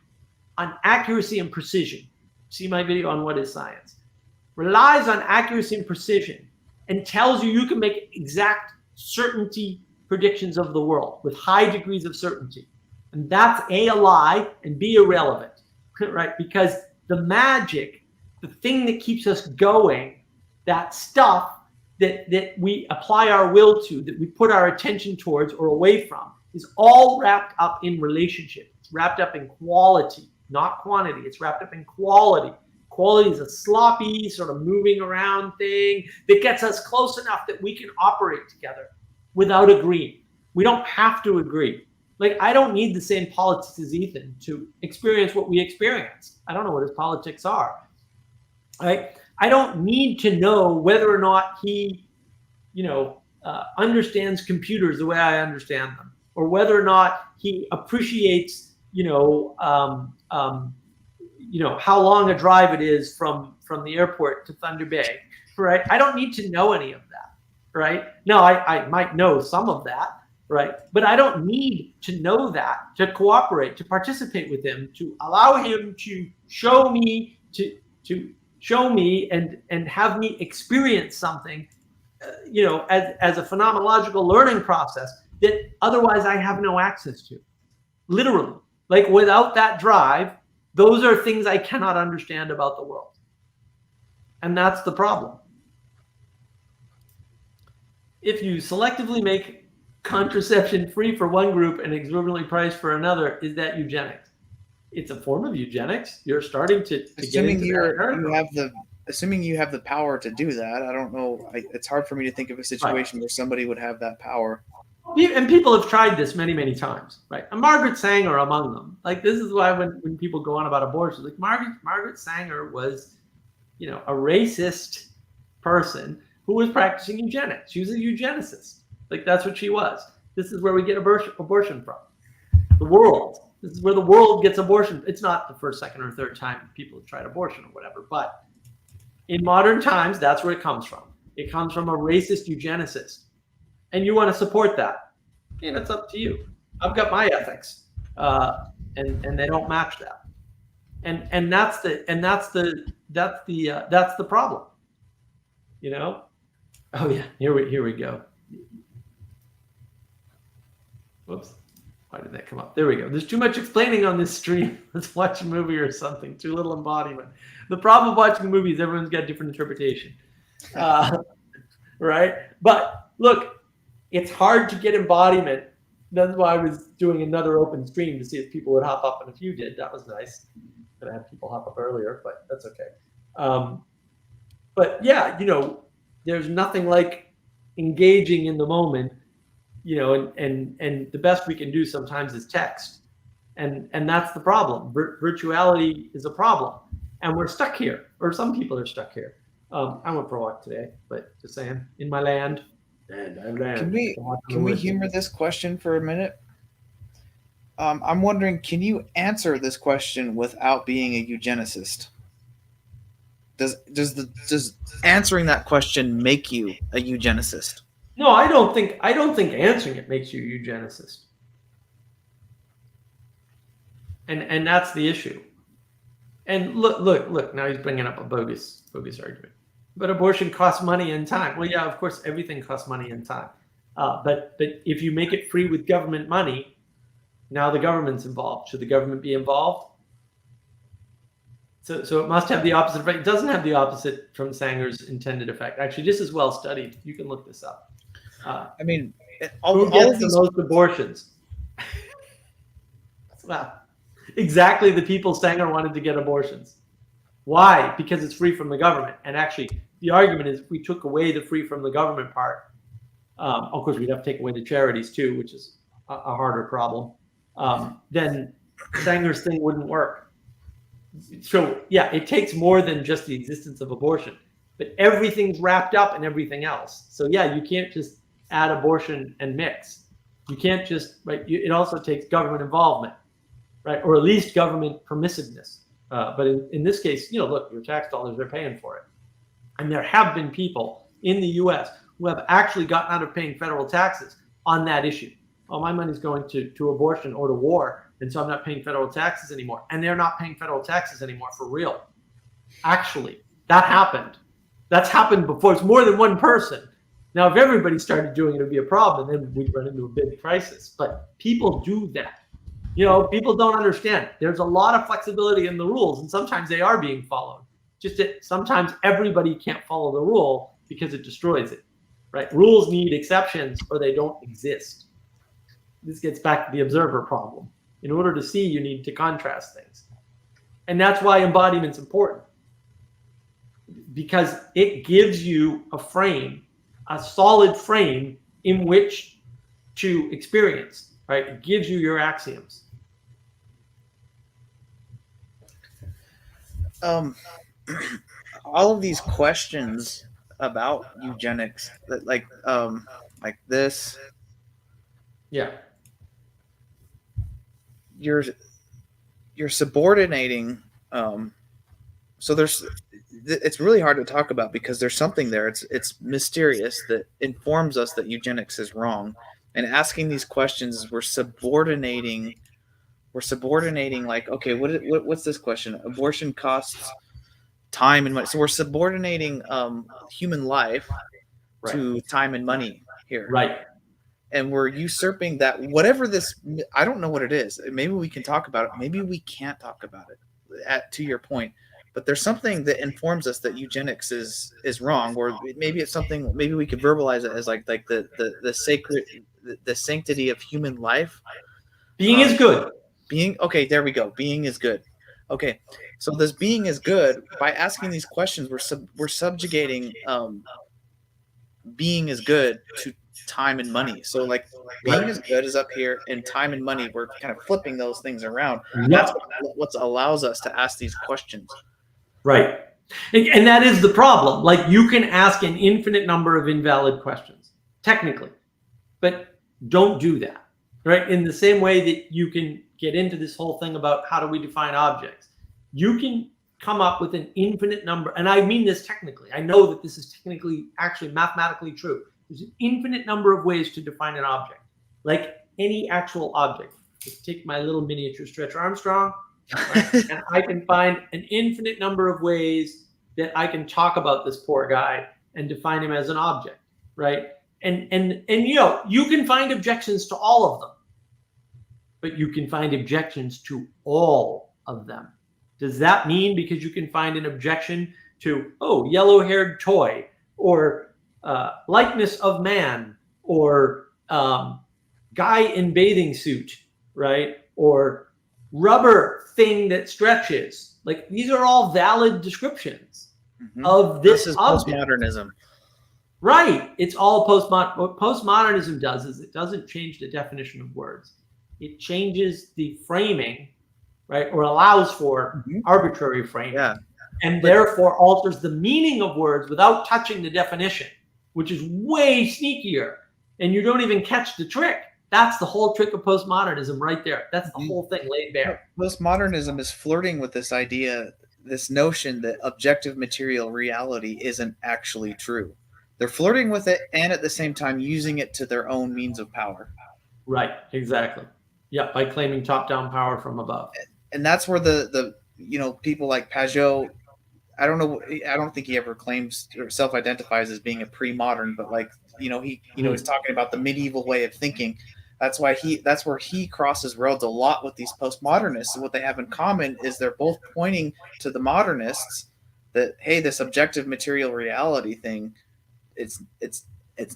accuracy and precision. See my video on what is science. Relies on accuracy and precision and tells you you can make exact certainty predictions of the world with high degrees of certainty. And that's A, a lie, and B, irrelevant, right? Because the magic, the thing that keeps us going, that stuff that we apply our will to, that we put our attention towards or away from, is all wrapped up in relationship. It's wrapped up in quality, not quantity. It's wrapped up in quality. Quality is a sloppy, sort of moving around thing that gets us close enough that we can operate together without agreeing. We don't have to agree. Like, I don't need the same politics as Ethan to experience what we experience. I don't know what his politics are. Right? I don't need to know whether or not he, understands computers the way I understand them, or whether or not he appreciates, how long a drive it is from the airport to Thunder Bay. Right? I don't need to know any of that. Right? Now, I might know some of that. Right. But I don't need to know that to cooperate, to participate with him, to allow him to show me, to show me and have me experience something, as a phenomenological learning process that otherwise I have no access to. Literally, like without that drive, those are things I cannot understand about the world. And that's the problem. If you selectively make contraception free for one group and exorbitantly priced for another, is that eugenics? It's a form of eugenics. You're starting to assuming get into assuming you have the power to do that. I don't know. It's hard for me to think of a situation where somebody would have that power. And people have tried this many, many times, right? And Margaret Sanger among them. Like, this is why when people go on about abortion, like Margaret Sanger was a racist person who was practicing eugenics. She was a eugenicist. Like, that's what she was. This is where we get abortion from. The world. This is where the world gets abortion. It's not the first, second, or third time people have tried abortion or whatever, but in modern times, that's where it comes from. It comes from a racist eugenicist. And you want to support that. And it's up to you. I've got my ethics. And they don't match that. And that's the problem. Oh yeah, here we go. Whoops. Why did that come up? There we go. There's too much explaining on this stream. Let's watch a movie or something. Too little embodiment. The problem with watching movies, everyone's got a different interpretation. Right? But look, it's hard to get embodiment. That's why I was doing another open stream to see if people would hop up, and if you did, that was nice. I had people hop up earlier, but that's okay. But yeah, there's nothing like engaging in the moment, and the best we can do sometimes is text, and that's the problem. Virtuality is a problem, and we're stuck here, or some people are stuck here. I went for a walk today, but just saying, in my land. And I land. Can we humor this question for a minute? I'm wondering, can you answer this question without being a eugenicist? Does answering that question make you a eugenicist? No, I don't think answering it makes you a eugenicist. And that's the issue. And look, now he's bringing up a bogus argument. But abortion costs money and time. Well, yeah, of course, everything costs money and time. But if you make it free with government money, now the government's involved. Should the government be involved? So it must have the opposite effect. It doesn't have the opposite from Sanger's intended effect. Actually, this is well studied. You can look this up. I mean, who gets the most abortions? Well, exactly the people Sanger wanted to get abortions. Why? Because it's free from the government. And actually, the argument is if we took away the free from the government part, of course, we'd have to take away the charities too, which is a harder problem. Then Sanger's thing wouldn't work. So yeah, it takes more than just the existence of abortion, but everything's wrapped up in everything else. So yeah, you can't just add abortion and mix. You can't just, right? It also takes government involvement, right? Or at least government permissiveness. But in this case, look, your tax dollars, they're paying for it. And there have been people in the US who have actually gotten out of paying federal taxes on that issue. Oh, my money's going to abortion or to war, and so I'm not paying federal taxes anymore. And they're not paying federal taxes anymore for real. Actually, that happened. That's happened before. It's more than one person. Now, if everybody started doing it, it would be a problem, and then we'd run into a big crisis. But people do that. People don't understand. There's a lot of flexibility in the rules, and sometimes they are being followed. Just that sometimes everybody can't follow the rule because it destroys it, right? Rules need exceptions or they don't exist. This gets back to the observer problem. In order to see, you need to contrast things. And that's why embodiment's important, because it gives you a frame, a solid frame in which to experience, right? It gives you your axioms. All of these questions about eugenics, like this, yeah, you're subordinating. So it's really hard to talk about because there's something there. It's mysterious that informs us that eugenics is wrong, and asking these questions, we're subordinating. Like, okay, what's this question? Abortion costs time and money. So we're subordinating human life to time and money here. Right. And we're usurping that, whatever this, I don't know what it is. Maybe we can talk about it. Maybe we can't talk about it, to your point. But there's something that informs us that eugenics is wrong, or maybe it's something, maybe we could verbalize it as like the sacred, the sanctity of human life. Being is good. Okay, there we go. Being is good. Okay, so this being is good. By asking these questions, we're subjugating being is good to time and money. So like being is good is up here, and time and money, we're kind of flipping those things around. And that's what allows us to ask these questions. Right. And that is the problem. Like, you can ask an infinite number of invalid questions, technically, but don't do that, right? In the same way that you can get into this whole thing about how do we define objects, you can come up with an infinite number. And I mean this technically. I know that this is technically, actually mathematically true. There's an infinite number of ways to define an object, like any actual object. Just take my little miniature Stretch Armstrong, right? And I can find an infinite number of ways that I can talk about this poor guy and define him as an object, right? And you can find objections to all of them, but you can find objections to all of them. Does that mean because you can find an objection to, yellow-haired toy, or likeness of man, or guy in bathing suit, right? Or rubber thing that stretches? Like, these are all valid descriptions of this is object. postmodernism. Right. It's all postmodern. What postmodernism does is it doesn't change the definition of words. It changes the framing, right? Or allows for arbitrary framing. Yeah. And therefore alters the meaning of words without touching the definition, which is way sneakier. And you don't even catch the trick. That's the whole trick of postmodernism right there. That's the whole thing laid bare. Postmodernism is flirting with this idea, this notion that objective material reality isn't actually true. They're flirting with it and at the same time using it to their own means of power. Right, exactly. Yeah, by claiming top-down power from above. And that's where the people like Pajot, I don't think he ever claims or self-identifies as being a pre-modern, but he's talking about the medieval way of thinking. That's where he crosses roads a lot with these postmodernists. And what they have in common is they're both pointing to the modernists that, hey, this objective material reality thing, it's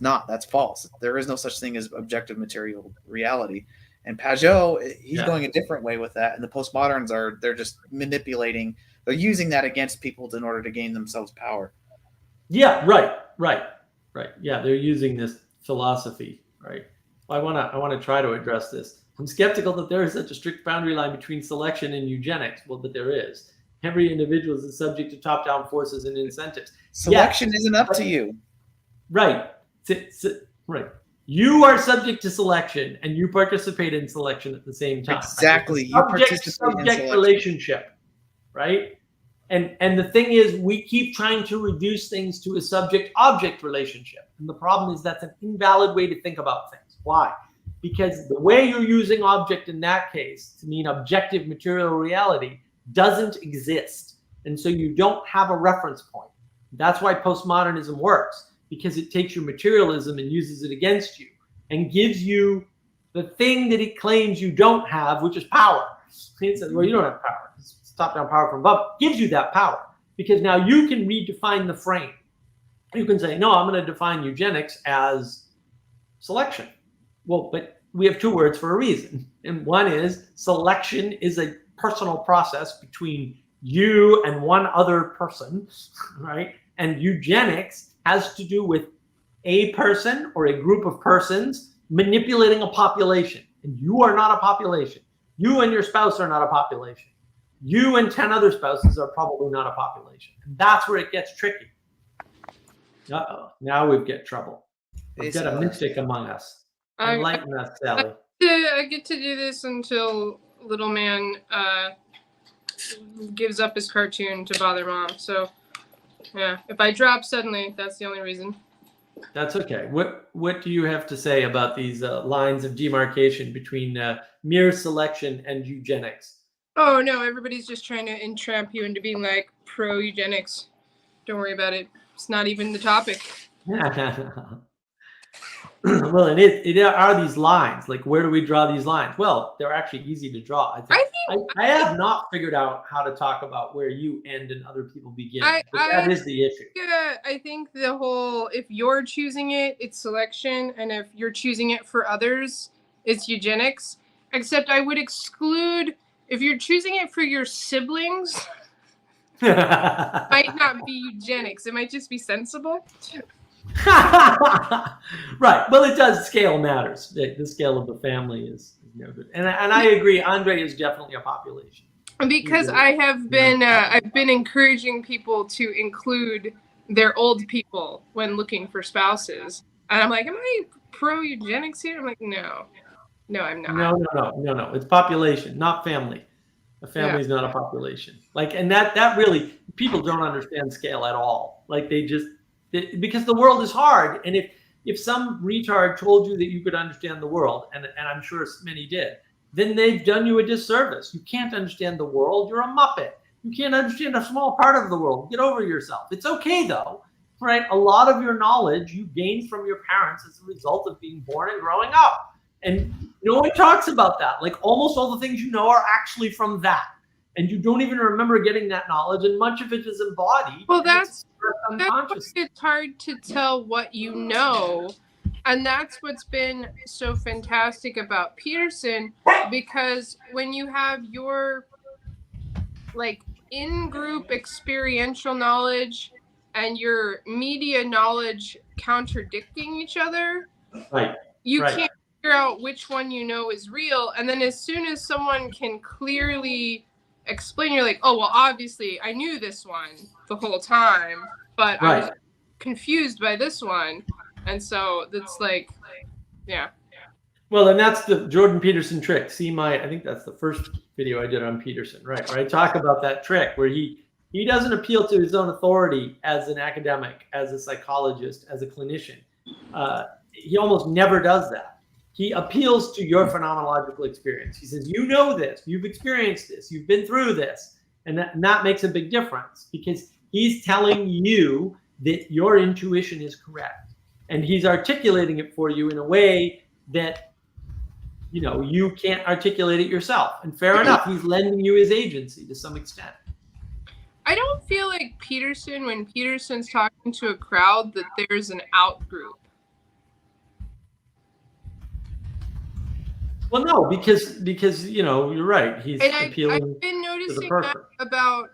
not. That's false. There is no such thing as objective material reality. And Pajot, he's going a different way with that. And the postmoderns they're just manipulating. They're using that against people in order to gain themselves power. Yeah, right. Yeah, they're using this philosophy, right? I want to try to address this. I'm skeptical that there is such a strict boundary line between selection and eugenics. Well, but there is. Every individual is subject to top-down forces and incentives. Selection isn't up to you. Right. Right. You are subject to selection, and you participate in selection at the same time. Exactly. You subject relationship, right? And the thing is, we keep trying to reduce things to a subject-object relationship. And the problem is that's an invalid way to think about things. Why? Because the way you're using object in that case to mean objective material reality doesn't exist. And so you don't have a reference point. That's why postmodernism works, because it takes your materialism and uses it against you and gives you the thing that it claims you don't have, which is power. It says, well, you don't have power. It's top-down power from above. It gives you that power because now you can redefine the frame. You can say, no, I'm going to define eugenics as selection. Well, but we have two words for a reason. And one is selection is a personal process between you and one other person, right? And eugenics has to do with a person or a group of persons manipulating a population. And you are not a population. You and your spouse are not a population. You and 10 other spouses are probably not a population. And that's where it gets tricky. Uh-oh, now we've got trouble. We've got a mystic among us. Enlighten us, Sally. I get to do this until little man gives up his cartoon to bother mom. So, yeah, if I drop suddenly, that's the only reason. That's okay. What do you have to say about these lines of demarcation between mere selection and eugenics? Oh, no, everybody's just trying to entrap you into being like pro-eugenics. Don't worry about it. It's not even the topic. Well, it are these lines. Like, where do we draw these lines? Well, they're actually easy to draw. I have not figured out how to talk about where you end and other people begin. That is the issue. Yeah, I think the whole, if you're choosing it, it's selection. And if you're choosing it for others, it's eugenics. Except I would exclude, if you're choosing it for your siblings, might not be eugenics. It might just be sensible. Right. Well, it does. Scale matters. The scale of the family is no good. And I agree. Andre is definitely a population. Because I have been I've been encouraging people to include their old people when looking for spouses, and I'm like, am I pro eugenics here? I'm like, no, I'm not. No. It's population, not family. A family is not a population. Like, and that really, people don't understand scale at all. Like because the world is hard. And if some retard told you that you could understand the world, and I'm sure many did, then they've done you a disservice. You can't understand the world. You're a muppet. You can't understand a small part of the world. Get over yourself. It's okay though, right? A lot of your knowledge you gained from your parents as a result of being born and growing up. And no one talks about that. Like almost all the things you know are actually from that. And you don't even remember getting that knowledge. And much of it is embodied. Well, that's it's hard to tell what you know. And that's what's been so fantastic about Peterson, because when you have your like in-group experiential knowledge and your media knowledge contradicting each other, you can't figure out which one you know is real. And then as soon as someone can clearly explain, you're like, oh, well, obviously I knew this one the whole time, but I was confused by this one. And so that's like, yeah. Well, and that's the Jordan Peterson trick. I think that's the first video I did on Peterson, right? Where I talk about that trick where he doesn't appeal to his own authority as an academic, as a psychologist, as a clinician. He almost never does that. He appeals to your phenomenological experience. He says, you know this, you've experienced this, you've been through this. And that makes a big difference because he's telling you that your intuition is correct. And he's articulating it for you in a way that, you can't articulate it yourself. And fair enough, he's lending you his agency to some extent. I don't feel like when Peterson's talking to a crowd, that there's an out group. Well, no, because you're right. He's appealing. I've been noticing that about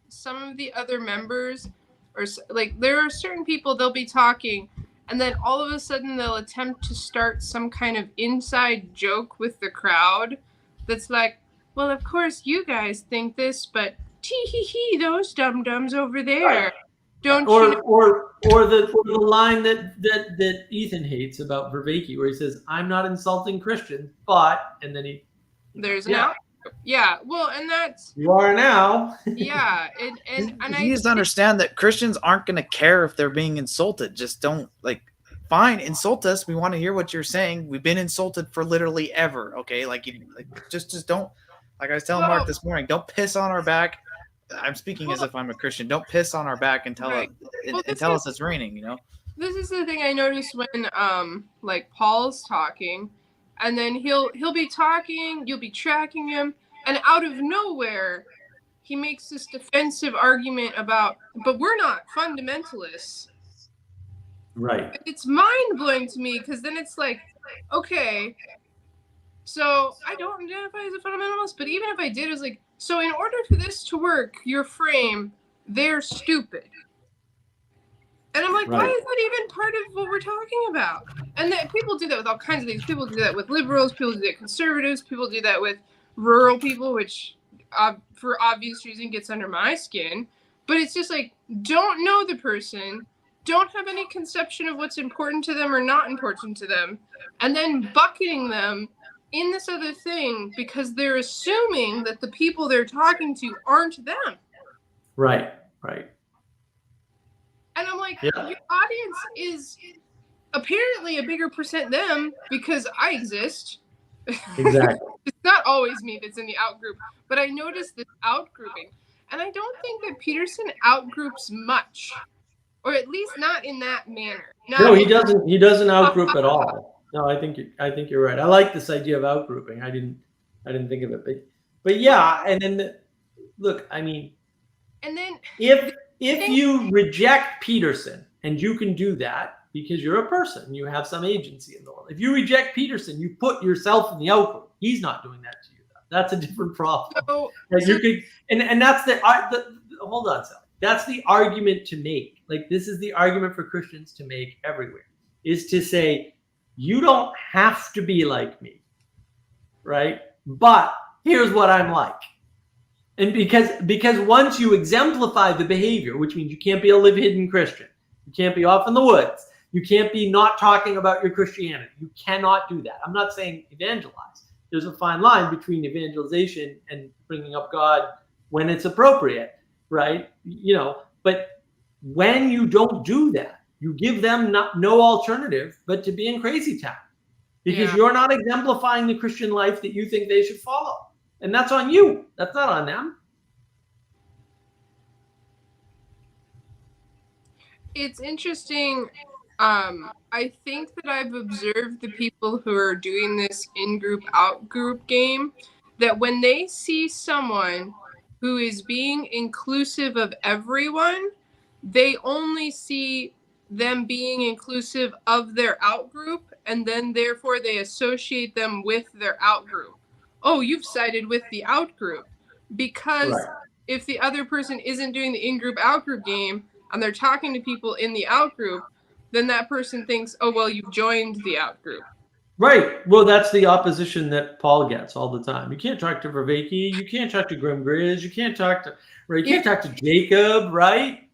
some of the other members, or like there are certain people, they'll be talking, and then all of a sudden they'll attempt to start some kind of inside joke with the crowd. That's like, well, of course you guys think this, but tee hee hee, those dum dums over there. Right. Don't or the line that Ethan hates about Vervaeke, where he says, "I'm not insulting Christians, but," and then there's an out. Yeah, well, and that's you are now. Yeah, and you just understand that Christians aren't going to care if they're being insulted. Just don't fine, insult us. We want to hear what you're saying. We've been insulted for literally ever. Okay, just don't. Like I was telling Mark this morning, don't piss on our back. I'm speaking as if I'm a Christian. Don't piss on our back and tell us it's raining. This is the thing I noticed when Paul's talking, and then he'll be talking, you'll be tracking him, and out of nowhere he makes this defensive argument about, but we're not fundamentalists. Right. It's mind-blowing to me, because then it's like, okay, so I don't identify as a fundamentalist, but even if I did, it's like, so in order for this to work, your frame, they're stupid. And I'm like, why is that even part of what we're talking about? And that people do that with all kinds of things. People do that with liberals, people do that with conservatives, people do that with rural people, which for obvious reason gets under my skin. But it's just like, don't know the person, don't have any conception of what's important to them or not important to them, and then bucketing them in this other thing because they're assuming that the people they're talking to aren't them. Right. And I'm like, your audience is apparently a bigger percent them because I exist. Exactly. It's not always me that's in the out group, but I noticed this out grouping. And I don't think that Peterson out groups much, or at least not in that manner. No, he doesn't. He doesn't out group at all. No, I think you're right. I like this idea of out grouping. I didn't think of it, but yeah. And then look, I mean, and then if you reject Peterson, and you can do that because you're a person, you have some agency in the world. If you reject Peterson, you put yourself in the out group. He's not doing that to you. That's a different problem. You could, and that's the hold on, Sally. That's the argument to make. Like, this is the argument for Christians to make everywhere, is to say, you don't have to be like me, right? But here's what I'm like. And because once you exemplify the behavior, which means you can't be a live hidden Christian, you can't be off in the woods, you can't be not talking about your Christianity. You cannot do that. I'm not saying evangelize. There's a fine line between evangelization and bringing up God when it's appropriate, right? But when you don't do that, you give them no alternative but to be in crazy town, because you're not exemplifying the Christian life that you think they should follow. And that's on you. That's not on them. It's interesting. I think that I've observed the people who are doing this in-group, out-group game, that when they see someone who is being inclusive of everyone, they only see them being inclusive of their out-group, and then therefore they associate them with their out-group. Oh, you've sided with the out-group. Because if the other person isn't doing the in-group, out-group game, and they're talking to people in the out group, then that person thinks, oh, well, you've joined the out group. Right. Well, that's the opposition that Paul gets all the time. You can't talk to Vervaeke. You can't talk to Grim Grizz. You can't talk to talk to Jacob, right?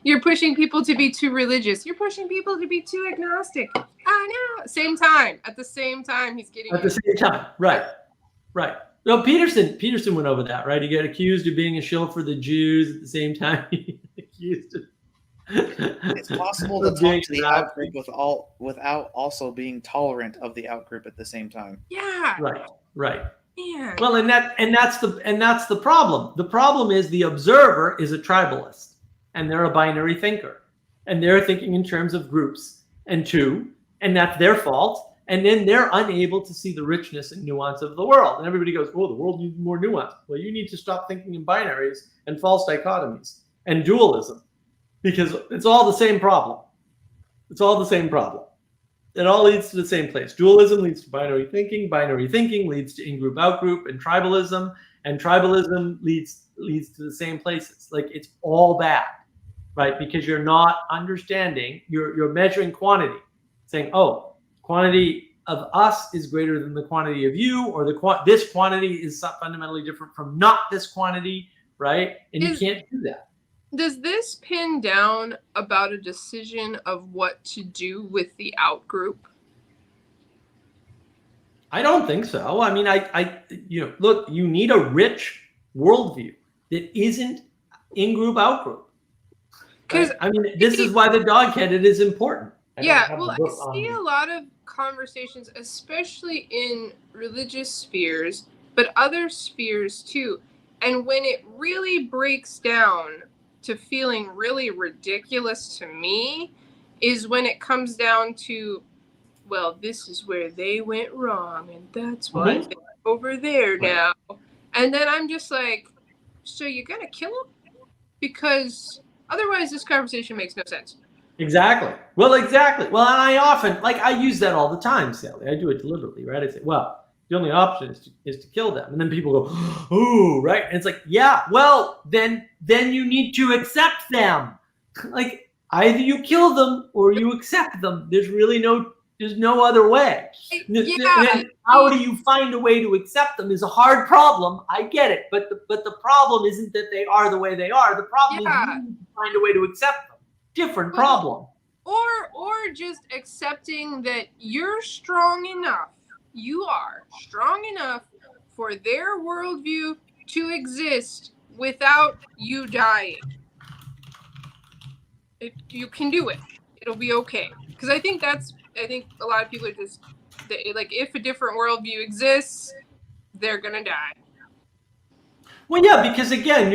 You're pushing people to be too religious. You're pushing people to be too agnostic. I know. At the same time, he's getting at the same time. Right. No, Peterson went over that, right? He got accused of being a shill for the Jews at the same time. He accused of it's possible to talk to the out group without also being tolerant of the out group at the same time. Yeah. Right. Yeah. Well, and that's the problem. The problem is the observer is a tribalist, and they're a binary thinker, and they're thinking in terms of groups and two, and that's their fault. And then they're unable to see the richness and nuance of the world. And everybody goes, oh, the world needs more nuance. Well, you need to stop thinking in binaries and false dichotomies and dualism, because it's all the same problem. It's all the same problem. It all leads to the same place. Dualism leads to binary thinking. Binary thinking leads to in-group, out-group, and tribalism leads to the same places. Like, it's all bad, right? Because you're not understanding, you're measuring quantity, saying, oh, quantity of us is greater than the quantity of you, or this quantity is fundamentally different from not this quantity, right? And you can't do that. Does this pin down about a decision of what to do with the out group? I don't think so. I mean, look, you need a rich worldview that isn't in-group, out-group. Right? I mean, this is why the dog-headed is important. I see a lot of conversations, especially in religious spheres, but other spheres too. And when it really breaks down to feeling really ridiculous to me is when it comes down to, well, this is where they went wrong, and that's why they're over there now. And then I'm just like, so you're going to kill them? Because otherwise this conversation makes no sense. Exactly. Well, and I often, I use that all the time, Sally. I do it deliberately, right? I say, well, the only option is to kill them. And then people go, ooh, right? And it's like, yeah, well, then you need to accept them. Like, either you kill them or you accept them. There's no other way. Then how do you find a way to accept them is a hard problem. I get it. But the problem isn't that they are the way they are. The problem is you need to find a way to accept them. Different problem. Or just accepting that you're strong enough. You are strong enough for their worldview to exist without you dying. You can do it. It'll be okay. Because I think a lot of people are just if a different worldview exists, they're gonna die. Well, yeah, because again,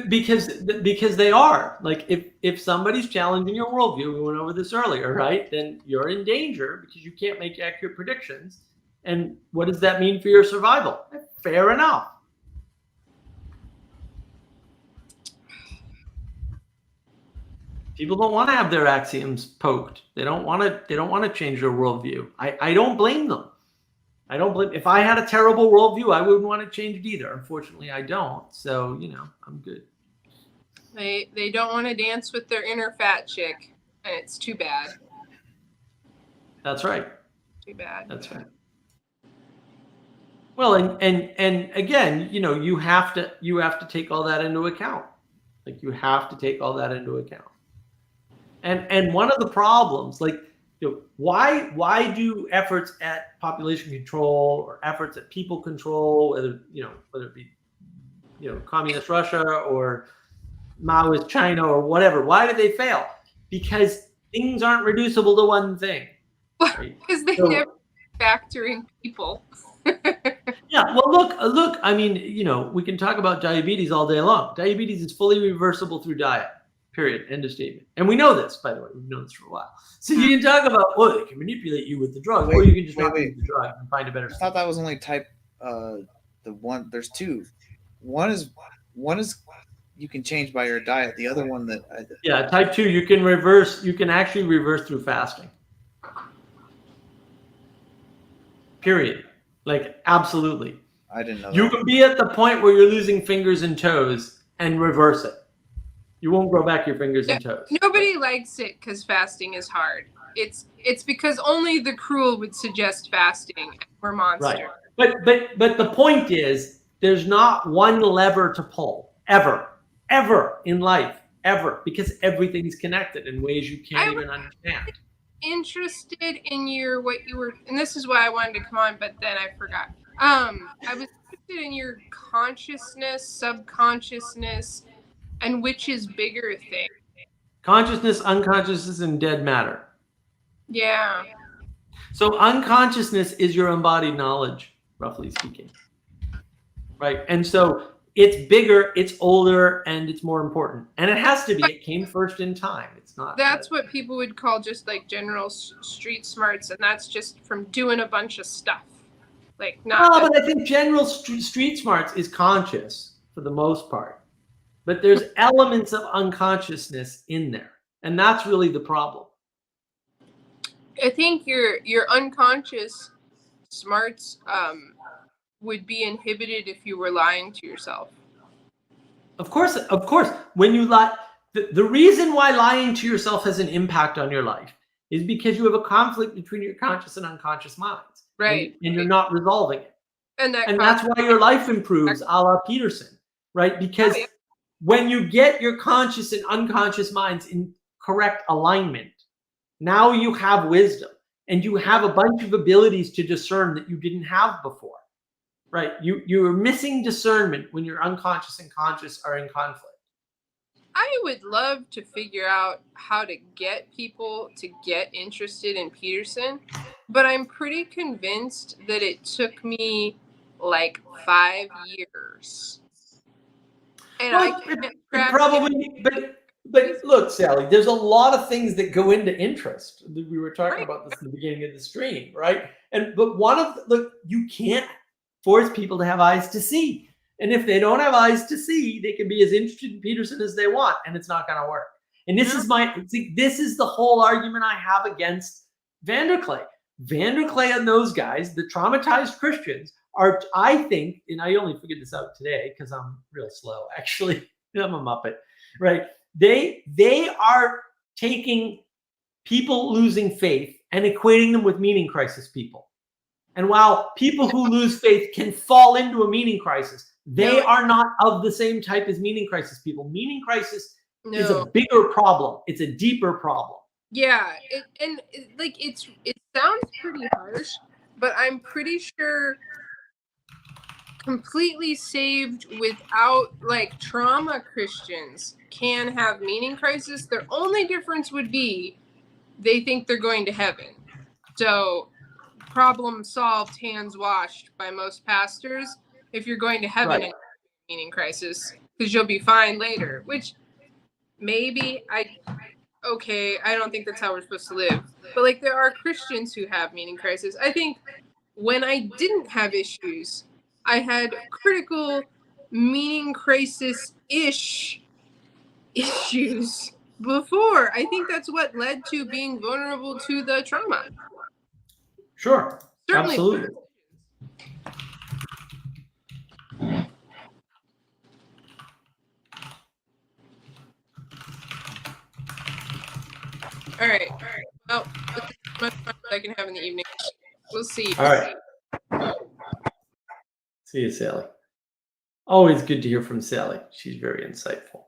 because they are. Like, if somebody's challenging your worldview, we went over this earlier, right? Then you're in danger because you can't make accurate predictions. And what does that mean for your survival? Fair enough. People don't want to have their axioms poked. They don't want to change their worldview. I don't blame them. If I had a terrible worldview, I wouldn't want to change it either. Unfortunately, I don't. So, I'm good. They don't want to dance with their inner fat chick, and it's too bad. That's right. Too bad. That's right. Well, and again, you have to take all that into account. Like you have to take all that into account. And one of the problems, like, why do efforts at population control or efforts at people control, whether it be communist Russia or Maoist China or whatever, why do they fail? Because things aren't reducible to one thing. Right? Because they So- never factor in people. Yeah, well, look. I mean, we can talk about diabetes all day long. Diabetes is fully reversible through diet. Period. End of statement. And we know this, by the way. We've known this for a while. So you can talk about, they can manipulate you with the drug, or you can just not use the drug and find a better. I thought that was only type. The one. There's two. One is you can change by your diet. The other one that type 2 you can reverse. You can actually reverse through fasting. Period. Like, absolutely. I didn't know. You can be at the point where you're losing fingers and toes and reverse it. You won't grow back your fingers and toes. Nobody likes it because fasting is hard. It's because only the cruel would suggest fasting. We're monsters. Right. But the point is, there's not one lever to pull ever in life, ever, because everything's connected in ways you can't even understand. Interested in and this is why I wanted to come on, but then I forgot. I was interested in your consciousness, subconsciousness, and which is bigger thing. Consciousness, unconsciousness, and dead matter. Yeah. So unconsciousness is your embodied knowledge, roughly speaking. Right? And so it's bigger, it's older, and it's more important. And it has to be. It came first in time. It's not. That's what people would call just like general street smarts, and that's just from doing a bunch of stuff. Like not. Well, but I think general street smarts is conscious for the most part. But there's elements of unconsciousness in there. And that's really the problem. I think your unconscious smarts would be inhibited if you were lying to yourself. Of course. When you lie, the reason why lying to yourself has an impact on your life is because you have a conflict between your conscious and unconscious minds. Right. And you're not resolving it. And that's why your life improves, a la Peterson, right? Because when you get your conscious and unconscious minds in correct alignment, now you have wisdom and you have a bunch of abilities to discern that you didn't have before, right? You're missing discernment when your unconscious and conscious are in conflict. I would love to figure out how to get people to get interested in Peterson, but I'm pretty convinced that it took me like 5 years. And but look, Sally, there's a lot of things that go into interest. We were talking about this in the beginning of the stream, right? But you can't force people to have eyes to see. And if they don't have eyes to see, they can be as interested in Peterson as they want, and it's not going to work. And this is the whole argument I have against Vanderklay. Vanderklay and those guys, the traumatized Christians, are, I think, and I only figured this out today because I'm real slow, actually. I'm a Muppet, right? They are taking people losing faith and equating them with meaning crisis people. And while people who lose faith can fall into a meaning crisis, they are not of the same type as meaning crisis people. Meaning crisis is a bigger problem. It's a deeper problem. Yeah, it sounds pretty harsh, but I'm pretty sure completely saved without trauma Christians can have meaning crisis. Their only difference would be they think they're going to heaven. So problem solved, hands washed by most pastors. If you're going to heaven in meaning crisis, because you'll be fine later, which maybe I don't think that's how we're supposed to live. But there are Christians who have meaning crisis. I think when I didn't have issues, I had critical meaning crisis-ish issues before. I think that's what led to being vulnerable to the trauma. Sure. Certainly. Absolutely. All right. Well, this is much fun I can have in the evening. We'll see. All right. See you, Sally. Always good to hear from Sally. She's very insightful.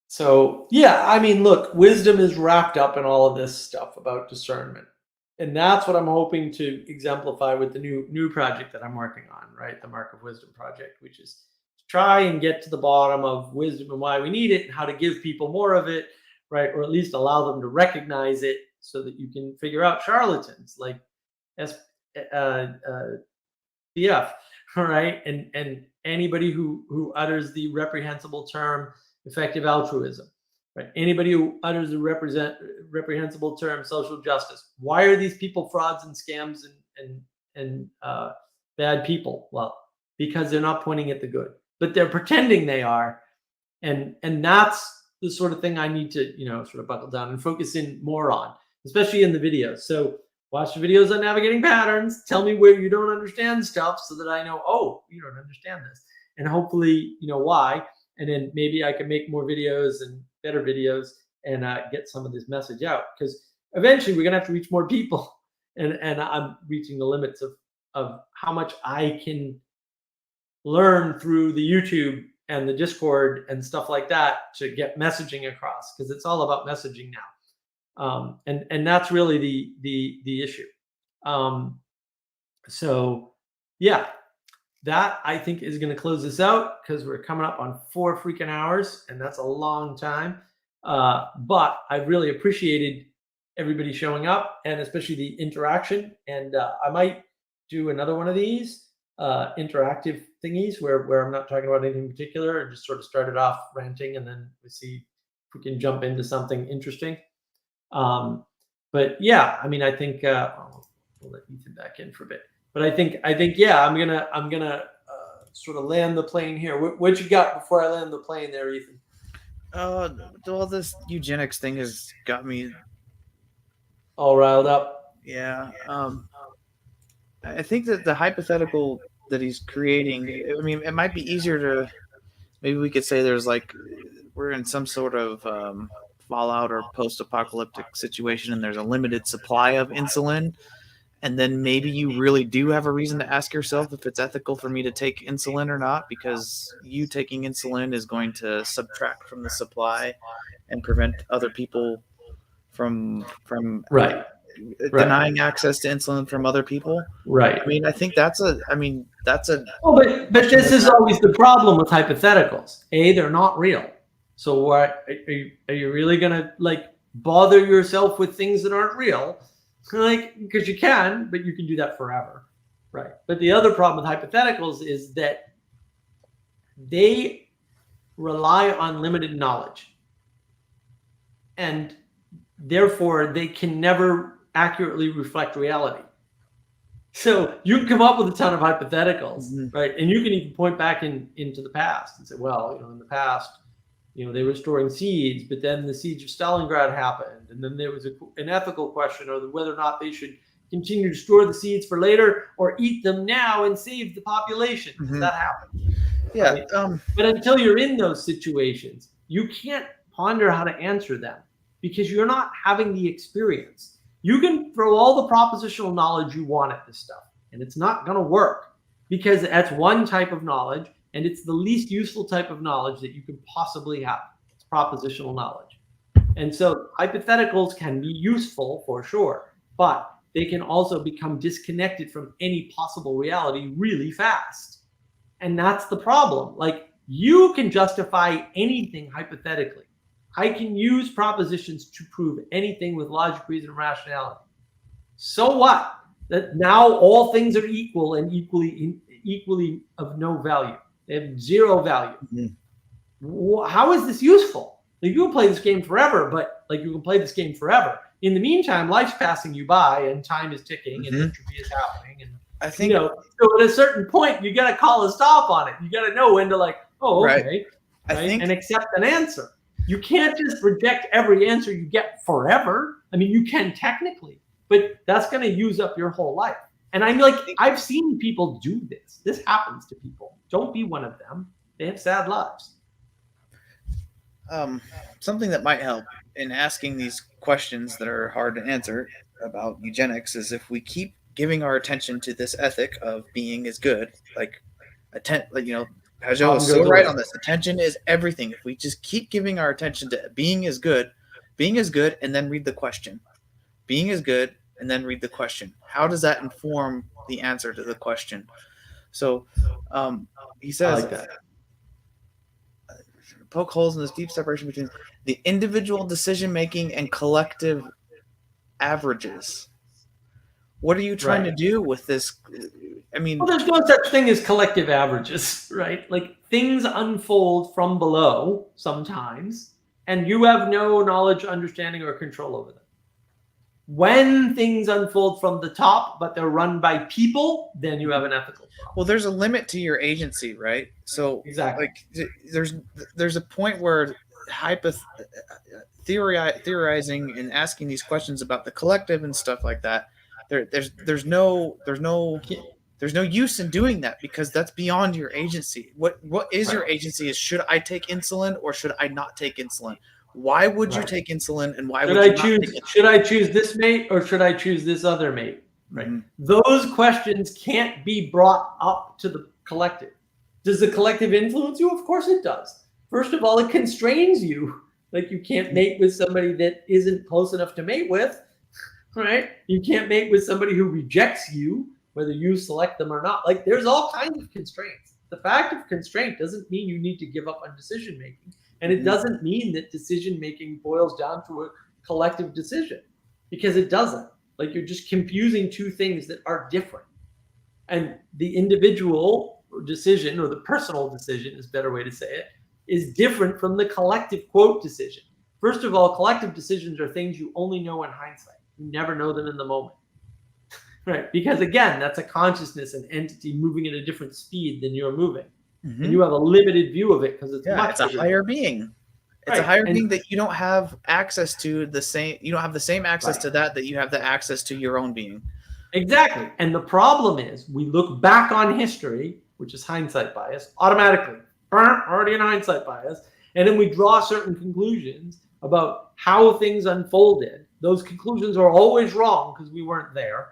So, yeah, I mean, look, wisdom is wrapped up in all of this stuff about discernment. And that's what I'm hoping to exemplify with the new project that I'm working on, right? The Mark of Wisdom project, which is to try and get to the bottom of wisdom and why we need it and how to give people more of it, right? Or at least allow them to recognize it so that you can figure out charlatans like BF, all right? And anybody who utters the reprehensible term effective altruism, right? Anybody who utters the reprehensible term social justice. Why are these people frauds and scams and bad people? Well, because they're not pointing at the good, but they're pretending they are, and that's the sort of thing I need to sort of buckle down and focus in more on, especially in the videos. So watch the videos on navigating patterns. Tell me where you don't understand stuff so that I know, oh, you don't understand this. And hopefully, why. And then maybe I can make more videos and better videos and get some of this message out. Because eventually we're going to have to reach more people. And I'm reaching the limits of how much I can learn through the YouTube and the Discord and stuff like that to get messaging across. Because it's all about messaging now. And that's really the issue. So yeah, that I think is going to close this out because we're coming up on 4 freaking hours, and that's a long time. But I really appreciated everybody showing up, and especially the interaction. And I might do another one of these interactive thingies where I'm not talking about anything in particular, and just sort of start it off ranting, and then we see if we can jump into something interesting. But yeah, I mean, I think we'll let Ethan back in for a bit. But I think yeah, I'm gonna sort of land the plane here. What you got before I land the plane there, Ethan? Well, this eugenics thing has got me all riled up. Yeah. I think that the hypothetical that he's creating, I mean, it might be easier to, maybe we could say there's like, we're in some sort of fallout or post-apocalyptic situation and there's a limited supply of insulin. And then maybe you really do have a reason to ask yourself if it's ethical for me to take insulin or not, because you taking insulin is going to subtract from the supply and prevent other people from right. denying access to insulin from other people. Right. I mean, I think that's a. Oh, but this is always the problem with hypotheticals. They're not real. So what are you really gonna like bother yourself with things that aren't real? Like, because you can, but you can do that forever, right? But the other problem with hypotheticals is that they rely on limited knowledge, and therefore they can never accurately reflect reality. So you can come up with a ton of hypotheticals, right? And you can even point back into the past and say, well, in the past, they were storing seeds, but then the siege of Stalingrad happened. And then there was an ethical question of whether or not they should continue to store the seeds for later or eat them now and save the population. That happened. Yeah. Right? But until you're in those situations, you can't ponder how to answer them because you're not having the experience. You can throw all the propositional knowledge you want at this stuff, and it's not going to work because that's one type of knowledge. And it's the least useful type of knowledge that you could possibly have. It's propositional knowledge. And so hypotheticals can be useful for sure, but they can also become disconnected from any possible reality really fast. And that's the problem. Like, you can justify anything hypothetically. I can use propositions to prove anything with logic, reason, and rationality. So what? That now all things are equal and equally of no value. They have zero value. How is this useful? Like, you can play this game forever, but you can play this game forever. In the meantime, life's passing you by, and time is ticking, and entropy is happening. And I think so at a certain point, you got to call a stop on it. You got to know when to okay, right? And accept an answer. You can't just reject every answer you get forever. I mean, you can technically, but that's going to use up your whole life. And I've seen people do this. This happens to people. Don't be one of them. They have sad lives. Something that might help in asking these questions that are hard to answer about eugenics is if we keep giving our attention to this ethic of being is good, like Pajot Problem is so goes right away. on this. Attention is everything. If we just keep giving our attention to being is good, and then read the question. Being is good, and then read the question. How does that inform the answer to the question? So he I says, like that. poke holes in this deep separation between the individual decision making and collective averages. What are you trying to do with this? I mean, Well, there's no such thing as collective averages, right? Like things unfold from below sometimes, and you have no knowledge, understanding, or control over them. When things unfold from the top, but they're run by people, then you have an ethical problem. well, there's a limit to your agency, right? So, Exactly. like, there's a point where theorizing and asking these questions about the collective and stuff like that, there's no use in doing that because that's beyond your agency. What is your agency is, should I take insulin or should I not take insulin? Why would you take insulin and why would you not take insulin? Should I choose this mate or should I choose this other mate? Right. Mhm. Those questions can't be brought up to the collective. Does the collective influence you? Of course it does. First of all, it constrains you. Like you can't mate with somebody that isn't close enough to mate with, right? You can't mate with somebody who rejects you, whether you select them or not. Like there's all kinds of constraints. The fact of constraint doesn't mean you need to give up on decision making. And it doesn't mean that decision making boils down to a collective decision, because it doesn't. Like you're just confusing two things that are different. And the individual decision, or the personal decision is a better way to say it, is different from the collective quote decision. First of all, collective decisions are things you only know in hindsight. You never know them in the moment. Right? Because again, that's a consciousness, an entity moving at a different speed than you're moving. Mhm. And you have a limited view of it because it's It's a higher being. It's a higher being that you don't have access to the same. You don't have the same access to that you have the access to your own being. Exactly. And the problem is we look back on history, which is hindsight bias, automatically. Already in hindsight bias. And then we draw certain conclusions about how things unfolded. Those conclusions are always wrong because we weren't there.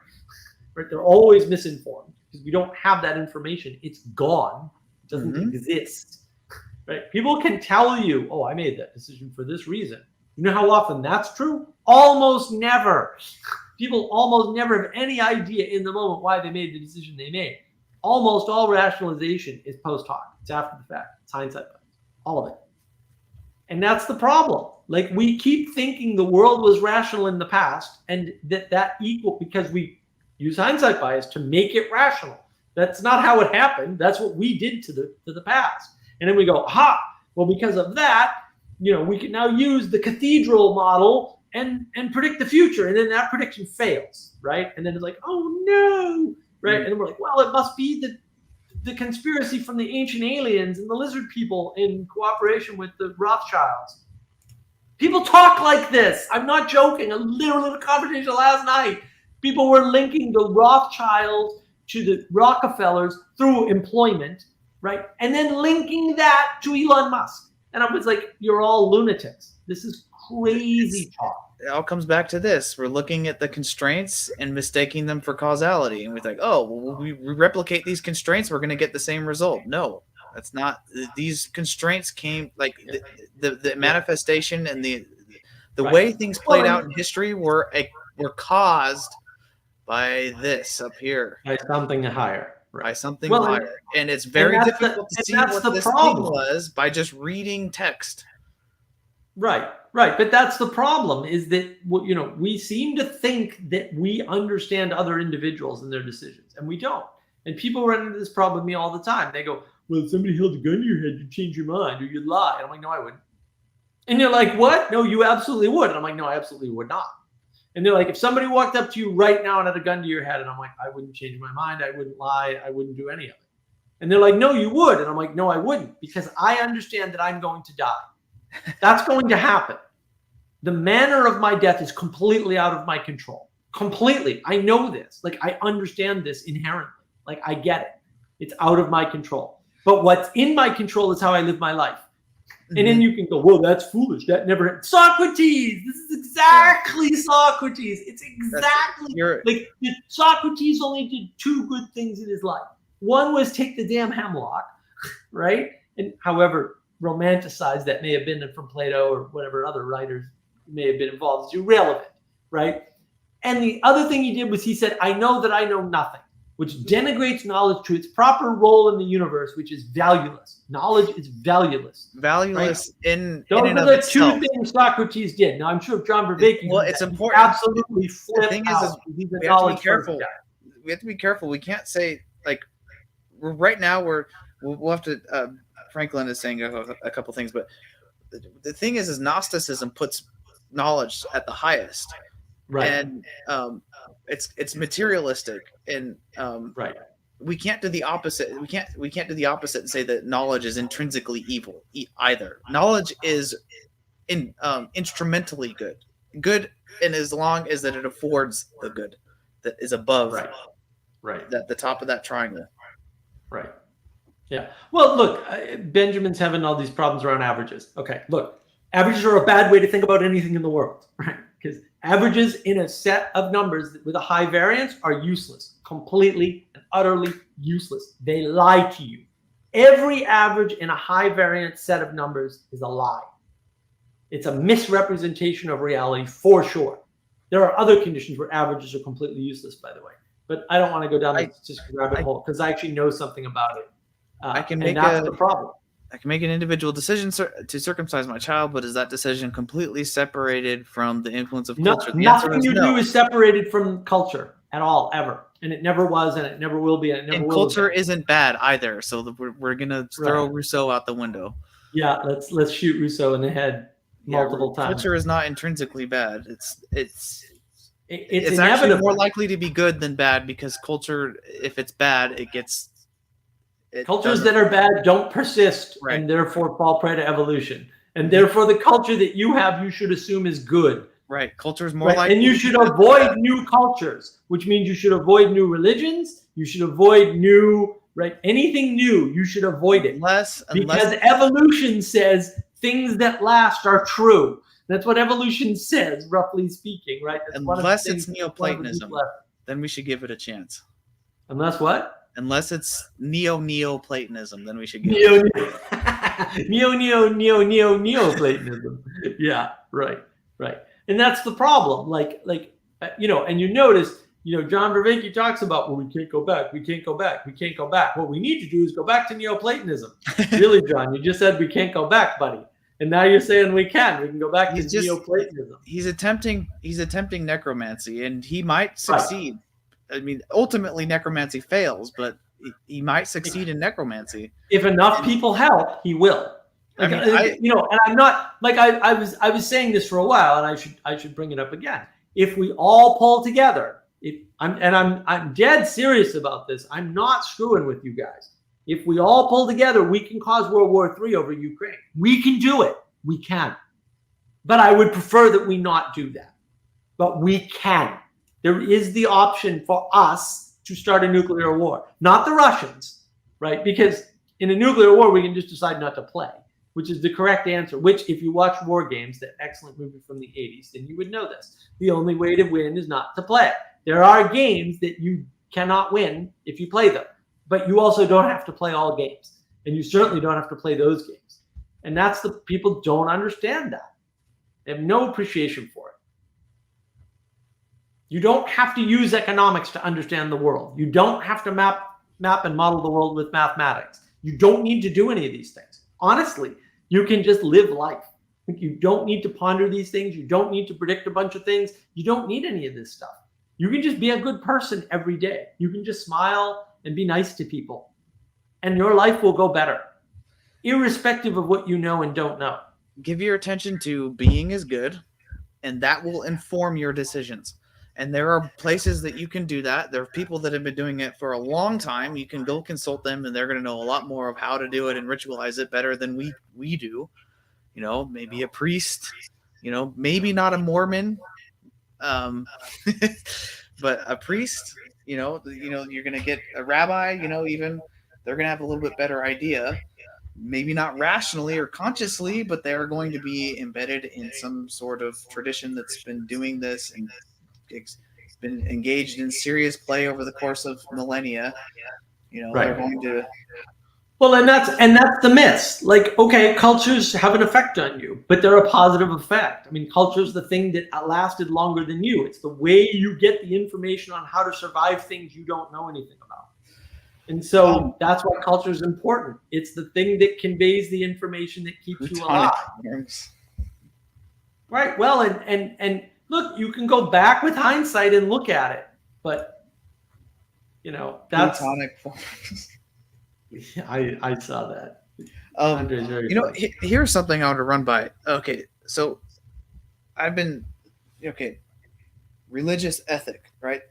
Right? They're always misinformed because we don't have that information. It's gone. It doesn't exist. Right? People can tell you, oh, I made that decision for this reason. You know how often that's true? Almost never. People almost never have any idea in the moment why they made the decision they made. Almost all rationalization is post hoc. It's after the fact. It's hindsight bias. All of it. And that's the problem. Like we keep thinking the world was rational in the past, and that equal because we use hindsight bias to make it rational. That's not how it happened. That's what we did to the past. And then we go, aha, well, because of that, we can now use the cathedral model and predict the future. And then that prediction fails, right? And then it's like, oh no, right? And then we're like, well, it must be the conspiracy from the ancient aliens and the lizard people in cooperation with the Rothschilds. People talk like this. I'm not joking. I literally had a conversation last night. People were linking the Rothschilds to the Rockefellers through employment, right? And then linking that to Elon Musk. And I was like, you're all lunatics. This is crazy talk. It all comes back to this. We're looking at the constraints and mistaking them for causality. And we think, oh, well, we replicate these constraints, we're going to get the same result. No, that's not. These constraints came, like the manifestation and the way things played out in history were caused by this up here. By something higher. By something higher. And it's very difficult to see what this thing was by just reading text. Right. But that's the problem, is that, we seem to think that we understand other individuals and their decisions, and we don't. And people run into this problem with me all the time. They go, well, if somebody held a gun to your head, you'd change your mind or you'd lie. And I'm like, no, I wouldn't. And you're like, what? No, you absolutely would. And I'm like, no, I absolutely would not. And they're like, if somebody walked up to you right now and had a gun to your head, and I'm like, I wouldn't change my mind. I wouldn't lie. I wouldn't do any of it. And they're like, no, you would. And I'm like, no, I wouldn't, because I understand that I'm going to die. That's going to happen. The manner of my death is completely out of my control. Completely. I know this. Like, I understand this inherently. Like, I get it. It's out of my control. But what's in my control is how I live my life. And then you can go, well, that's foolish. That never. Socrates. This is exactly Socrates. It's exactly like Socrates only did 2 good things in his life. One was take the damn hemlock, right? And however romanticized that may have been from Plato or whatever other writers may have been involved, is irrelevant, right? And the other thing he did was he said, I know that I know nothing, which denigrates knowledge to its proper role in the universe, which is valueless. Knowledge is valueless. Valueless right? Those are the 2 things Socrates did. Now, I'm sure John Vervaeke it's important. Absolutely flip the thing out. We have to be careful. We have to be careful. We can't say, like, right now we'll have to, Franklin is saying a couple things, but the thing is Gnosticism puts knowledge at the highest. Right. And it's materialistic, and right. We can't do the opposite. We can't do the opposite and say that knowledge is intrinsically evil either. Knowledge is instrumentally good, and as long as that it affords the good that is above right that the top of that triangle. Right. Yeah. Well, look, Benjamin's having all these problems around averages. Okay, look, averages are a bad way to think about anything in the world, right? Because averages in a set of numbers with a high variance are useless, completely and utterly useless. They lie to you. Every average in a high variance set of numbers is a lie. It's a misrepresentation of reality for sure. There are other conditions where averages are completely useless, by the way. But I don't want to go down this rabbit hole because I actually know something about it. I can make the problem. I can make an individual decision to circumcise my child, but is that decision completely separated from the influence of culture? Nothing you do is separated from culture at all, ever. And it never was, and it never will be, and it never will be. And culture isn't bad either, so we're going to throw Rousseau out the window. Yeah, let's shoot Rousseau in the head multiple times. Culture is not intrinsically bad. It's actually more likely to be good than bad, because culture, if it's bad, cultures that are bad don't persist, and therefore fall prey to evolution. And therefore, the culture that you have, you should assume is good. Right. Culture is more likely. And you should avoid new cultures, which means you should avoid new religions. You should avoid anything new. You should avoid it. Because evolution says things that last are true. That's what evolution says, roughly speaking, right? Unless it's Neoplatonism, then we should give it a chance. Unless what? Unless it's Neoplatonism, then we should give it Neoplatonism. Yeah, right. And that's the problem. And you notice, John Vervaeke talks about, well, we can't go back. What we need to do is go back to Neoplatonism. Really, John, you just said we can't go back, buddy. And now you're saying we can go back to Neoplatonism. He's attempting necromancy, and he might succeed. Right. I mean, ultimately necromancy fails, but he might succeed in necromancy. If enough people help, he will. And I'm not I was saying this for a while, and I should bring it up again. If we all pull together, I'm dead serious about this. I'm not screwing with you guys. If we all pull together, we can cause World War III over Ukraine. We can do it. We can. But I would prefer that we not do that. But we can. There is the option for us to start a nuclear war, not the Russians, right? Because in a nuclear war, we can just decide not to play, which is the correct answer, which if you watch War Games, that excellent movie from the 80s, then you would know this. The only way to win is not to play. There are games that you cannot win if you play them, but you also don't have to play all games, and you certainly don't have to play those games. And that's the people don't understand that. They have no appreciation for it. You don't have to use economics to understand the world. You don't have to map and model the world with mathematics. You don't need to do any of these things. Honestly, you can just live life. You don't need to ponder these things. You don't need to predict a bunch of things. You don't need any of this stuff. You can just be a good person every day. You can just smile and be nice to people. And your life will go better, irrespective of what you know and don't know. Give your attention to being is good, and that will inform your decisions. And there are places that you can do that. There are people that have been doing it for a long time. You can go consult them, and they're going to know a lot more of how to do it and ritualize it better than we do. Maybe a priest, maybe not a Mormon, but a priest, you're going to get a rabbi, even they're going to have a little bit better idea. maybe not rationally or consciously, but they're going to be embedded in some sort of tradition that's been doing this and been engaged in serious play over the course of millennia. They're going to. Well, and that's the myth. Like, okay, cultures have an effect on you, but they're a positive effect. I mean, culture's the thing that lasted longer than you. It's the way you get the information on how to survive things you don't know anything about. And so that's why culture is important. It's the thing that conveys the information that keeps you alive. Right. Well, and look, you can go back with hindsight and look at it, but that's plutonic forms. I saw that. Here's something I want to run by. Okay, so I've been religious ethic, right?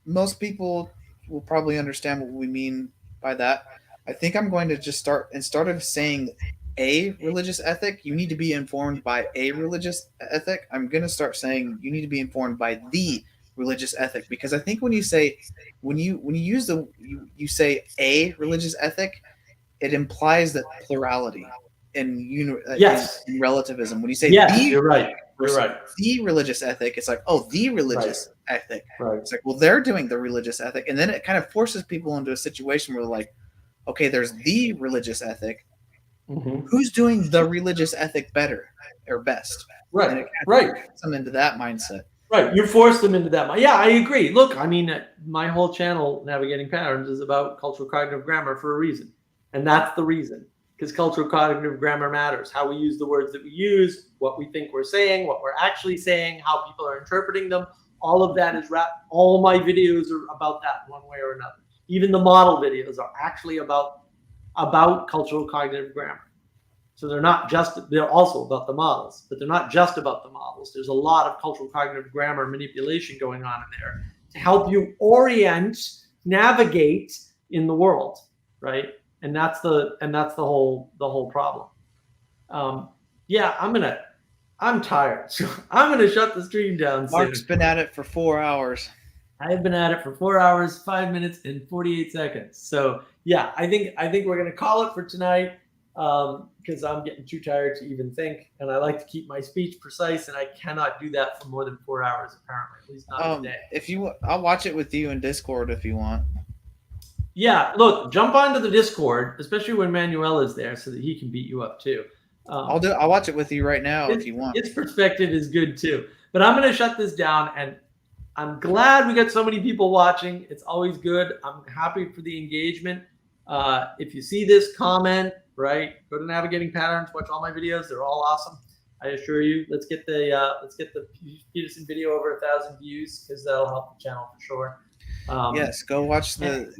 Most people will probably understand what we mean by that. I think I'm going to just start, instead of saying a religious ethic, you need to be informed by a religious ethic. I'm going to start saying you need to be informed by the religious ethic, because I think when you say you say a religious ethic, it implies that plurality and in relativism. When you say you're right. The religious ethic, it's like, oh, the religious ethic. Right. It's like, well, they're doing the religious ethic, and then it kind of forces people into a situation where they're like, okay, there's the religious ethic. Mm-hmm. Who's doing the religious ethic better or best? Right. And it kind of puts them into that mindset. Right. You force them into that. Yeah, I agree. Look, I mean, my whole channel, Navigating Patterns, is about cultural cognitive grammar for a reason. And that's the reason. Because cultural cognitive grammar matters. How we use the words that we use, what we think we're saying, what we're actually saying, how people are interpreting them. All of that is all my videos are about that in one way or another. Even the model videos are actually about cultural cognitive grammar. So they're also about the models, but they're not just about the models. There's a lot of cultural cognitive grammar manipulation going on in there to help you navigate in the world, right? And that's the whole problem. I'm tired. So I'm gonna shut the stream down soon. Mark's been at it for 4 hours. I've been at it for 4 hours, 5 minutes, and 48 seconds. So yeah, I think we're gonna call it for tonight. Because I'm getting too tired to even think, and I like to keep my speech precise, and I cannot do that for more than 4 hours, apparently, at least not a day. I'll watch it with you in Discord if you want. Yeah, look, jump onto the Discord, especially when Manuel is there, so that he can beat you up too. I'll watch it with you right now if you want. His perspective is good too. But I'm going to shut this down, and I'm glad we got so many people watching. It's always good. I'm happy for the engagement. If you see this, comment. Right, go to Navigating Patterns. Watch all my videos; they're all awesome. I assure you. Let's get the Peterson video over 1,000 views, because that'll help the channel for sure. Yes, go watch the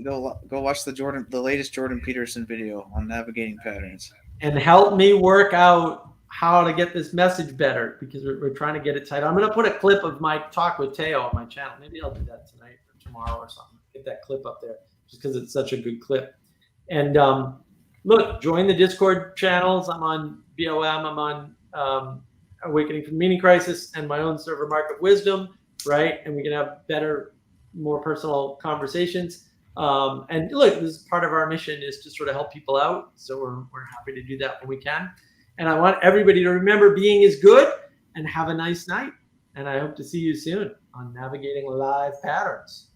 latest Jordan Peterson video on Navigating Patterns, and help me work out how to get this message better, because we're trying to get it tight. I'm going to put a clip of my talk with Teo on my channel. Maybe I'll do that tonight or tomorrow or something. Get that clip up there, just because it's such a good clip. And look, join the Discord channels. I'm on BOM. I'm on Awakening from Meaning Crisis, and my own server, Mark of Wisdom, right? And we can have better, more personal conversations. And look, this is part of our mission, is to sort of help people out. So we're happy to do that when we can. And I want everybody to remember being is good, and have a nice night. And I hope to see you soon on Navigating Live Patterns.